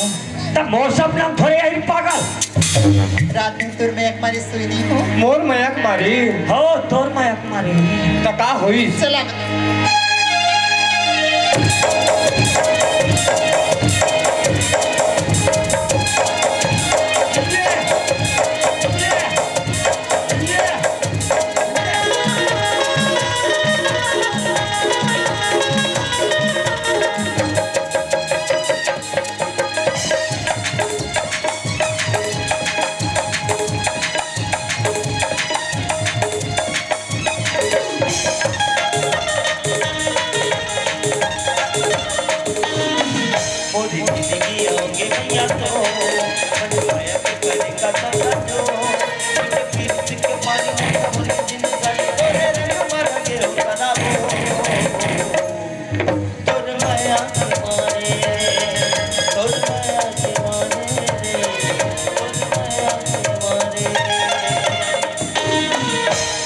तो मोर सपना थोड़े आई पागल रात में तोर में एक मारी सोई दी हो मोर मयक मारी हो तोर मायक मारी तका हुई चला मोदी जिंदगी होंगे मैया तो मनवाया के करेगा तवज्जो फिर के पानी में हमरे जिंदगी तेरे रंग मर के बनाबो तोर माया के माने तोर माया के माने रे तोर माया के माने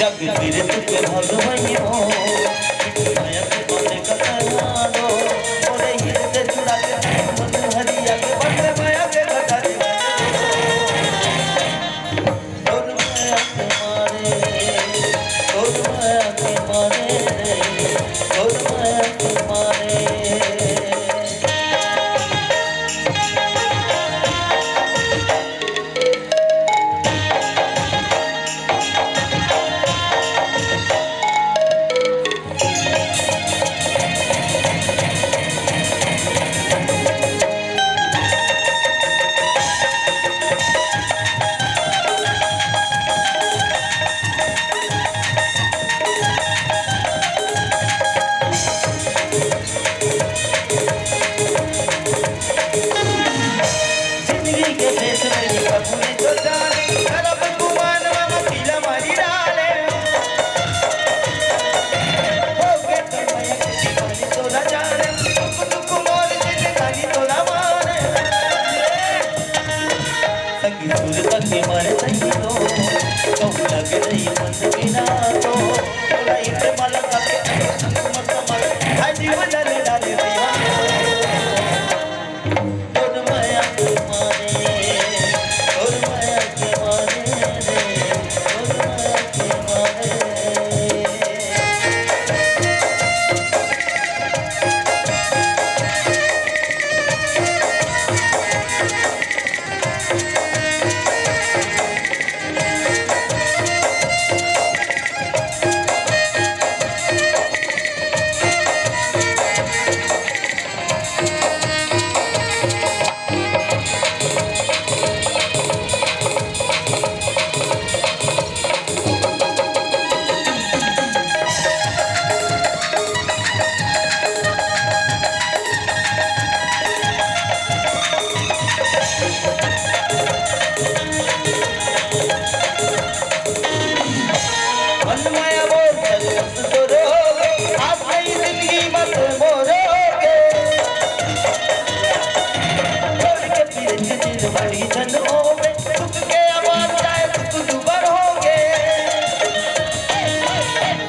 जग गिर तुके भगवैयो माया के माने कतना दो मोरे हृदय जुड़ा के हरिया के बड़े माया के घटारी तोर माया के मारे तोर माया के मारे रे तोर माया के मारे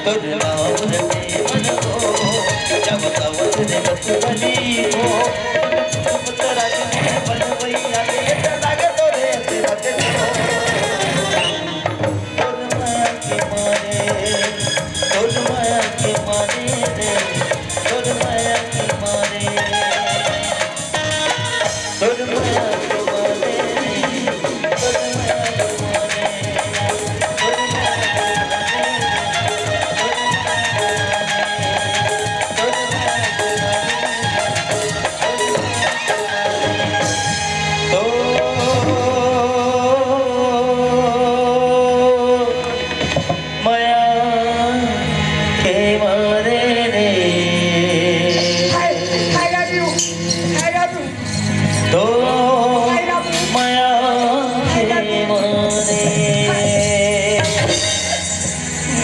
तुझ नाम रटे मन हो जब तब रे बस बनी हो तुम तेरा जीवन बन भैया ये लागे तो रे तेरा तुझ माया के मारे तुझ माया के मारे रे तुझ माया के मारे तुझ माया के मारे तुझ माया के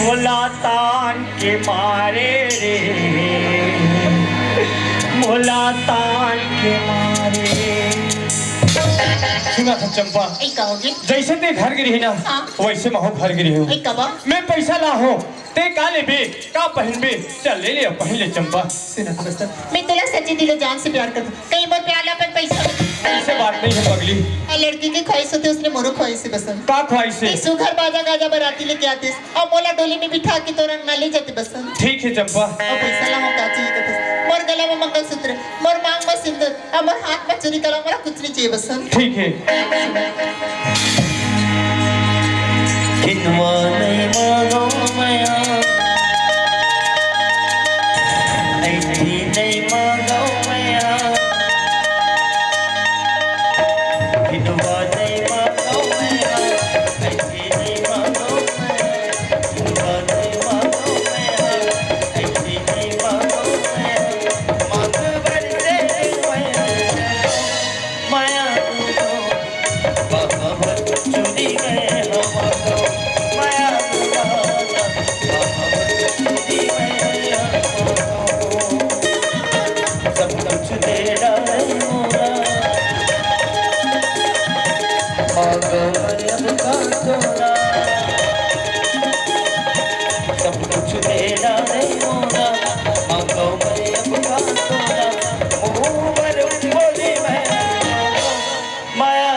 मुलातान के मारे रे मुलातान के मारे। सुना था चंपा, एक कहोगे जैसे ते घर गिरी है ना हाँ। वैसे मैं हूँ घर गिरी हूँ। एक कबा मैं पैसा ला हूँ ते का लेबे का पहनबे चल ले ले पहन ले चंपा। मैं तुला सच्ची दिलो जान से प्यार करता हूँ। कई बार प्यार ला पर पैसा ऐसे बात नहीं है पगली। और लड़की की ख्वाहिश होती है उसने मोरो ख्वाहिश से बसंत का ख्वाहिश से सुघर बाजा गाजा बराती लेके आते और मोला डोली में बिठा के तो रंग ना ले जाते बसंत। ठीक है चंपा। और पैसा ला हो का चाहिए बस मोर गला में मंगलसूत्र मोर मांग में सिंदूर और मोर हाथ में चूड़ी कला मोरा कुछ नहीं चाहिए बसंत। ठीक है। किनवा नहीं मांगो माया ऐसी नहीं मांगो माया किनवा नहीं मांगो माया ऐसी नहीं मांगो माया किनवा नहीं मांगो माया ऐसी नहीं मांगो माया मांग बरसे माया माया बाबा भर चुनी गए हमारो माया सब कुछ तेरा है मोरा अब का तोरा सब कुछ तेरा है मोरा अब का तोरा मुँह पर बोली माया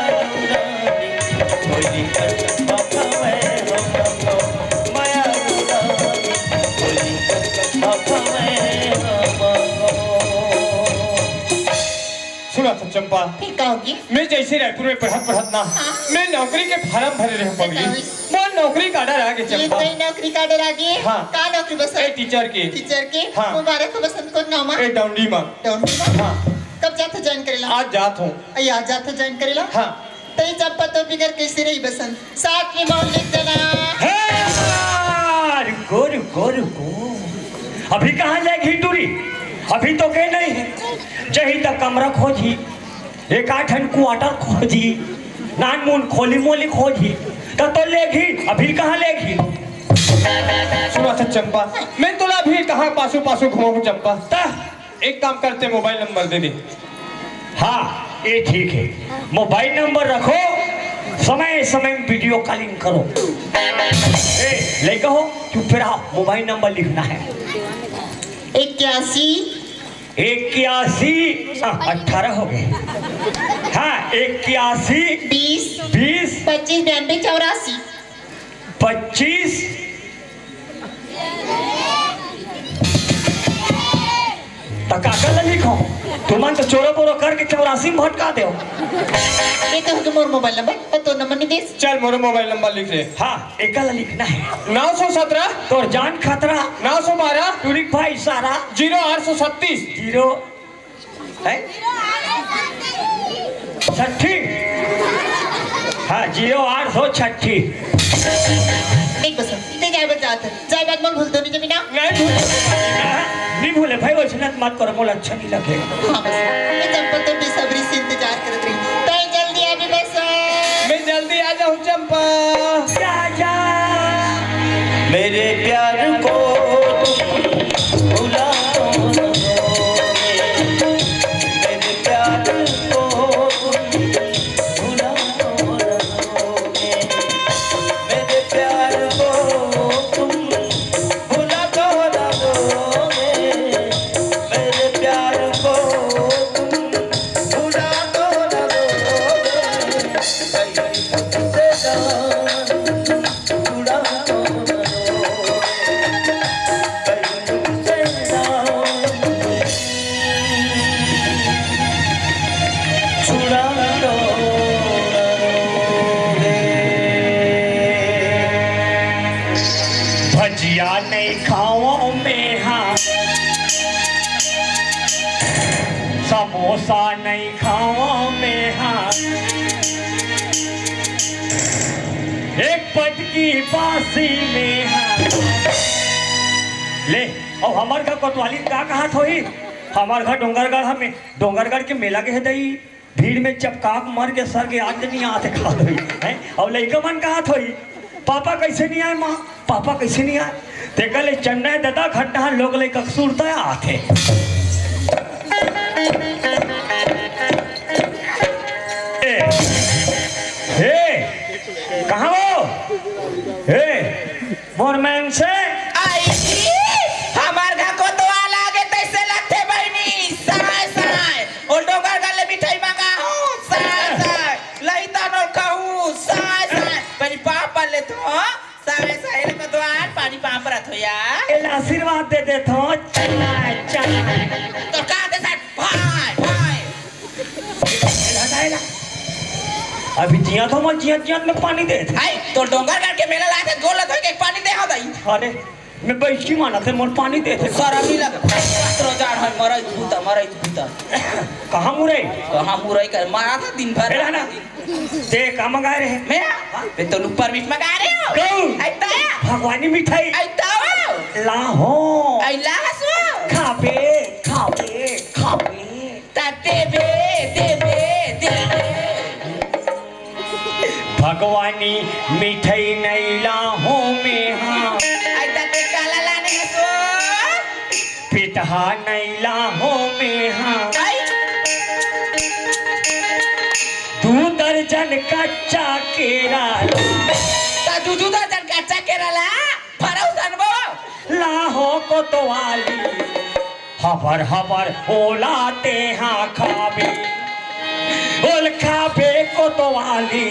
बोली कर बाबा मैं हमको माया बोली कर बाबा मैं हमको। सुना था चंपा, फिर कहोगी मैं जैसे रायपुर में पढ़त ना मैं नौकरी के फार्म भरे रहे पगली। मोर नौकरी का डर आगे ये चंपा। कोई नौकरी का डर आगे हाँ। का नौकरी ए बसंत टीचर के टीचर के हाँ। मुबारक हो बसंत को नाम ए डाउंडी माँ। हाँ। हाँ कब जाते ज्वाइन करेला आज जात हूँ। आज जाते ज्वाइन करेला हाँ तई जब पतो बिगर कैसे रही बसंत साथ में मौन लिख देना। रुको रुको रुको, अभी कहाँ जाएगी दूरी? अभी तो कह नहीं है जही तक कमरा खोजी एक आठन क्वार्टर खोजी नान मून खोली मोली खोजी तो लेगी। अभी कहाँ लेगी? सुना था चंपा, मैं तुला भी कहाँ पासू पासू घुमाऊँ चंपा। एक काम करते मोबाइल नंबर दे दे। हाँ ये ठीक है, मोबाइल नंबर रखो, समय समय में वीडियो कॉलिंग करो। ए ले कहो चुप रहो, मोबाइल नंबर लिखना है 81 81 18 हो गए। हाँ 81 20 20 25 92 84 25 काका लिखो तुमन तो चोरो बोरो करके 84 में भटका दो। ये तो है मोर मोबाइल नंबर और तो नंबर नहीं दे। चल मोर मोबाइल नंबर लिख ले। हाँ एकला लिखना है 917 तो जान खतरा 912 टूरिक भाई सारा 0836 0 है 60। हाँ 0860। एक बस इतने जाए बात जाए बात मोल भूल दो नहीं जमीना। नहीं भूले भाई वैसे मत करो, मोला अच्छा नहीं लगेगा। हाँ बस मैं चंपा तो बेसब्री से इंतजार कर रही हूँ। तो जल्दी अभी बस मैं जल्दी आ जाऊँ चंपा। जा मेरे प्यार को भुला दो मेरे प्यार को भुला दो मेरे प्यार को तुम भुला भजिया नहीं खाओ में हाँ, समोसा नहीं खाओ में हाँ, एक पद की बासी में हाँ। ले और हमार घर कोतवाली का कहा थोई, हमार घर डोंगरगढ़ हमें डोंगरगढ़ के मेला के है दई, भीड़ में चपकाक मर के सर के आज नहीं आते खा दई है। और लड़का मन कहा थोई, पापा कैसे नहीं आए, माँ पापा कैसे नहीं आए, ते कल चन्नई दादा घटना लोग ले कसूरता आते। कहाँ हो मोरमैन से हमार घर को तो लागे तैसे लगते बहनी साय साय और डोगर गले मिठाई मंगा हूँ साय साय लई तानो कहूँ साय साय परी पापा ले तो साय साय ले को द्वार पानी पाप रथ हो यार एल आशीर्वाद दे दे तो चला चला तो कहाँ दे साथ भाई भाई अभी जिया तो मैं जिया में पानी दे आई तो डोंगर गढ़ के मेला लाते गोल धो के पानी दे हो दई अरे मैं बैठी माना थे मोर पानी दे थे शर्म नहीं लगे पत्रो जाड़ है मरई भूता कहाँ मुरई कर मारा था दिन भर है ना ते का मंगा रहे मैं पे तो ऊपर मिट मंगा रहे हो कौन आइता भगवानी मिठाई आइता लाहो आई लासो खाबे खाबे खाबे ताते बे देबे भगवानी मिठाई नहीं लाहो में हाँ, आइता ते काला लाने सो पिठा नहीं लाहो में हाँ, आई 2 दर्जन कच्चा केरा ता दूधू दर्जन कच्चा केरला भराउ सनबो लाहो कोतवाली हबर हबर ओलाते हाँ खाबे ओल खाबे कोतवाली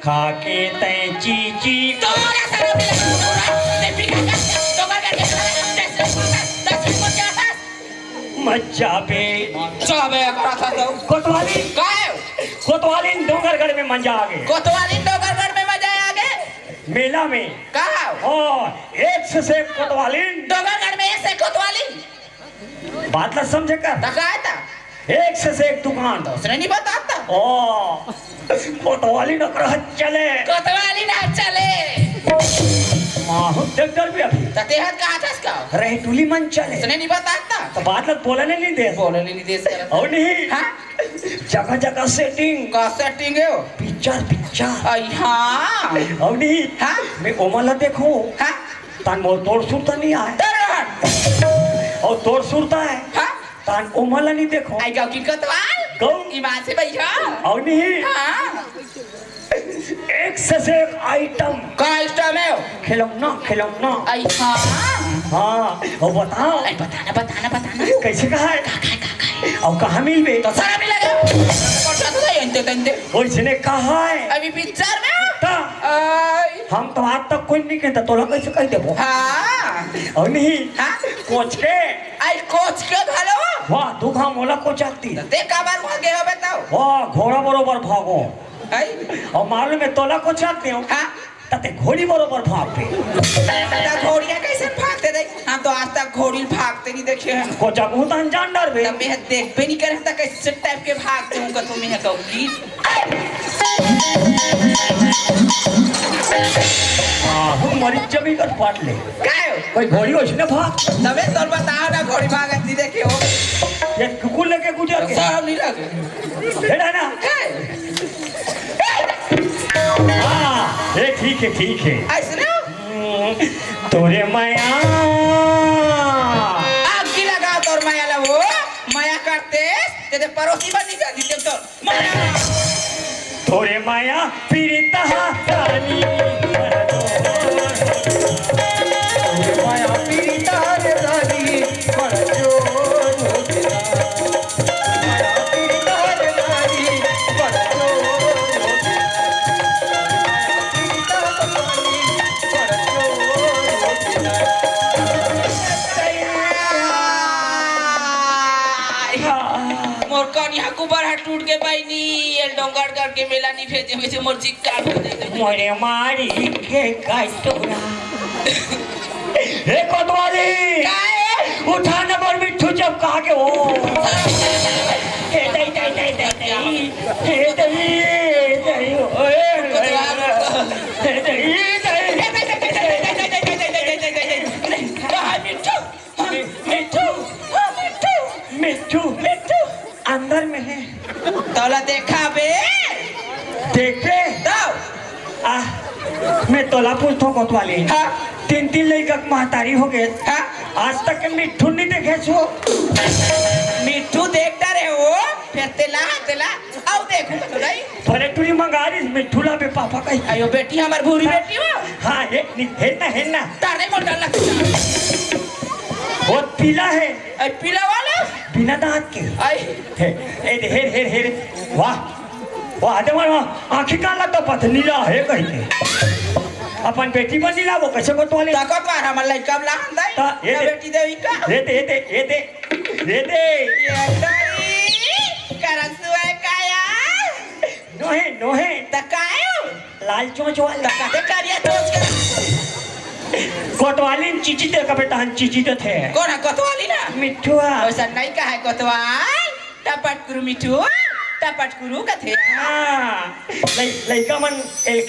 खाके तै चीची तोरा सरो मिला ते पिका तो कर मज्जा पे चाबे करा था तो कोतवाली काय कोतवाली डोंगरगढ़ में मजा आ गए कोतवाली डोंगरगढ़ में मजा आ गए मेला में कहा और एक से कोतवाली डोंगरगढ़ में ऐसे कोतवाली बात ना समझे कर तकाया था एक से एक दुकान उसने नहीं बताता ओ कोतवाली न कर चले कोतवाली ना चले माहू देख डर भी अभी तते हाथ कहा था इसका रहे टूली मन चले उसने नहीं बताता तो बात लग बोलने नहीं दे बोले नहीं दे से और नहीं हां जगह जगह सेटिंग का सेटिंग है पिक्चर आई हां और नहीं हां मैं ओमला देखो हां तान मोर तोड़ सुरता नहीं आए तरहट और तोड़ सुरता है हां तान ओमला नहीं देखो आई गाँव की कोतवाल गौ ईमान से भैया और नहीं हां एक से एक आइटम का आइटम है खिलौना आई हां हाँ और बताओ आई बताना कैसे कहा है और कहाँ मिलबे तो सारा मिलेगा कोठा तो यंते तंते उसने कहा है अभी पिक्चर में ता आई हम तो आज तक कोई नहीं कहता तो लगा कैसे कह देबो हां और नहीं हां कोच के आई कोच के घलो वाह दुखा मोला कोच आती ते का बार भागे हो बताओ वाह घोड़ा बरोबर भागो आई और मालूम है तोला कोच आते हो हां तते घोड़ी बरोबर भागते ता घोड़ियां कैसे भागते थे हम तो आज तक घोड़ी भागते नहीं देखे हैं कोचा बहुत अनजान डर बे तब मैं देख भी नहीं करे ता कैसे टाइप के भागते हूं का तुम्हें कहूंगी हम मरीज जमी कर पाट ले काय कोई घोड़ी उसने भाग तबे तो बताओ ना घोड़ी भागत नहीं देखे हो ये कुकुर लेके गुजर के सब नहीं लगे है ना हाँ ये ठीक है ऐसे ना तोरे माया आग की लगा तोर माया ला वो माया करते तेरे पड़ोसी बनी जाती तेरे तो माया तोरे माया पीड़िता रानी माया पीड़िता रानी बड़ जोर होता माया पीड़िता रानी बड़ जोर होता पीड़िता रानी बड़ जोर होता मोर कन्या कुबर हाथ टूट के बैनी ये डोंगर करके मेला नहीं भेजे वैसे मोर चिक्का हो जाए मोरे मारी के काटोरा हे कोतवाली उठा नंबर मिट्ठू जब कहा के हो हे दई दई दई दई दई हे दई दई ओए हे दई मिट्ठू मिट्ठू अंदर में है तोला देखा बे देखे तो मैं तोला पूछता हूँ कोतवाली हाँ 3 लड़का महतारी हो गए हाँ आज तक के मिट्ठू नहीं देखे छो मिट्टू देखता रहे हो फिर तेला तेला आओ देखो तो नहीं भले टूरी मंगारी मिट्ठू ला बे पापा कही आयो बेटी हमार भूरी बेटी हो हाँ है ना तारे मोटा लगता वो पीला है आई पीला वाला बिना दांत के आई हेर वाह वाह आदे वाह आँखी का लगता पथनीला है कहीं के अपन बेटी बनी ला वो कैसे कोतवाली ताकत मार हमार लड़का ला अंदर ता ये दे बेटी देवी का ये दे ये दई करसु है काया नोहे तकायो लाल चोंच वाला तकाते करिया दोस्त कोतवाली चीची दे का बेटा हम चीची दे थे कौन है कोतवाली ना मिठुआ वैसा नहीं कहा है कोतवाल टपट कुरु मिठू टपट कुरु कथे हाँ लड़का मन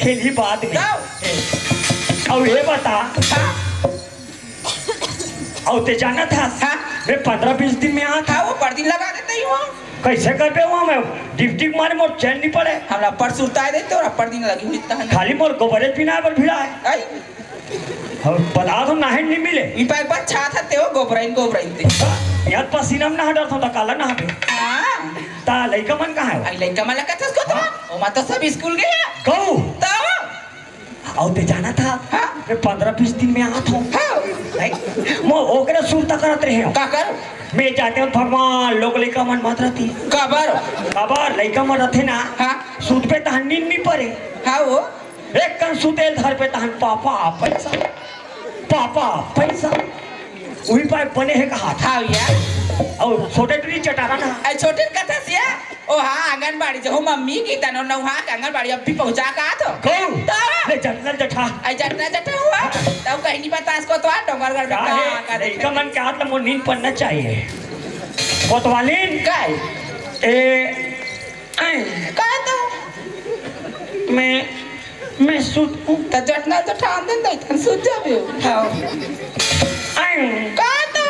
खेल ही बात में जाओ और ये बता और ते जाना था हाँ मैं 15-20 दिन में आ था हाँ वो पर्दी लगा देते ही हो कैसे कर पे हुआ मैं डिप मारे मोर चैन नहीं पड़े हमरा पर सुरताए देते और पर्दी न लगी हुई तहन खाली मोर गोबरे पीना पर भिड़ा है आई और बता दो नाहे नहीं मिले ई पाइप पर छा था ते हो गोबराइन ते यार पसीना में ना डर था काला ना पे हां ता लड़का मन कहाँ है आई लड़का मला कथस को तो ओ मा तो सब स्कूल गया कहू तो और ते जाना था हाँ मैं 15-20 दिन में आता हूँ हाँ मैं ओकरे सुरता करते रहे का कर मैं जाते हूँ भगवान लोग लड़का मन मत रहती कबर लड़का मन रहते ना हाँ सूद पे तहन नींद नहीं पड़े हाँ वो एक कन सुतेल धर पे तहन पापा पैसा वही पाए बने है कहा था हाँ यार और छोटे टुरी चटारा ना आई छोटे कथा से ओ हाँ आंगनबाड़ी जो मम्मी की तनो नौहा आंगनबाड़ी अब भी पहुंचा का तो कहू ले जटना जठा आई जटना हुआ तब कहीं नहीं पता इसको तो डोंगरगढ़ में का है लड़का मन के हाथ में नींद पड़ना चाहिए कोतवालीन काय का तो मैं सुत हूँ त जटना तो ठान दे तन सुत जाबे हां का तो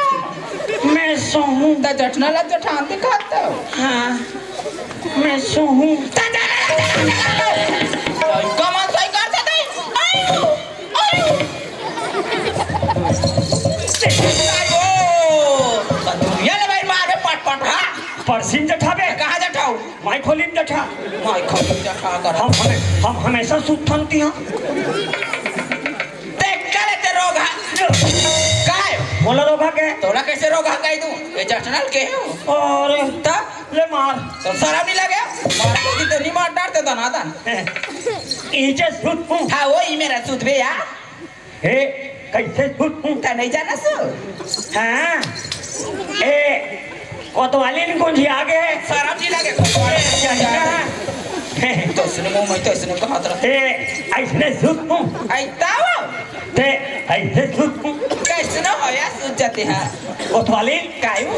मैं सोहूँ त जटना ला तो ठान दे का तो हाँ मैं सोहूँ कमान सही कर दे आयो ये ले भाई मारे पट हां परसिन जठाबे कहां जठाऊ माई खोलिन जठा माई खोलिन जठा कर हम हमेशा सुत थनती हैं देख करे ते रोग काय बोला रोगा के तोला कैसे रोग कह दूं ये जटनल के हो और ता ले मार तो शराब नहीं लगे मार को तो नहीं मार डालते तो ना दान इजे सुत हूँ हां वो ही मेरा सुत बे यार हे कैसे सुत हूँ ता नहीं जाना सो हाँ ए कोतवालीन कौन जी आगे शराब नहीं लगे तो सुनो मुंह में तो सुनो कहा तरह ऐसने सुत हूँ आई तावा ते ऐसे सुत हूँ कैसे ना होया सुत जाते हैं कोतवालीन कायू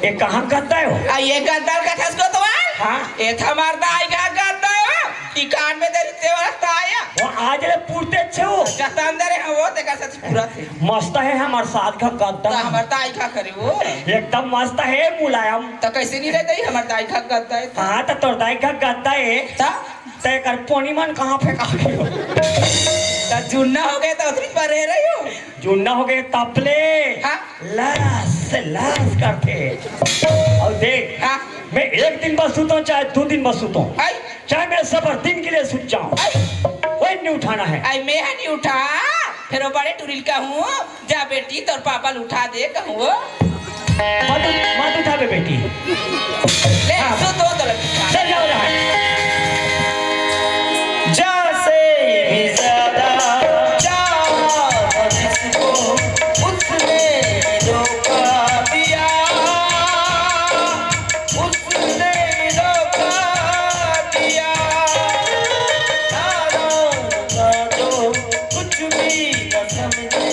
ये कहाँ करता हो आ ये गद्दार का ठस को तो हाँ ये थमारदा आई का गद्दा है टिकान में देरी ते वाला आया वो आज ले पूरते अच्छे हो जाता अंदर है वो ते का सच पूरा थे मस्त है हमारे साथ का गद्दा तो हमार दाई का करे वो एकदम मस्त है मुलायम तो कैसे नहीं रहते हमार दाई का गद्दा है हाँ तो तोर दाई का गद्दा है ता तय कर पोनी मन कहाँ फेंका हो तो जुन्ना हो गए तो उतरी पर रह रही हो जुन्ना हो गए तपले हाँ लाश करके और देख हाँ मैं एक दिन बस सूता हूँ चाहे 2 दिन बस सूता हूँ आई चाहे मैं सबर दिन के लिए सूत जाऊँ वही नहीं उठाना है आई मैं नहीं उठा फिर वो बड़े टुरिल का हूँ जा बेटी तोर पापा उठा दे कहूँ मत उठा बे बेटी ले सो दो तो चल जाओ रहा जैसे भी ज्यादा चाहा जिसको उसने धोखा दिया उसने धोखा दिया तारों का जो कुछ भी न समझे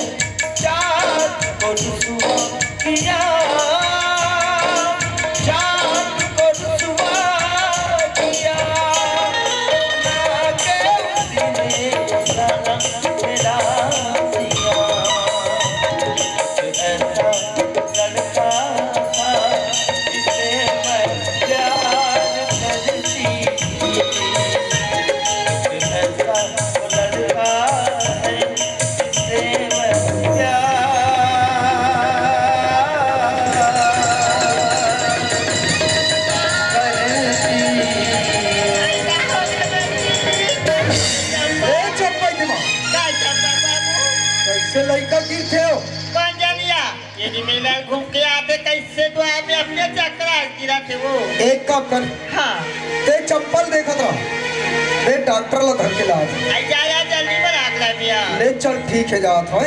कैसे लड़का गिरते हो? कौन जानिया यदि मेला घूम के आते कैसे तो आते अपने चक्कर गिरा थे वो। एक काम कर, हाँ ते चप्पल देखा था, ते डॉक्टर ला धर के ला दे। आई जाया जल्दी पर आगला बिया। ले चल ठीक है जात हो।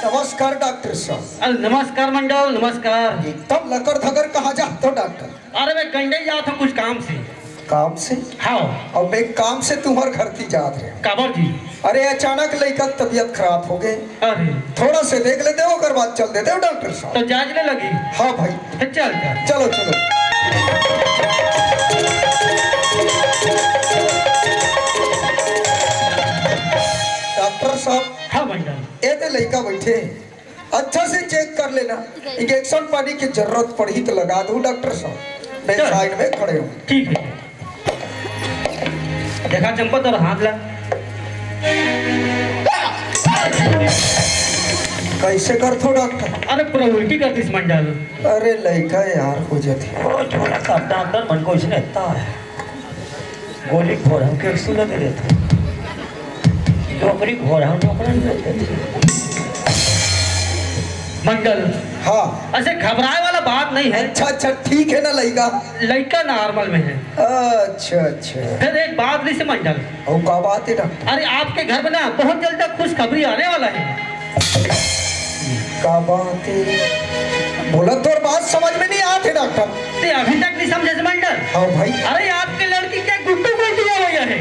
नमस्कार डॉक्टर साहब। नमस्कार मंडल, नमस्कार। एकदम लकर धकर कहाँ जाते हो डॉक्टर? अरे मैं गंडे जाता हूँ कुछ काम से। काम से? हाँ। और मैं काम से तुम्हारे घर थी जात रहे। काबर जी? अरे अचानक लड़का की तबीयत खराब हो गई। अरे थोड़ा से देख लेते हो अगर बात चल देते हो डॉक्टर साहब। तो जांचने लगी? हाँ भाई चल चलो चलो। डॉक्टर साहब। हाँ मंडल। ये तो लड़का बैठे, अच्छा से चेक कर लेना, इंजेक्शन पानी की जरूरत पड़ी तो लगा दूं डॉक्टर साहब। मैं साइड में खड़े हूँ। ठीक है। देखा चंपत और हाथ ला। कैसे कर थो डॉक्टर? अरे पूरा उल्टी कर दिस मंडल। अरे लड़का यार हो जाती। ओ छोड़ा सा डॉक्टर मन को इसने इतना है गोली घोड़ा के सुला दे देता नौकरी घोड़ा नौकरी देते मंडल। हाँ ऐसे घबराए वाला बात नहीं है। अच्छा अच्छा ठीक है ना लड़का? लड़का नॉर्मल में है। अच्छा अच्छा। फिर एक बात नहीं से मंडल। और क्या बात है डॉक्टर? अरे आपके घर में ना बहुत जल्द खुशखबरी आने वाला है। क्या बात है? बोला तो और बात समझ में नहीं आते डॉक्टर। ते अभी तक नहीं समझे मंडल? हाँ भाई। अरे आपके लड़की क्या गुड्डू गुड्डू हो गया है?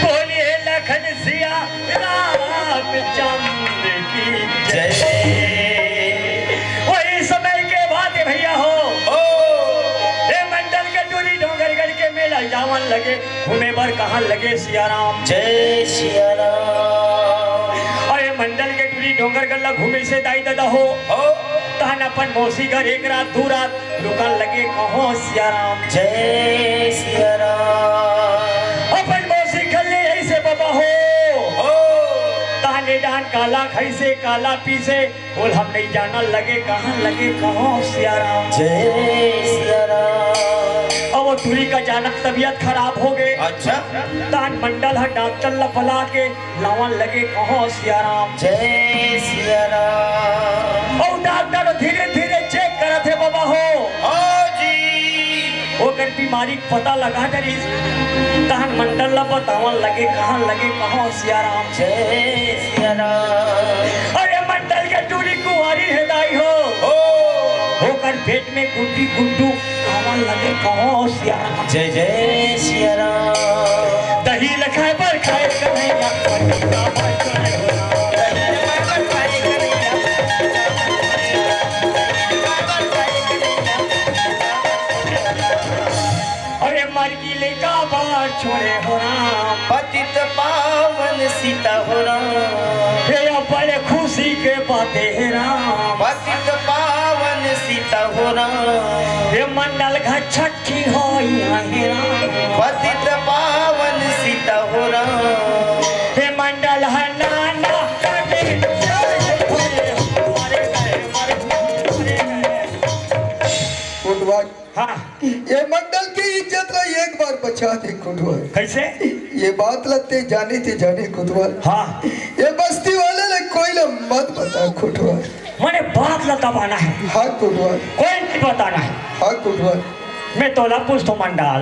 बोलिए लखन सिया रामचंद्र की जय। वही समय के बाद भैया हो ए मंडल के टूरी डोंगरगढ़ के मेला जावन लगे घूमे बर कहाँ लगे सियाराम जय सिया राम। अरे मंडल के टूरी डोंगरगढ़ ला घूमे से दाई दादा हो तहन अपन मौसी घर एक रात दू रात दुकान लगे कहो सियाराम जय सिया राम। अपन मौसी घर ले ऐसे बाबा हो तहने डान काला खैसे काला पीसे बोल हम नहीं जाना लगे कहाँ लगे कहो सियाराम जय सिया राम। अब वो टूरी का अचानक तबीयत खराब हो गए। अच्छा। तान मंडल है डॉक्टर ला बुला के लावन लगे कहो सियाराम जय सिया राम। और डॉक्टर धीरे धीरे चेक करत है बाबा हो जी ओकर बीमारी का पता लगा डरी तहन मंडल ला बतावन लगे कहाँ लगे कहो सियाराम जय सिया राम। अरे मंडल के टूरी कुंवारी है दाई हो होकर पेट में गुड्डी गुड्डू कावन लगे कहो सियाराम जय जय सिया राम। दही लखाए पर खाए कन्हैया पटिका पर चढ़े हो राम। अरे मरगी ले का बार छोड़े हो राम पतित पावन सीता हो राम। हे बड़े खुशी के बातें है राम पतित पावन सीता हो राम। हे मंडल घर छठी हो है राम पतित पावन सीता हो राम। हे मंडल है नाना कुटवा। हाँ ये मंडल की इज्जत ला एक बार बचा दे कुटवा। कैसे? ये बात लगते जाने कुटवा। हाँ ये बस्ती वाले ले कोई ला मत बता कुटवा। मैंने बात ला दबाना है हाँ कुटवा। कोई नहीं बताना है। हाँ कुटवा। मैं तोला पूछ तो मंडल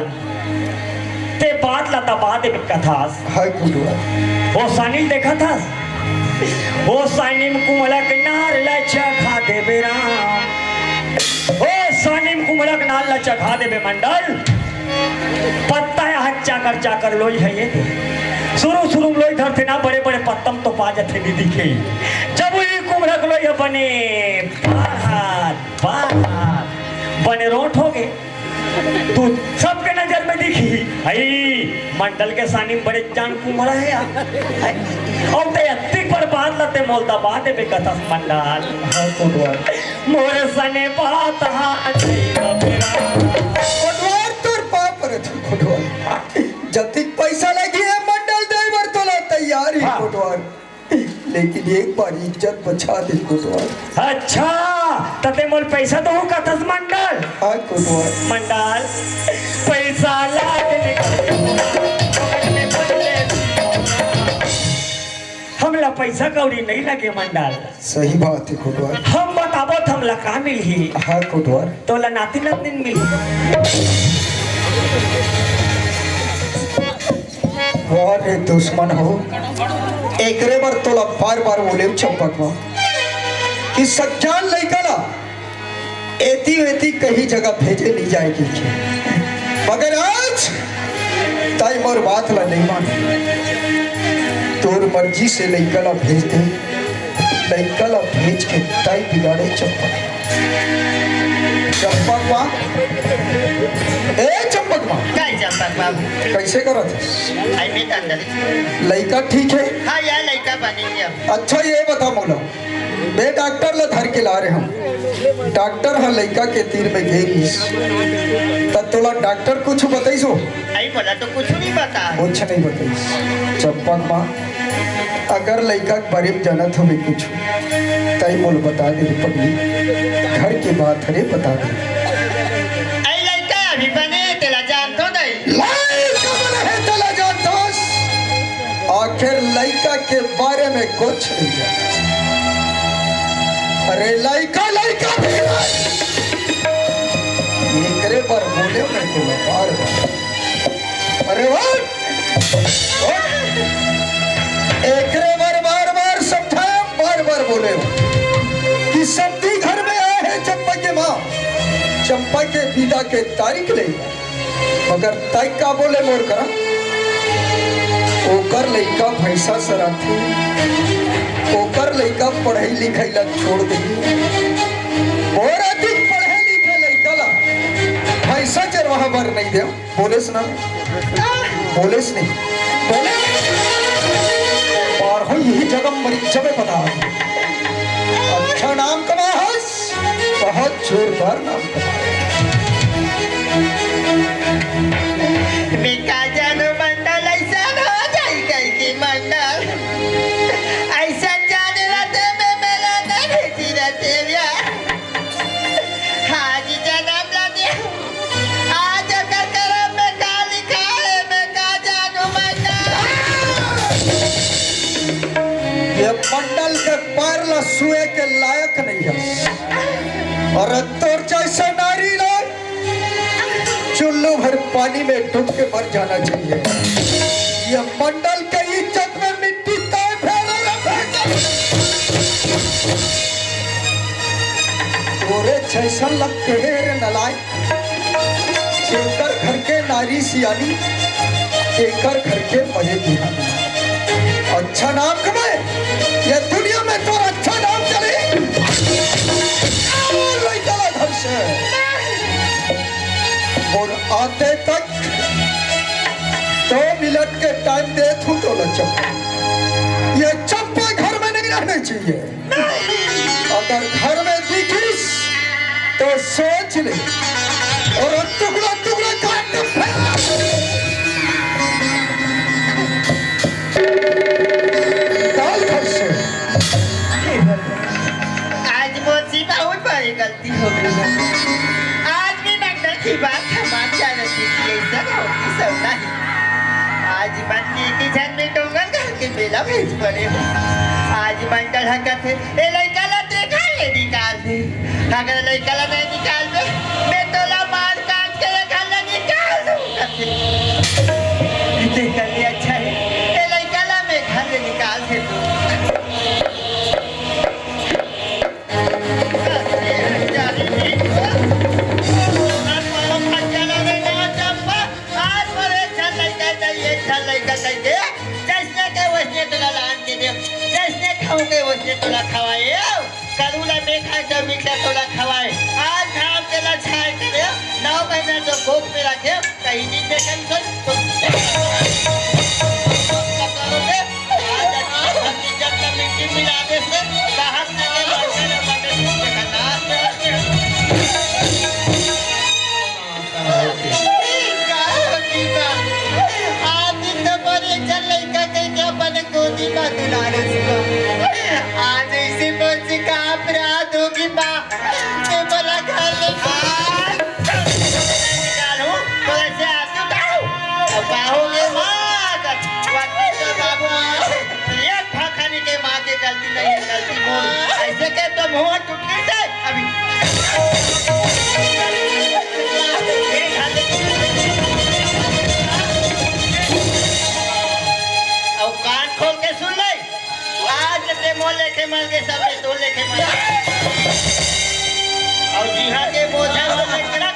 ते बात ला दबा दे कथास। हाँ कुटवा। वो सानी देखा था वो सानी में कुमला के नार लचा खा दे बेरा ओ सानी में कुमला के नार लचा खा दे बे मंडल पत्ता है हच्चा कर चाकर लोई है ये शुरू लोई धरते ना बड़े बड़े पत्तम तो पा जाते नहीं दिखे जब ये कुमला के लोई बने बाहर बने रोट हो गए तो सबके नजर में दिखी आई मंडल के सानी में बड़े जान कुमड़ा है यार और ते अत्तिक पर बात लते मोलता बात है बेकथा मंडल मोरे सने बात हा कोटवार तोर पाप पर कोटवार जतिक पैसा लगी है मंडल ड्राइवर तोला तैयार ही कोटवार लेकिन एक बार इज्जत बचा दे कोटवार। अच्छा तते मोल पैसा तो हो कथस मंडल हाँ कोटवार मंडल पैसा लागने हमला पैसा कौड़ी नहीं लगे मंडल सही बात है कोटवार। हम बताबो हमला का मिली हाँ कोटवार तोला नाती नातिन मिली और एक दुश्मन हो एकरे बार तोला बार बार बोले चंपक माँ कि सज्जान लइका ना एती वेती कहीं जगह भेजे नहीं जाएगी मगर आज ताई मोर बात ला नहीं मान तोर मर्जी से लइका ला भेज दे लइका ला भेज के ताई बिगाड़े चंपक चंपक माँ ए चंपक माँ काय चंपक बाबू कैसे करत आई में अंदर लइका ठीक है हाँ यार लड़का बनी गया अच्छा ये बता मोला मैं डॉक्टर ला धर के ला रहे हम डॉक्टर हाँ लइका के तीर में घेरिस तब तोला डॉक्टर कुछ बताइसो आई बोला तो कुछ नहीं बता कुछ नहीं बताइस चंपक माँ अगर लइका बरीब जनत हो मैं कुछ तई मोल बता दे पगली घर की बात हरे बता दे आई लड़का अभी बने तेरा जान तो नहीं लइका बने है तला जानतोस आखिर लइका के बारे में कुछ नहीं जानता अरे लइका लइका भी एकरे पर बोले मैं तो बार अरे वाह एकरे बार बार समझाया बार बोले कि सब्जी घर में आए हैं चंपा के माँ चंपा के विदा के तारीख ले मगर तय का बोले मोर करा ओकर लइका भैसा सराथी ओकर लइका पढ़ाई लिखाई ला छोड़ दे और अधिक पढ़े लिखे लइका ला भैसा चरवाहा भर नहीं दे बोलेस ना बोलेस नहीं बोले और हो यही जगह मरीचा में बता अच्छा नाम कमा हस बहुत जोरदार नाम कमा मैं का जानो मंडल ऐसा हो जाए कहीं की मंडल ऐसा जाने रहते मैं मेला नहीं भेजी रहते यार हाजी जन्म लगे आज अगर करम में का लिखा है मैं का जानो मंडल ये मंडल के पैर ला सुए के लायक नहीं है और तोर जैसे नारी ला चुल्लू भर पानी में डूब के मर जाना चाहिए ये मंडल के इज्जत में मिट्टी ताय फैला तोरे जैसा लग के रे नलाय जेकर घर के नारी सियानी एकर घर के मजे दिहानी अच्छा नाम कमाए ये दुनिया में तो अच्छा नाम चले घर से और आते तक 2 मिनट के टाइम दे तू तो चंपा ये चंपा घर में नहीं रहने चाहिए अगर घर में दिखिस तो सोच ले और टुकड़ा टुकड़ा काट के फेंक डाल घर से आज मुझसे बहुत बड़ी गलती हो गई आज भी मंडल की बात हमारी जाने की ऐसा होती सब नहीं आज मंदिर की झन में डोंगर घर के बेला भेज पड़े हो आज मंडल हकत है ए लड़का ला देखा ये निकाल दे अगर लड़का ला नहीं निकाल दे मैं तो ला मार काट के ये घर ला निकाल दूंगा देख कर अच्छा है ए लड़का ला मैं घर ले निकाल दे जैसने के वैसने तुला लान के दे जैसने खाओगे वैसने तुला तोला खवाए करूला बेखा जब मिठा तोला खवाए आज घाम के ला छाए करे 9 महीना जो गोद में रखे कहीं दिन में कहीं तो करोगे आज अपनी जब तक मिट्टी मिला दे से बाहर से के लड़के ने बड़े के नाच आज इसी बोझ का अपराध होगी माँ ते बोला घर ले निकालो तो ऐसे आते उठाओ अब पाओगे माँ तो बाबू ये खाने के माँ की गलती नहीं है गलती मोर ऐसे के तो मुँह टूट गई अभी और कान खोल के सुन ले आज ते मोले के मर गए सब तो लेके मर और जीहा के बोझा वाले करक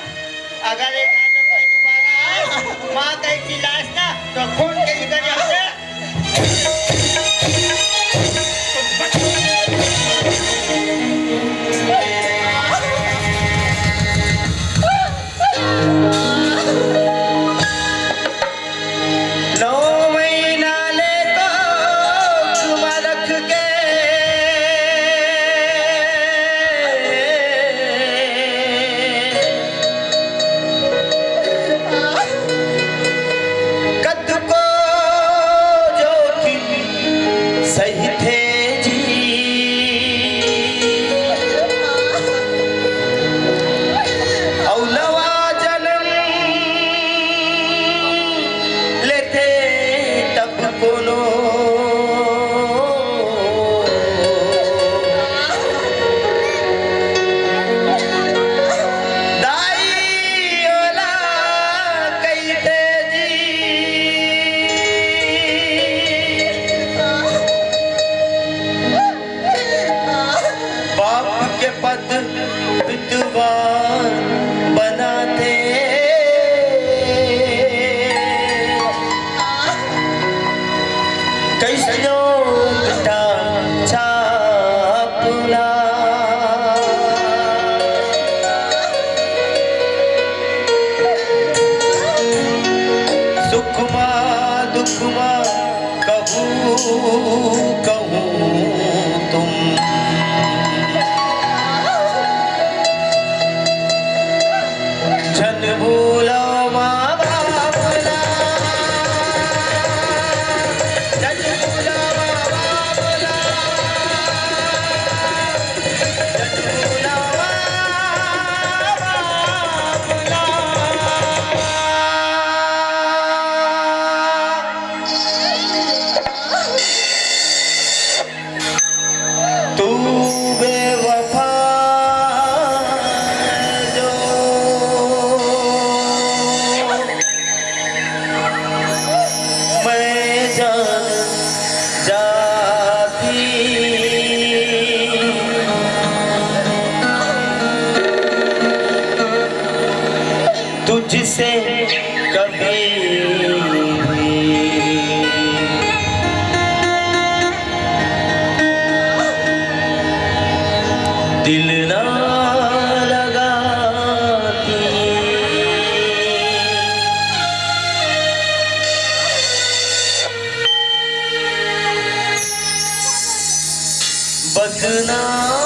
अगर एक घर में कोई दोबारा आए माँ का एक लाश ना तो खून के निकल जाते तुझसे कभी दिल ना लगाती बदनाम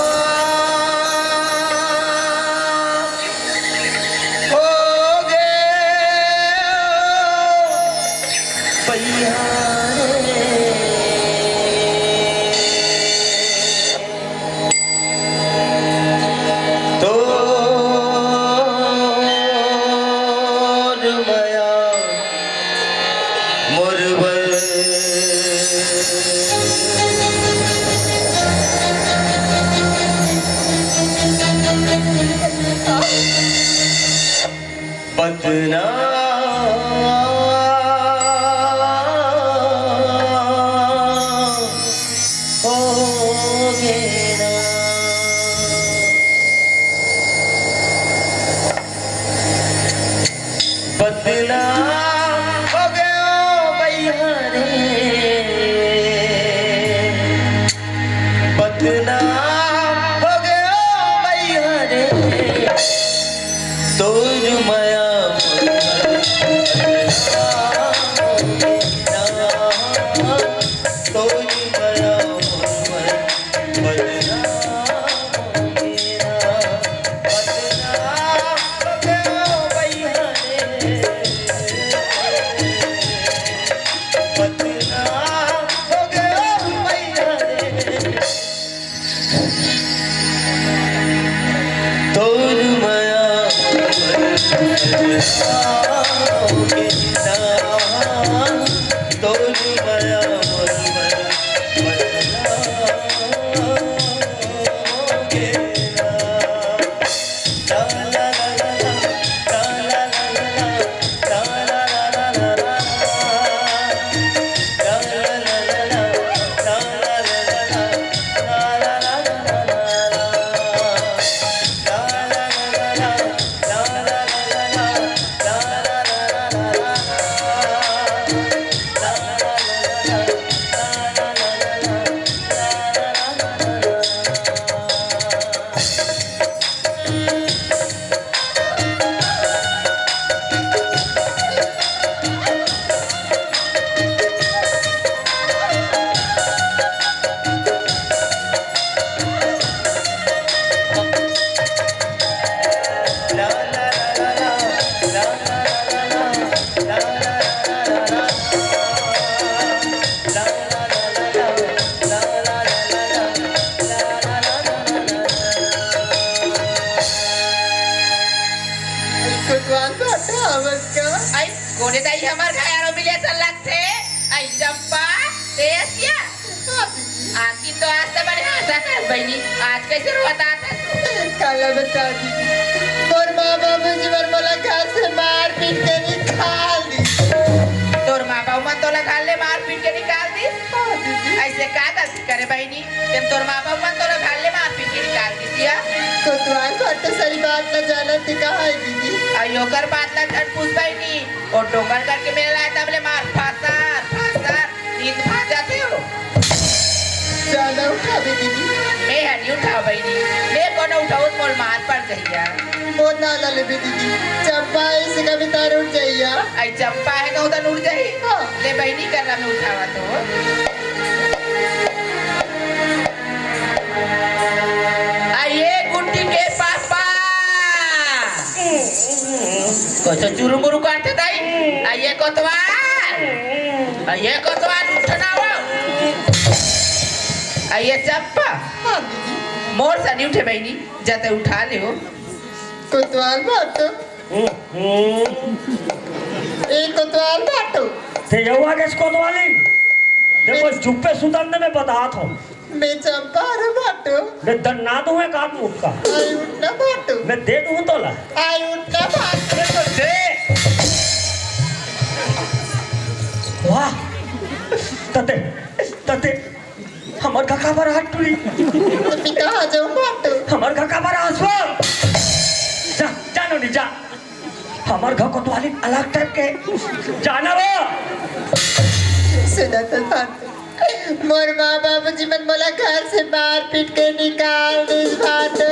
हो गया मैया रे तो माया कोणी ताई हमार खायारो मिले सल्लक से आई चंपा तेसिया आकी तो आज से बड़े हंसा कर बहनी आज कैसे रोता था काला बता दी और माँ बाबू जी मला घर से मार पीट के निकाल दी तोर माँ बाबू मन तोला घर ले मार पीट के निकाल दी ऐसे का गलती करे बहनी जब तोर माँ बाबू मन तोला घर ले मार पीट के निकाल दी दिया कोतवाल बात तो सारी बात न जाना थी कहा है दीदी अयो कर बात ना झट पूछ बहनी और टोकर करके मेरे लाए तब ले मार फासार नींद भाग जाते हो ज्यादा उठा दे दीदी मैं हनी उठा बहनी मैं कौन उठाऊं मोर मार पड़ जाइया वो ना ले दीदी चंपा इसे कभी तार उठ जाइया आई चंपा है कहूँ तो उठ जाई हाँ। ले बहनी कर रहा मैं उठावा तो आइए गुंडी के पास कुछ चुरू मुरू करते दाई आइए कोतवाल उठना हो आइए चंपा हाँ दीदी मोर सा नहीं उठे बहनी जाते उठा ले हो कोतवाल बाटो एक कोतवाल बाटो ते यवा के कोतवाली देखो चुप्पे सुतंदे में बतात हो मैं चंपा रे बाटो मैं दन्ना दूं एक आध मुठ का आई उठना बाटो मैं दे दूं तोला आई उठना बाटो तो दे वाह तते हमर काका पर हाथ टुरी तो पिता आ जाओ बाटो हमर काका पर हंसो जा जानो नहीं जा हमर घर कोतवाली अलग टाइप के जाना वो सुना तो बात मोर माँ बाबू जी मन मोला घर से मार पीट के निकाल दिस बाटो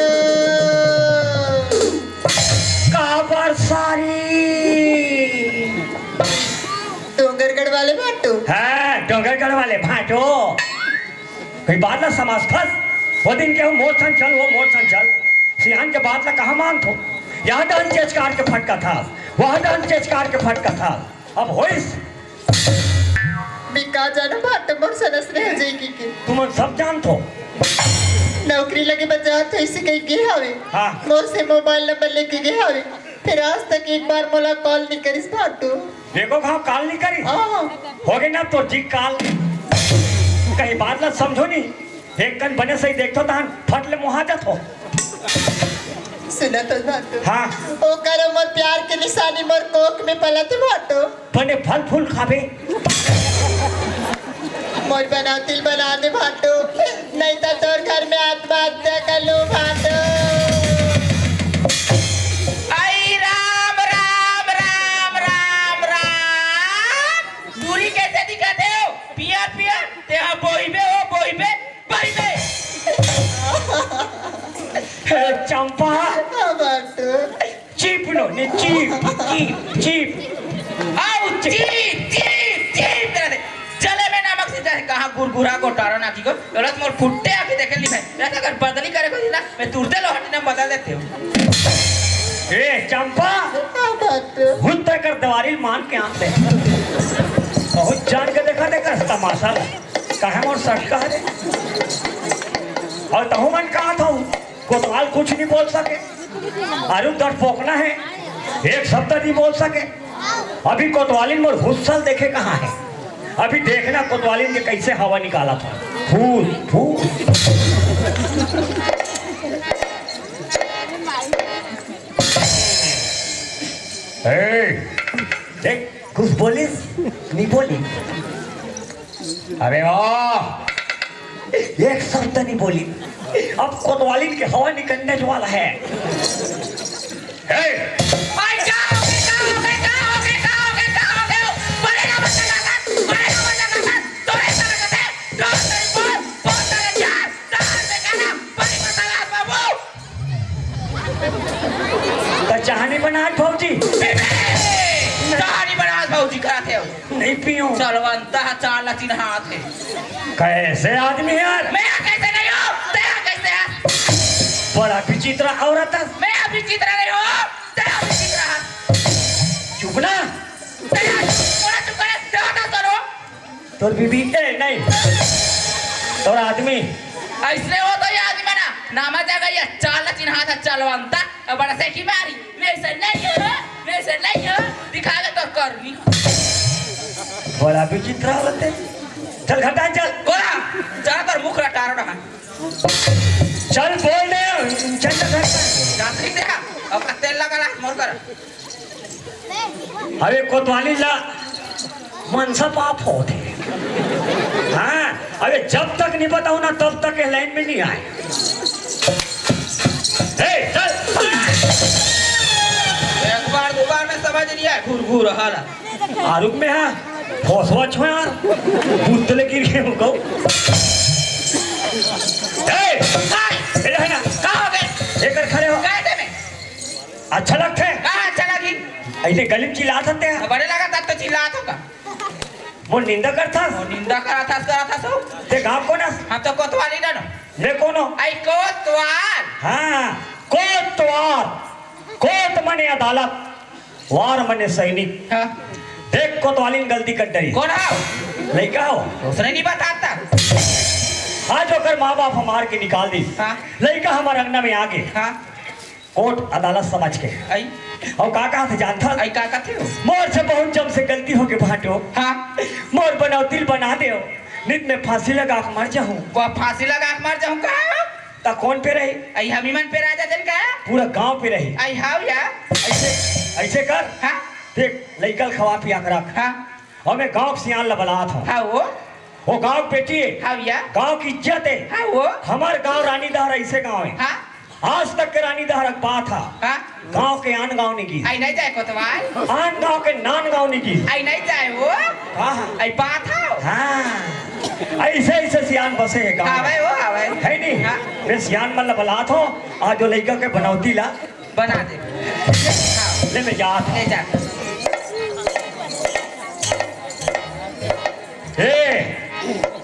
काबर सारी डोंगरगढ़ वाले बाटो हाँ डोंगरगढ़ वाले भाटो कोई बात ना समाज फंस वो दिन के वो मोर्चन चल सियान के बात ला कहाँ मान थो यहाँ डांस चेच काट के फटका था वहाँ डांस चेच काट के फटका था अब होइस बिका जाना बाटो मोर सनस रह जाएगी के तुम सब जान थो नौकरी लगे बचा तो इसे कहीं गए हवे हाँ। मोर से मोबाइल नंबर लेके गए हवे फिर आज तक एक बार मोला कॉल नहीं करिस बाटो देखो कहाँ काल नहीं करी हाँ हो गई ना तो जी काल कहीं बात ला समझो नहीं एक कन बने सही देखो तो फट ले मुहाजत हो सुना तो बाटो हाँ ओ करो मोर प्यार के निशानी मोर कोक में पलत बाटो बने फल फूल खाबे मोर बना तिल बना दे बाटो नहीं तो तोर घर में आत्महत्या कर लो बाटो आई राम राम राम राम राम दूरी कैसे दिखाते हो पियर ते हाँ बोइबे हे चंपा चीप लो ने चीप चीप चीप आओ चीप चीप चीप तेरा दे चले में नमक से जाए कहाँ गुरगुरा को टारो ना की को गलत मोर फुट्टे आके देख ली मैं रहता कर बदली करे को ना मैं तुरते लोहटी ना बदल देते हूँ हे चंपा हुन तक कर दवारी मान के आते बहुत जान के देखा देखा तमाशा कहे मोर सटका रे और तहु मन कहा था कोतवाल कुछ नहीं बोल सके अरु दर पोकना है एक शब्द नहीं बोल सके अभी कोतवालिन मोर हुस्सल देखे कहाँ है अभी देखना कोतवालिन के कैसे हवा निकाला था फूल फूल देख कुछ बोलिस नहीं बोली अरे वाह एक शब्द नहीं बोली अब कोतवाली के हवा निकलने वाला है चाहनी बना फौजी कहानी बना भौजी कराते हो नहीं पियो चलवंता चाल तीन हाथ है कैसे आदमी है यार मैं कैसे नहीं हूँ तेरा कैसे है बड़ा विचित्र औरत है मैं अभी चित्र नहीं हूँ तेरा विचित्र है चुप ना तेरा पूरा चुप करे तेरा करो तोर बीबी ए नहीं तोर आदमी ऐसे हो तो ये आदमी ना नामा जगह ये चाल तीन हाथ है चलवंता और बड़ा से की मारी मैं से नहीं हूँ दिखा के तो कर ली बड़ा विचित्र औरत है चल घटा चल कोरा जरा तर मुख रटारो रहा चल बोल दे चल जात्री देखा अब तेल लगा ला मोर कर अरे कोतवाली ला मनसा पाप होते हाँ अरे जब तक नहीं बताऊं ना तब तक ये लाइन में नहीं आए चल एक बार दो बार में समझ नहीं आया घूर घूर हाला आरुक में है फौसवा छो यार पुतले गिर गए गो कहाँ हो गए लेकर खड़े हो कैसे में अच्छा लगते हैं कहाँ अच्छा लगी ऐसे गली में चिल्ला सकते हैं बड़े लगा तब तो चिल्लात होगा वो निंदा करता वो निंदा करा था सो ते गाँव को ना हम तो कोतवाली ना मैं कौन हो आई कोतवाल हाँ कोतवाल कोत मने अदालत वार मने सैनिक हाँ देख कोतवाली ने गलती कर दी कौन हो लड़का हो उसने नहीं बताता आज होकर माँ बाप हमार के निकाल दी हाँ लड़का हमारे अंगना में आगे हाँ कोर्ट अदालत समझ के आई और का कहा थे जानता आई का थे हो मोर से बहुत जम से गलती हो के बांटो हाँ मोर बनौतिल बना दे नित में फांसी लगा के मर जाऊं वो फांसी लगा के मर जाऊं का ता कौन पे रही आई हमी मन पे राजा जन का पूरा गांव पे रही आई हाउ या ऐसे कर हाँ देख लइकल खवा पिया कर रख हाँ हमें गांव सियान लबलात हो हाँ वो गांव बेटी है हाउ या गांव की इज्जत है हाँ हमारे गांव रानी दहर ऐसे गांव है हाँ आज तक के रानी दहर अखबार था हाँ गांव के आन गांव नहीं की आई नहीं जाए कोतवाल आन गांव के नान गांव नहीं की आई नहीं जाए वो हाँ आई बात हो हाँ ऐसे ऐसे सियान बसे है गांव आवे वो आवे है नहीं हाँ। मैं सियान मन लबलात हो आज जो लइका के बनौती ला बना दे ले मैं जात ले जा ए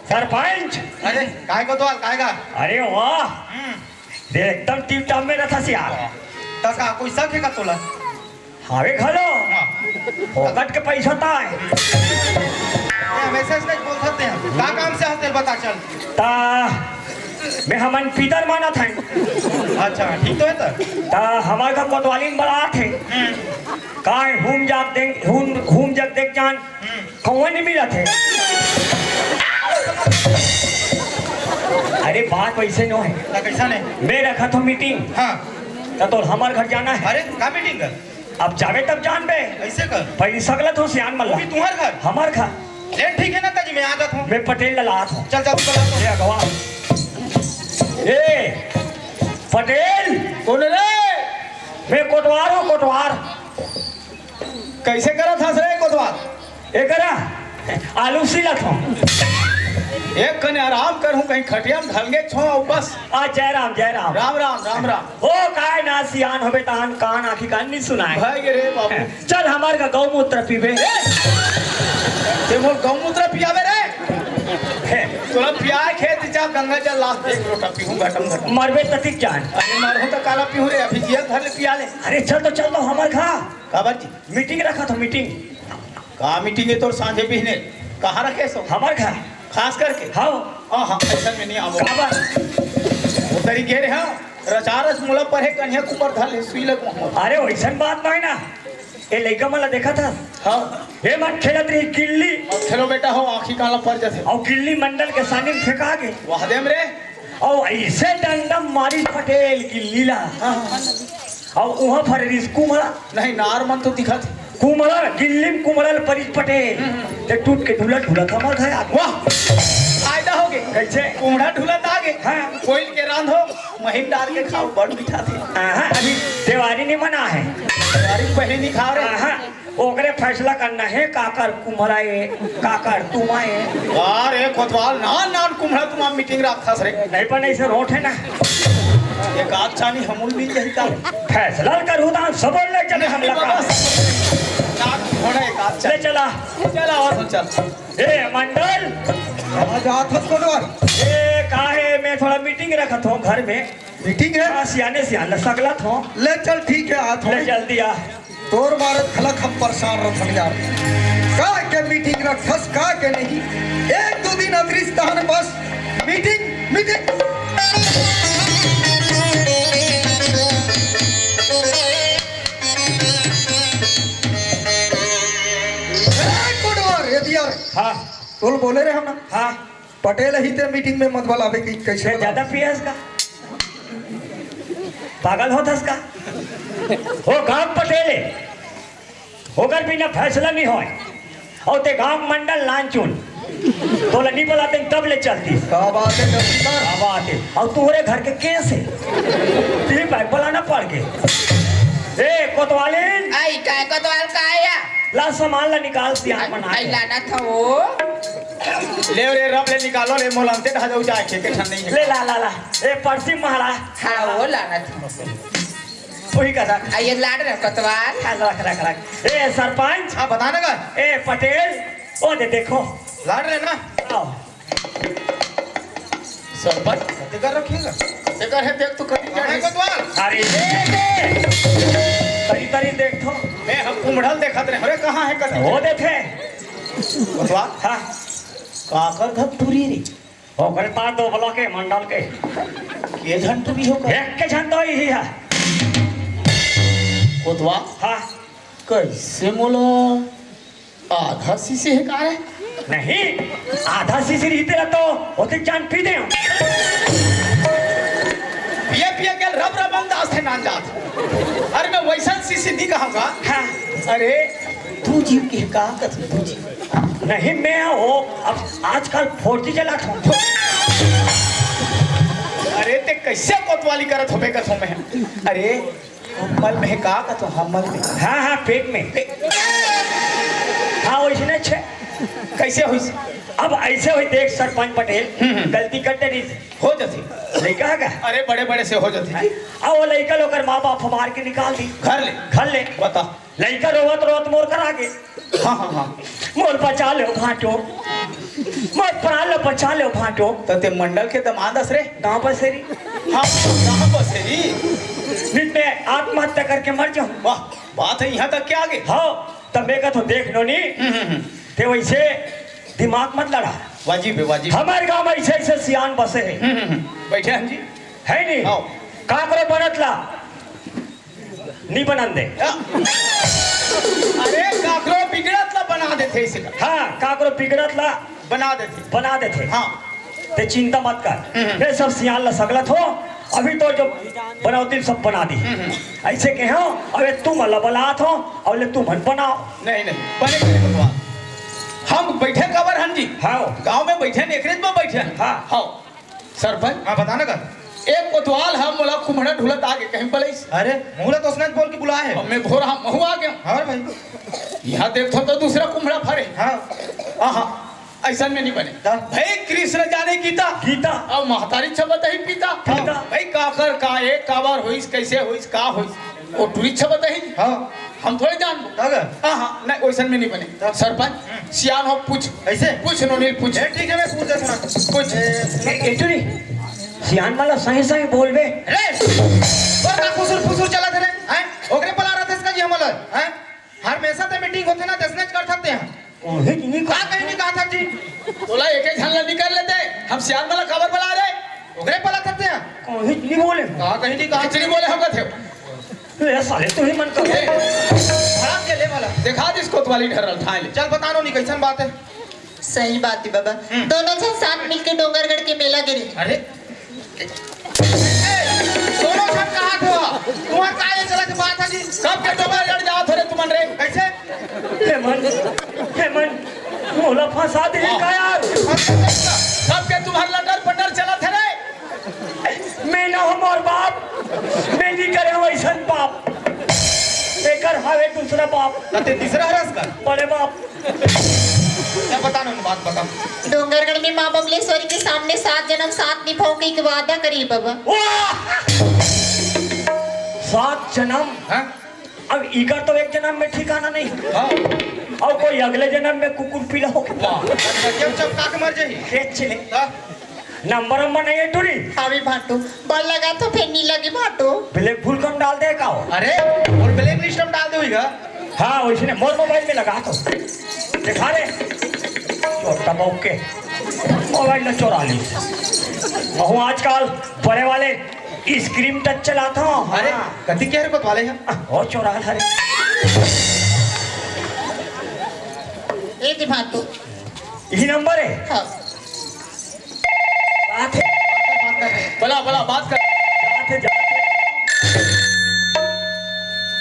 सरपंच अरे काय कोतवाल काय का अरे वाह दे एकदम टीप टाप में रथा सियान तस का कोई शक है का तोला हावे खलो फोकट के पैसा ताए मैसेज नहीं बोल सकते हैं का काम से हस्ते बता चल ता मैं हमन पीतर माना था अच्छा ठीक तो है तो ता हमारे का कोतवाली में बड़ा थे काय हुम जग देख जान कौन नहीं मिला थे अरे बात वैसे नो है ना कैसा नहीं मैं रखा था मीटिंग हाँ तो हमारे घर जाना है अरे का मीटिंग कर अब जावे तब जान बे ऐसे कर पैसा गलत हो सियान मल्ला अभी तुम्हारे घर हमार घर लेट ठीक है ना ताजी मैं आदत हूँ मैं पटेल ललात हूँ चल जल्दी बता ए अगवा ए पटेल कौन रे मैं कोटवार हूँ कोटवार कैसे करा था रे कोतवाल ए करा आलू सिलत हूँ एक कने आराम करूं कहीं खटिया में ढलगे छो और बस। आ जय राम जय राम। राम राम राम राम। हो काय ना सियान होबे तान कान आखी कान नहीं सुनाए भाई रे बाबू चल हमार का गौमूत्र पीबे। ते मोर गौमूत्र पियावे रे तोला पियाए खेत जा गंगा जल लास्ट एक लोटा पीहूं घटम घटम। मरबे ततिक जान। अरे मारो तो काला पीहूं रे अभी जिया घर ले पिया ले। अरे चल तो हमार खा काबर जी मीटिंग रखा था मीटिंग। का मीटिंग है तोर सांझे बिहने कहाँ रखे सो हमार खा खास करके। हाँ हाँ ऐसा में नहीं आवो काबर वो तरीके रे हाँ रचारस मुला पर है कन्या कुपर धल है सुई लग मोहम्मद। अरे वैसन बात नहीं ना ये लड़का मला देखा था हाँ हे मत खेलत रही गिल्ली और खेलो बेटा हो आँखी काला पर जाते और गिल्ली मंडल के सामने में फेंका गे वाह देम रे। और ऐसे डंडम मारी पटेल गिल्ली ला और वहाँ पर कुमड़ा नहीं नार मन तो दिखा थे कुमड़ा गिल्ली में कुमड़ल परिस पटेल ते टूट के ढुला ढुला था मर गया। वाह फायदा हो गए कैसे कुम्हड़ा ढुला आगे हाँ। कोयल के रांध हो महीन डाल के खाओ बड़ मीठा थे। अभी दिवाली नहीं मना है तारीख पहले नहीं खा रहे ओकरे फैसला करना है काकर कुम्हड़ाए काकर तुमाए। अरे कोतवाल नान नान कुम्हड़ा तुम मीटिंग रखा रे नहीं पर नहीं से रोट है ना एक आध चानी हमूल मिल जाए का फैसला करूँ तो सब ले चले हम लोग नाक घोड़ा एक आध ले चला चला और चल ए मंडल कहाँ जात हस कोटवाल? ए काहे मैं थोड़ा मीटिंग रखा था घर में मीटिंग है? हाँ, सियाने सियान सकला था ले चल ठीक है हाथ ले जल्दी आ तोर मारत खलक हम परेशान रखन यार का के मीटिंग रखस का के नहीं एक दो दिन अदृष्टान बस मीटिंग मीटिंग कोटवाल ये दिया हाँ तोल बोले रे हम ना हाँ पटेल ही ते मीटिंग में मत बुलावे की कैसे से ज्यादा पियस का पागल होतस का हो गांव पटेले होकर बिना फैसला नहीं होए और ते गांव मंडल लांचुन तो नहीं बुलाते तब ले चलती का बात है जमींदार क्या बात है और तुम्हारे घर के कैसे तीन भाई बुलाना पड़ के ए कोतवालिन आई काय कोतवाल काया ला सामान ला निकाल सियान बना आई के। लाना था वो ले रे रब ले निकालो ले मोलांते ढा जाओ जाए के ठन नहीं है ले ला ए परसी महारा हाँ वो लाना था वही का रख आई ये लाड रहा कोतवाल रख ए सरपंच हाँ बताना का ए पटेल ओ दे देखो लाड रहे ना आओ सरपंच कर रखिएगा कर है देख तो कभी क्या है कोतवाल अरे दे तरी तरी देखो मैं हम कुम्हड़ल देखत रहे अरे कहाँ है कभी वो देखे कोतवाल हाँ काकर धतुरी रे ओकरे पास दो ब्लॉक के मंडल के ये झंटुरी हो एक के झंडो ही है कोतवाल हाँ कैसे मोलो आधा शीशे है कार है नहीं आधा सीसी रहते रह तो होते जान पी दे पिया के रब रब अंदाज थे नान जात अरे मैं वैसा शीशे नहीं कहूँगा हाँ अरे तू जीव की का कथी तू जीव नहीं मैं वो अब आजकल 4G चला था अरे ते कैसे कोतवाली करत होबे कथो में अरे हमल में का कथो हमल में हाँ पेट में हाँ वैसे छे कैसे हुई अब ऐसे हुई देख सरपंच पटेल गलती करते नहीं हो जाती लड़का का अरे बड़े बड़े से हो जाती अब वो लड़का लोकर माँ बाप मार के निकाल दी घर ले बता लड़का रोवत रोवत मोर कर आगे हाँ हाँ हाँ मोर बचा ले भाटो मोर प्राण ले बचा ले भाटो तो ते मंडल के दमादस रे गाँव बसेरी हाँ कहाँ बसेरी नित में आत्महत्या करके मर जाऊँ वाह बात है यहाँ तक क्या आगे हाँ तब मैं तो देख लो नहीं ते वैसे दिमाग मत लड़ा वाजिब है वाजिब हमारे गांव में ऐसे ऐसे सियान बसे हैं बैठे हैं जी है नहीं आओ काकरो बनत ला नहीं बनन दे अरे काकरो बिगड़त ला बना देते इसे हाँ काकरो बिगड़त ला बना देते हाँ ते चिंता मत कर ये सब सियान ला सगलत हो अभी तो जो बनावती सब बना दी ऐसे के हो अबे तुम अल्लाह बलात हो और ले तुम बनाओ नहीं बने करे हम बैठे कबर हन जी हाँ गांव में बैठे नेकरेज में बैठे हाँ हाँ सरपंच हाँ बताना कर एक कोतवाल हम बोला कुम्हड़ा ढुलत आगे कहीं पलैस अरे मुहला तो उसने बोल के बुलाया है मैं घोर हम महू आ गया हाँ भाई यहाँ देखो तो दूसरा कुम्हड़ा फरे हाँ हाँ ऐसा में नहीं बने हाँ। भाई कृष्ण जाने गीता गीता और महतारी छबत ही पीता पीता। भाई काकर का एक काबार होइस कैसे होइस का होइस वो टूरी छबत ही हाँ हम थोड़े जान अगर हाँ हाँ नहीं वैसा में नहीं बने सरपंच सियान हो पूछ ऐसे पूछ नोनील पूछ ठीक है मैं पूछ देता हूँ पूछ एटुरी सियान वाला सही सही बोलबे अरे और का फुसुर फुसुर चला थे रे हैं ओकरे पला रहा था इसका जी हमला हैं हर हमेशा तो मीटिंग होते ना दसने कर सकते हैं ओहे नहीं का कहीं नहीं कहा था जी तोला एक एक झल्ला निकाल लेते हम सियान वाला खबर बना रहे ओकरे पला सकते हैं ओहे नहीं बोले कहा कहीं नहीं कहा कितनी बोले होगा थे ए साले तू ही मन कर खराब के ले वाला दिखा दिस कोतवाली ढरल ठाए ले चल बता नो नहीं कैसन बात है सही बात है बाबा दोनों जन साथ मिलके डोंगरगढ़ के मेला गिरे अरे दोनों सब कहा थे तुम्हारा काय चला के बात है जी कब के तुम्हारे लड़ जाओ थोड़े तुमन रे कैसे हेमन मोला फंसा दे का यार कब के तुम्हारे लटर पटर चला थे रे मैं ना हमार बाप मैं नहीं करे वैसन बाप एकर हवे दूसरा बाप ते तीसरा हरस का बड़े बाप क्या बता नो बात बता डोंगरगढ़ में माँ बमलेश्वरी के सामने 7 जन्म 7 निभाओ के एक वादा करी बाबा। वाह! 7 जन्म हां अब इकर तो एक जन्म में ठिकाना नहीं हां और कोई अगले जन्म में कुकुर पीला हो के वाह क्यों चमका के मर जाही खेत चले नंबर नहीं है टूरी हावी भाटो बल लगा तो फिर नहीं लगे भाटो ब्लैक फुल कम डाल दे का हो अरे और ब्लैक लिस्ट में डाल दोईगा हाँ वैसे मोर मोबाइल में लगा तो दिखा रे छोटा बाबू के मोबाइल न चोरा ली वह आजकल बड़े वाले स्क्रीन टच चलाता हूँ अरे कथी कह रहे को वाले हैं और चोरा हरे ए दे भाटो यही नंबर है हाँ बात है बला बला बात कर जाते जाते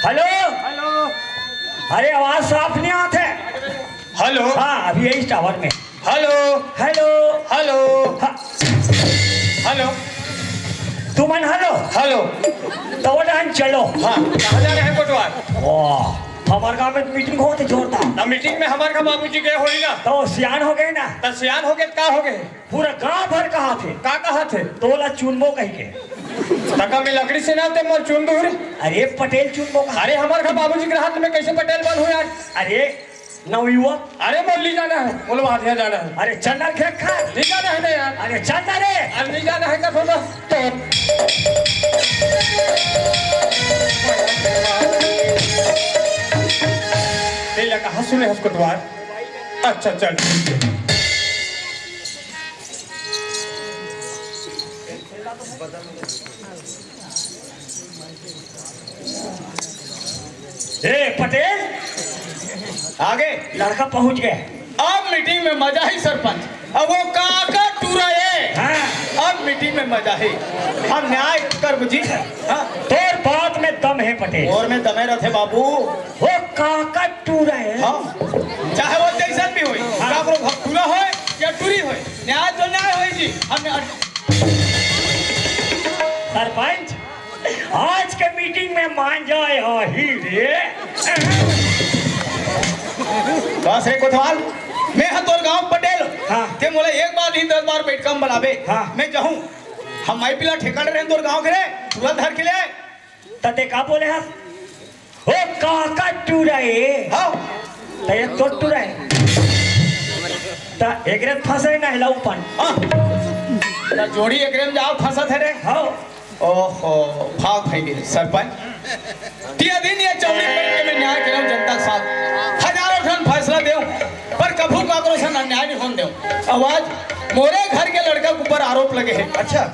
हेलो हेलो अरे आवाज साफ नहीं आते हेलो हाँ अभी यही टावर में हेलो हेलो हेलो हाँ, हेलो तुमन हेलो हेलो तो वो डांस चलो हाँ कहाँ जा रहे हैं कोटवार वाह हमारे गांव में मीटिंग होती जोरदार ना मीटिंग में हमारे का बाबूजी गए होई ना तो सियान हो गए ना तो सियान हो गए का हो गए पूरा गांव भर कहा थे का कहा थे तोला चुनबो कह के तका में लकड़ी से ना ते मोर चुन दूर अरे पटेल चुनबो कहा अरे हमारे का बाबूजी के हाथ में कैसे पटेल बन हुए यार अरे नवयुवक अरे मोरली जाना है बोलवा दिया जाना है अरे चंदन खेत खा नहीं जाना है ना यार अरे चंदन रे अरे नहीं जाना है का थोड़ा तो ते लगा हंसुले हंस कोटवार अच्छा चल ए पटेल आगे लड़का पहुंच गए अब मीटिंग में मजा ही सरपंच अब वो काका टूरा है हाँ अब मीटिंग में मजा है हम न्याय कर बुझी हाँ तोर बात में दम है पटेल और में दमे रथे बाबू वो काका टू रहे हाँ चाहे वो जैसन भी होई काकरो भक्तुरा होए या टूरी होए न्याय तो न्याय होई जी हम सरपंच आज के मीटिंग में मान जाए हो ही रे बस रे कोतवाल मैं हं तोर गांव पटेल हाँ। ते मोले एक बार नहीं 10 बार बैठ कम बनाबे हाँ। मैं जाऊं हम माई पिला ठेका रहे तोर गांव के रे तुरंत धर के ले तते का बोले हा ओ काका टू रहे हाँ तो ये तो टू रहे ता एकरे फंसे ना हिलाऊ पन हाँ ना जोड़ी एकरे में जाओ फंसा थे रे हाँ ओहो भाग भाई गेले सरपंच तिया दिन ये चौड़ी बैठ के मैं न्याय करूं जनता के साथ हजारों ठन फैसला देऊं पर कभू काकरो से अन्याय नहीं होने देऊं आवाज मोरे घर के लड़का के ऊपर आरोप लगे हैं अच्छा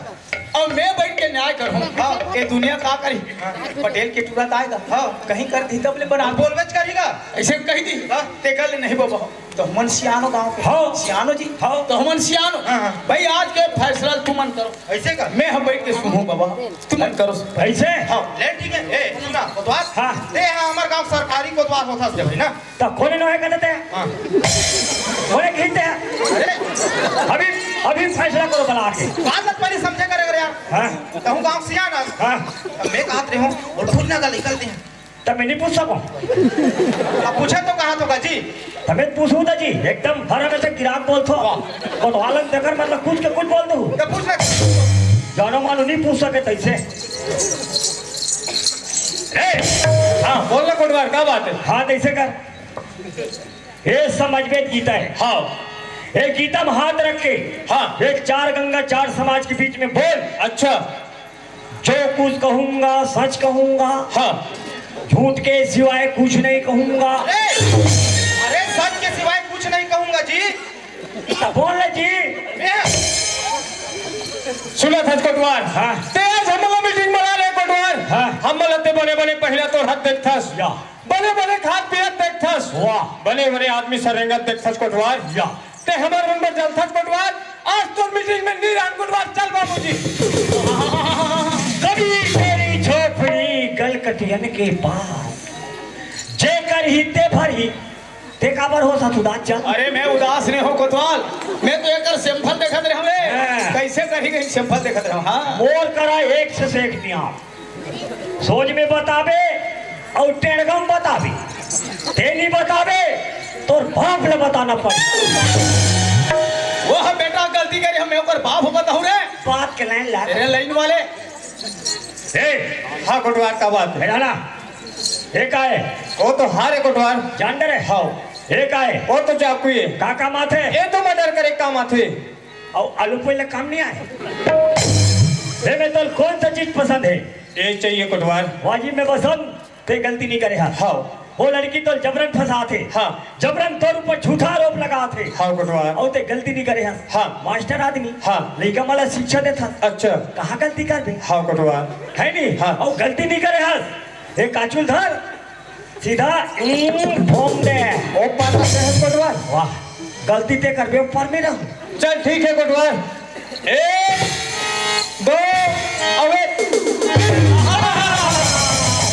और मैं बैठ के न्याय करूं हाँ ये दुनिया का करी पटेल के तुरंत आएगा हाँ कहीं कर दी तब ले बना बोल बच करेगा ऐसे कही दी ते कर ले नहीं बाबा तो हमन सियानो गांव के हाँ। सियानो जी हाँ। तो हमन सियानो हाँ, हाँ। भाई आज के फैसला तुमन करो ऐसे का मैं हम बैठ के सुनूं बाबा तुमन करो ऐसे हाँ ले ठीक है ए सुना कोतवाल हाँ। ते हां हमार गांव सरकारी कोतवाल होता से भाई ना तो कोने नोहे कर देते हैं हां कोने खींचते हैं अरे अभी अभी फैसला करो बला के बात मत पहले समझे करे यार हाँ कहूं गांव सियाना हाँ अब मैं कहत रही हूं और भूल ना गल निकलते हैं तो मैं नहीं पूछ सकूं अब पूछे तो कहा तो जी तबियत पूछू था जी एकदम भरा में से गिराक बोल थो कोतवालन देकर मतलब कुछ के कुछ बोल दूँ तो पूछ ना जानो मानो नहीं पूछ सके तैसे हाँ बोल ना कोटवार क्या बात है? हाँ तैसे कर ये समझ में गीता है हाँ एक गीता में हाथ रख के हाँ एक चार गंगा चार समाज के बीच में बोल अच्छा जो कुछ कहूंगा सच कहूंगा हाँ झूठ के सिवाय कुछ नहीं कहूंगा अरे सच के सिवाय कुछ नहीं कहूंगा जी बोल जी सुना था कोटवार हाँ तेज हम लोग मीटिंग बना ले कोटवार हाँ हम लते बने बने पहले तो हाथ देखथस या बने बने खाद पियत देखथस वाह बने बने आदमी सरेंगत देखथस कोटवार या ते हमार मन पर जलथस कोटवार आज तो मीटिंग में नीरान कोटवार चल बाबूजी कभी तेरी झोपड़ी गलकटियन के पास जेकर ही ते भरी ते काबर हो सतुदात चल अरे मैं उदास नहीं हो कोतवाल मैं तो एक सिंपल देखत रहे हाँ। हमें कैसे करी गई सिंपल देखत रहे हाँ मोल करा एक से एक दिया सोच में बतावे और टेढ़गम बतावे ते नहीं बतावे तो बाप ले बताना पड़े वो बेटा गलती करी हम ओकर बाप बताऊं रे बात के लाइन ला तेरे लाइन वाले ए हाँ कोटवार का बात है बेटा ना एक आए वो तो हारे कोटवार जान डरे हाँ एक आए वो तो चाकू है काका माथे ये तो मर्डर करे काम आथे और आलू पहले काम नहीं आए में तो कौन सा चीज पसंद है ये चाहिए कोटवार वाजिब में पसंद ते गलती नहीं करे हाँ वो लड़की तो जबरन फंसाते हाँ जबरन तौर ऊपर झूठा आरोप लगाते हाँ कोटवार और ते गलती नहीं करे हाँ मास्टर आदमी हाँ लड़का मला शिक्षा देता अच्छा कहाँ गलती कर दे हाँ कोटवार है नहीं हाँ। और गलती नहीं करे हस एक काचुल धर सीधा भोम दे ओ पाता है कोटवार वाह गलती ते कर बे ऊपर में रहो चल ठीक है कोटवार एक दो अबे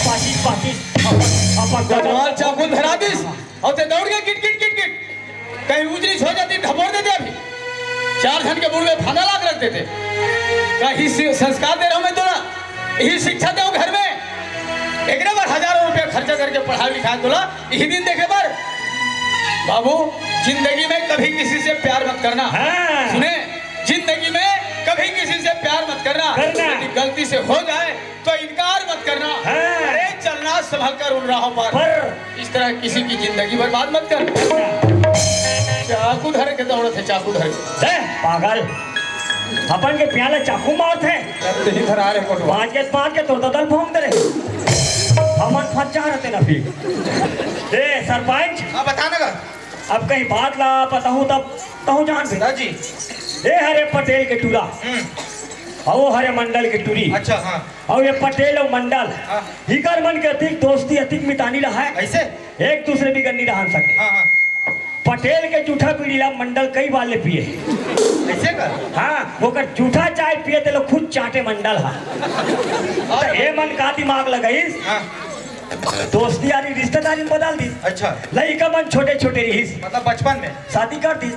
पाटी पाटी कोतवाल चाकू धरा दिस और ते दौड़ के किट किट किट किट कहीं उजरी हो जाती ढबोर देते अभी चार जन के मुंह में फाना लाग रखते थे कहीं संस्कार दे रहा हूं मैं तो ना यही शिक्षा दे घर में एक बार हजारों रुपया खर्चा करके पढ़ा लिखा तोला यही दिन देखे पर बाबू जिंदगी में कभी किसी से प्यार मत करना हाँ। सुने जिंदगी में कभी किसी से प्यार मत करना यदि गलती से हो जाए तो इनकार मत करना हाँ। अरे चलना संभल कर उन राहों पर इस तरह किसी की जिंदगी बर्बाद मत कर चाकू धर के दौड़े थे चाकू धर के पागल अपन के प्याले चाकू मारते नहीं धरा रहे कोटवार पाँच के तो दल भोंग दे रहे हमन फंस जा रहे ना फिर ए सरपंच हाँ बताना का अब कहीं बात ला पता हूँ तब तहु जान भी जी ए हरे पटेल के टूरा और वो हरे मंडल के टूरी अच्छा हाँ और ये पटेल और मंडल हाँ। हिकर मन के अधिक दोस्ती अधिक मितानी रहा है ऐसे एक दूसरे भी गन्नी रहा सके हाँ हाँ पटेल के जूठा पीड़ी ला मंडल कई बार ले पिए ऐसे कर हाँ वो कर जूठा चाय पिए ते लोग खुद चाटे मंडल हा तो ए मन का दिमाग लगाईस हाँ दोस्ती यारी रिश्तेदारी में बदल दी अच्छा लड़का मन छोटे छोटे रहीस मतलब बचपन में शादी कर दी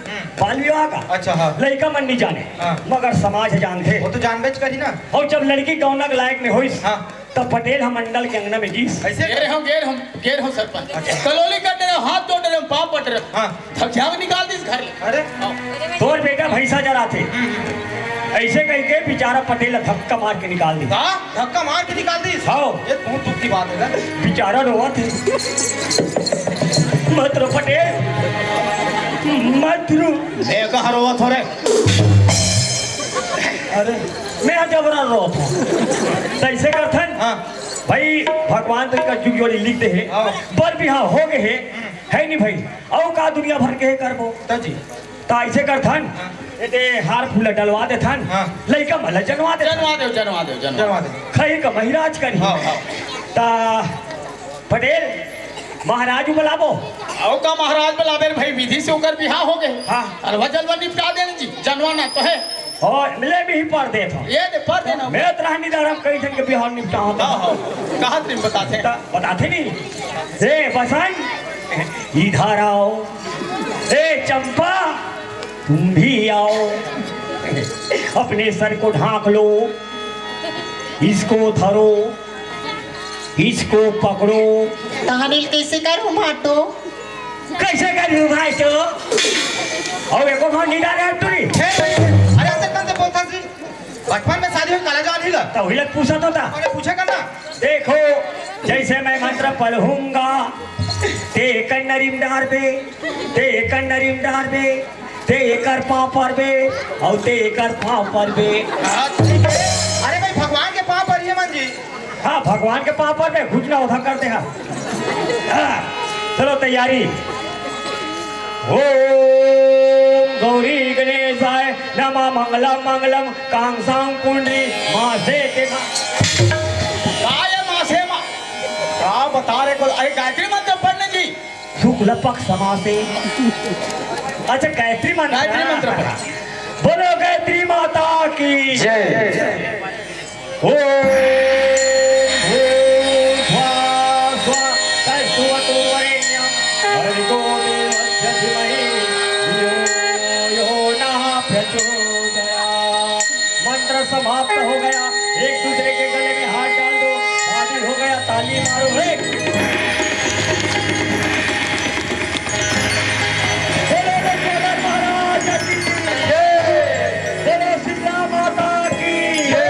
बाल विवाह का अच्छा हाँ लड़का मन नहीं जाने हाँ। मगर समाज जानते वो तो जानबूझ कर ही ना और जब लड़की गौनक लायक में हुई हाँ तब पटेल हम मंडल के अंगना में गीस ऐसे गेर हम सरपंच कलोली कट रहे हाथ तोड़ रहे पाँव पट रहे हाँ थक झाग निकाल दी घर अरे तोर बेटा भैंसा जरा थे ऐसे कह के बेचारा पटेल धक्का मार के निकाल दी हाँ धक्का मार के निकाल दी हाँ। ये बहुत दुख की बात है ना बेचारा रोआ थे मत रो पटेल मत रो मैं कहाँ रोवा थोड़े अरे मैं जबरा रो था तो ऐसे करथन हाँ भाई भगवान तो इनका जुग जोड़ी लिख दे है हाँ। बर भी हाँ हो गए है नहीं भाई और का दुनिया भर के करबो तो जी तो ऐसे करथन ये हार फूल डलवा दे थन हाँ। लइका भला जनवा दे जनवा दो जमा दे खई का महिराज करी हाँ हाँ ता पटेल महाराज बुलाबो आओ का महाराज बुलावे भाई विधि से होकर बिहार हो गए हाँ। और वह जलवा निपटा देने जी जनवाना तो है और मिले भी ही पढ़ दे था ये दे पर देना मैं त्राहनी दारम कई जन के बिहार निपटा होता हाँ हाँ कहाँ तुम बताते हैं बताते नहीं ए बसंत इधर आओ ए चंपा तुम भी आओ अपने सर को ढांक लो इसको धरो इसको पकड़ो कहानी कैसे करूँ माटो कैसे करी भाई तो और एको घर नहीं डाले तुरी अरे ऐसे कौन से बोलता जी बचपन में शादी हुई काला जवान ही तो वही लोग पूछा तो था अरे पूछेगा ना देखो जैसे मैं मंत्र पढ़ूंगा ते कन्नरिम डारबे ते कन्नरिम डारबे ते कर पाँव पर बे और ते कर पाँव पर बे अरे भाई भगवान के पाँव पर ही है मन जी हाँ भगवान के पाँव पर बे घुटना उठा करते हैं हाँ, चलो तैयारी ओम गौरी गणेशाय नमः मंगलम मंगलम कांसां पुंडरी मासे के काय मासे मा का बता रहे को अरे गायत्री मंत्र पढ़ने जी शुक्ल पक्ष समासे अच्छा गायत्री मंत्र पढ़ा। बोलो गायत्री माता की जय मंत्र समाप्त हो गया एक दूसरे के गले में हाथ डाल दो शादी हो गया ताली मारो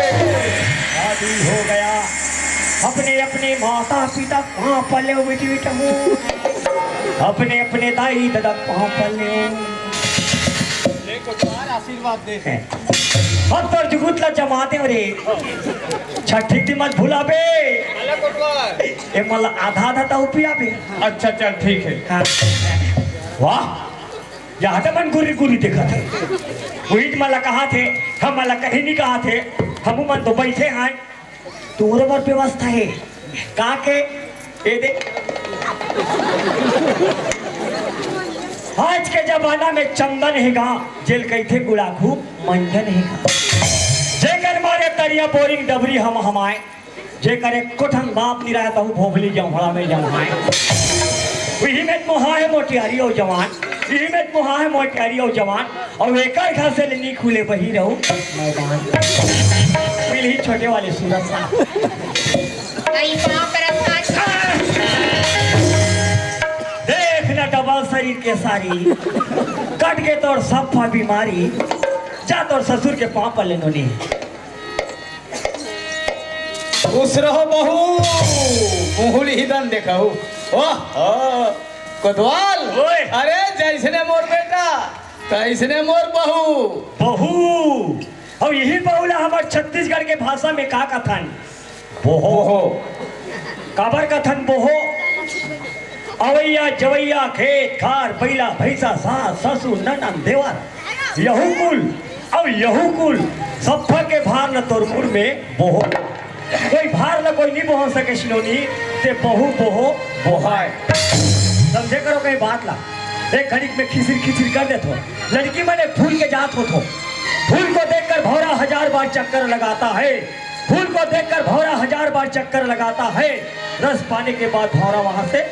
शादी हो गया अपने अपने माता पिता कहाँ पले हो बेटी बेटा हो अपने अपने दाई दादा कहाँ पले हो आशीर्वाद दे अब तो जुगुतला जमाते रे छठी दी मत भूला बे ए मला आधा आधा तो पिया बे अच्छा चल ठीक है हाँ। वाह यहाँ तो मन गुरी गुरी देखा थे वही मला कहा थे हम मला कहीं नहीं कहा थे हम मन तो बैठे हैं तोर पर व्यवस्था है का के ए दे आज के जमाना में चंदन हैगा जेल कैथे गुड़ाखू मंजन हैगा जेकर मारे तरिया बोरिंग डबरी हम हमाए जेकर एक कोठन बाप नहीं रहा तहु भोगली जमहड़ा में जमाए वही में मोहा है मोटियारी और जवान यही में मोहा है मोटियारी और जवान और एकर घर से नहीं खुले वही रहूं मैदान मिल ही छोटे वाले सूरज सा कहीं पाँव तरफ देखना डबल शरीर के सारी कट के तोर सफा बीमारी जा तोर ससुर के पाँव पर लेनो नहीं खुश रहो बहू मुहुल ही दन देखो ओह कोतवाल ओए। अरे जैसने मोर बेटा तैसने मोर बहू बहू और यही बहुला हमारे छत्तीसगढ़ के भाषा में का कथन बोहो ओहो काबर कथन बोहो अवैया जवैया खेत खार बैला भैंसा सास ससुर ननन देवर यहू कुल अब यहू कुल सब के भार न तोरपुर में बोहो कोई भार न कोई नहीं बोह सके शिलोनी ते बहू बोहो बोहाय समझे करो कहीं बात ला एक घड़ी में खिसिर खिसिर कर देते हो लड़की मैंने फूल के जात हो तो फूल को देखकर भौरा 1000 बार चक्कर लगाता है फूल को देखकर भौरा 1000 बार चक्कर लगाता है रस पाने के बाद भौरा वहां से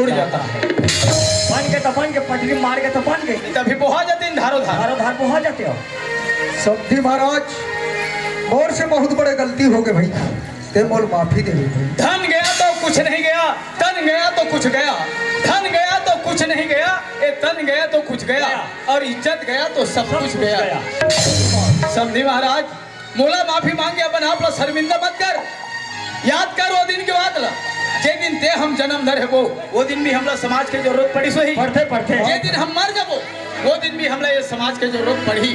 उड़ जाता है बन के तो बन के पटरी मार के तो बन के तभी बोहा जाते इन धारो धार धारो धार पहुंच जाते हो सब्जी महाराज मोर से बहुत बड़े गलती हो गए भाई ते मोल माफी दे भाई धन गया तो कुछ नहीं गया तन गया तो कुछ गया धन गया तो कुछ नहीं गया ये तन गया तो कुछ गया और इज्जत गया तो सब कुछ गया समझी महाराज मोला माफी मांगे अपन आप लोग शर्मिंदा मत कर याद कर वो दिन की बात ला जे दिन ते हम जन्म धरे वो दिन भी हमला समाज के जरूरत पड़ी सो ही पढ़ते पढ़ते जे दिन हम मर जाबो वो दिन भी हमला ये समाज के जरूरत पड़ी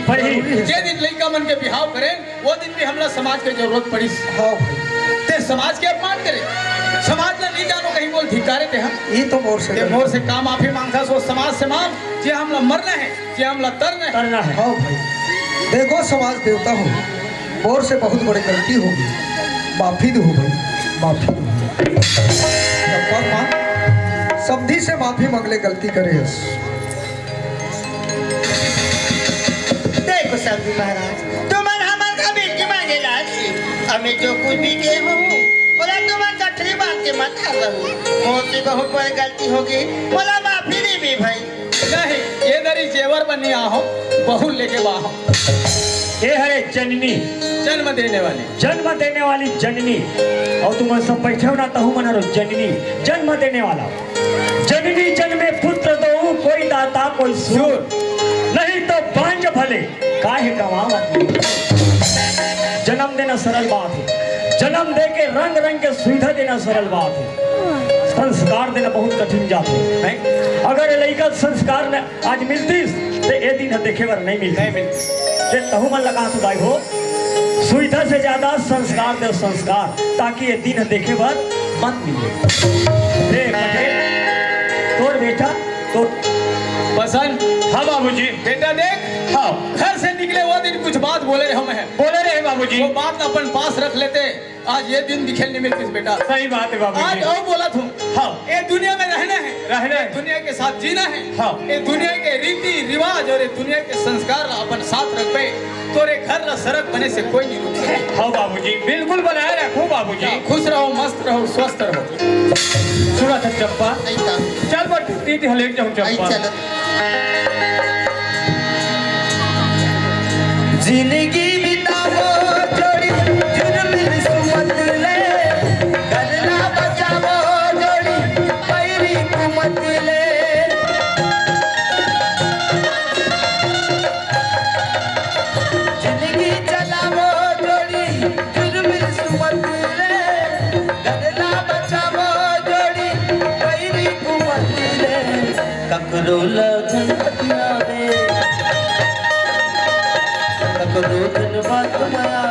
जे दिन लड़का मन के बिहाव करें वो दिन भी हमला समाज के जरूरत पड़ी हाँ भाई ते समाज के अपमान करे समाज ने नहीं जानो कहीं बोल धिकारे थे हम ये तो मोर से ते मोर से काम माफी मांगता सो समाज से मांग जे हमला मरना है जे हमला तरना है करना है हाँ भाई देखो समाज देवता हो मोर से बहुत बड़ी गलती होगी माफी दो भाई माफी दो जब माँ समझी से माफी मांगले गलती करे देखो सब्जी महाराज तुमन हमार का बेटी मांगे लाली हमें जो कुछ भी के हो बोला तुमन कठरी बात के मत हलो मोसे बहुत बड़ी गलती होगी बोला माफी दे भी भाई नहीं ये दरी जेवर बनी आहो बहु लेके बाहो ये है जननी जन्म देने वाली जननी और तुम सब बैठे हो ना तहु मना रो जननी जन्म देने वाला जननी जन्मे पुत्र दो दाता कोई सूर, नहीं तो बांझ भले काहे गवावा। जन्म देना सरल बात है, जन्म दे के रंग रंग के सुविधा देना सरल बात है, संस्कार देना बहुत कठिन जाते हैं। अगर लड़का संस्कार ने आज मिलती तो ये दिन देखे बर नहीं मिलती। तहु मन लगा तो भाई हो सुविधा से ज्यादा संस्कार दे, संस्कार, ताकि ये दिन देखे बर मत मिले। तोर बेटा तो पसंद। हाँ बाबूजी। बेटा देख, हाँ घर से निकले वो दिन कुछ बात बोले रहे हम हैं, बोले रहे बाबूजी। वो बात अपन पास रख लेते, आज ये दिन दिखे नहीं मिलती बेटा। सही बात है आज बाबूजी। और बोला तू, हाँ ये दुनिया में रहना है, रहना है। दुनिया के साथ जीना है। हाँ। ये दुनिया के रीति रिवाज और ये दुनिया के संस्कार ला अपन साथ रख पे, तोरे घर ला सड़क बने से कोई नहीं रोक सके। हाँ बाबूजी, बिल्कुल बनाए रखो बाबूजी। खुश रहो, मस्त रहो, स्वस्थ रहो। सुना था चंपा, नहीं था चल बट दीदी हलेक जाऊँ आई चंपा। चलो जिंदगी बितावो जोड़ी जुर्म सुमत ले, करना बचावो जोड़ी पैरी कुमत ले। जिंदगी चलावो जोड़ी जुर्म सुमत ले, करना बचावो जोड़ी पैरी कुमत ले। ककरो लगन आवे, ककरो दिन बात माया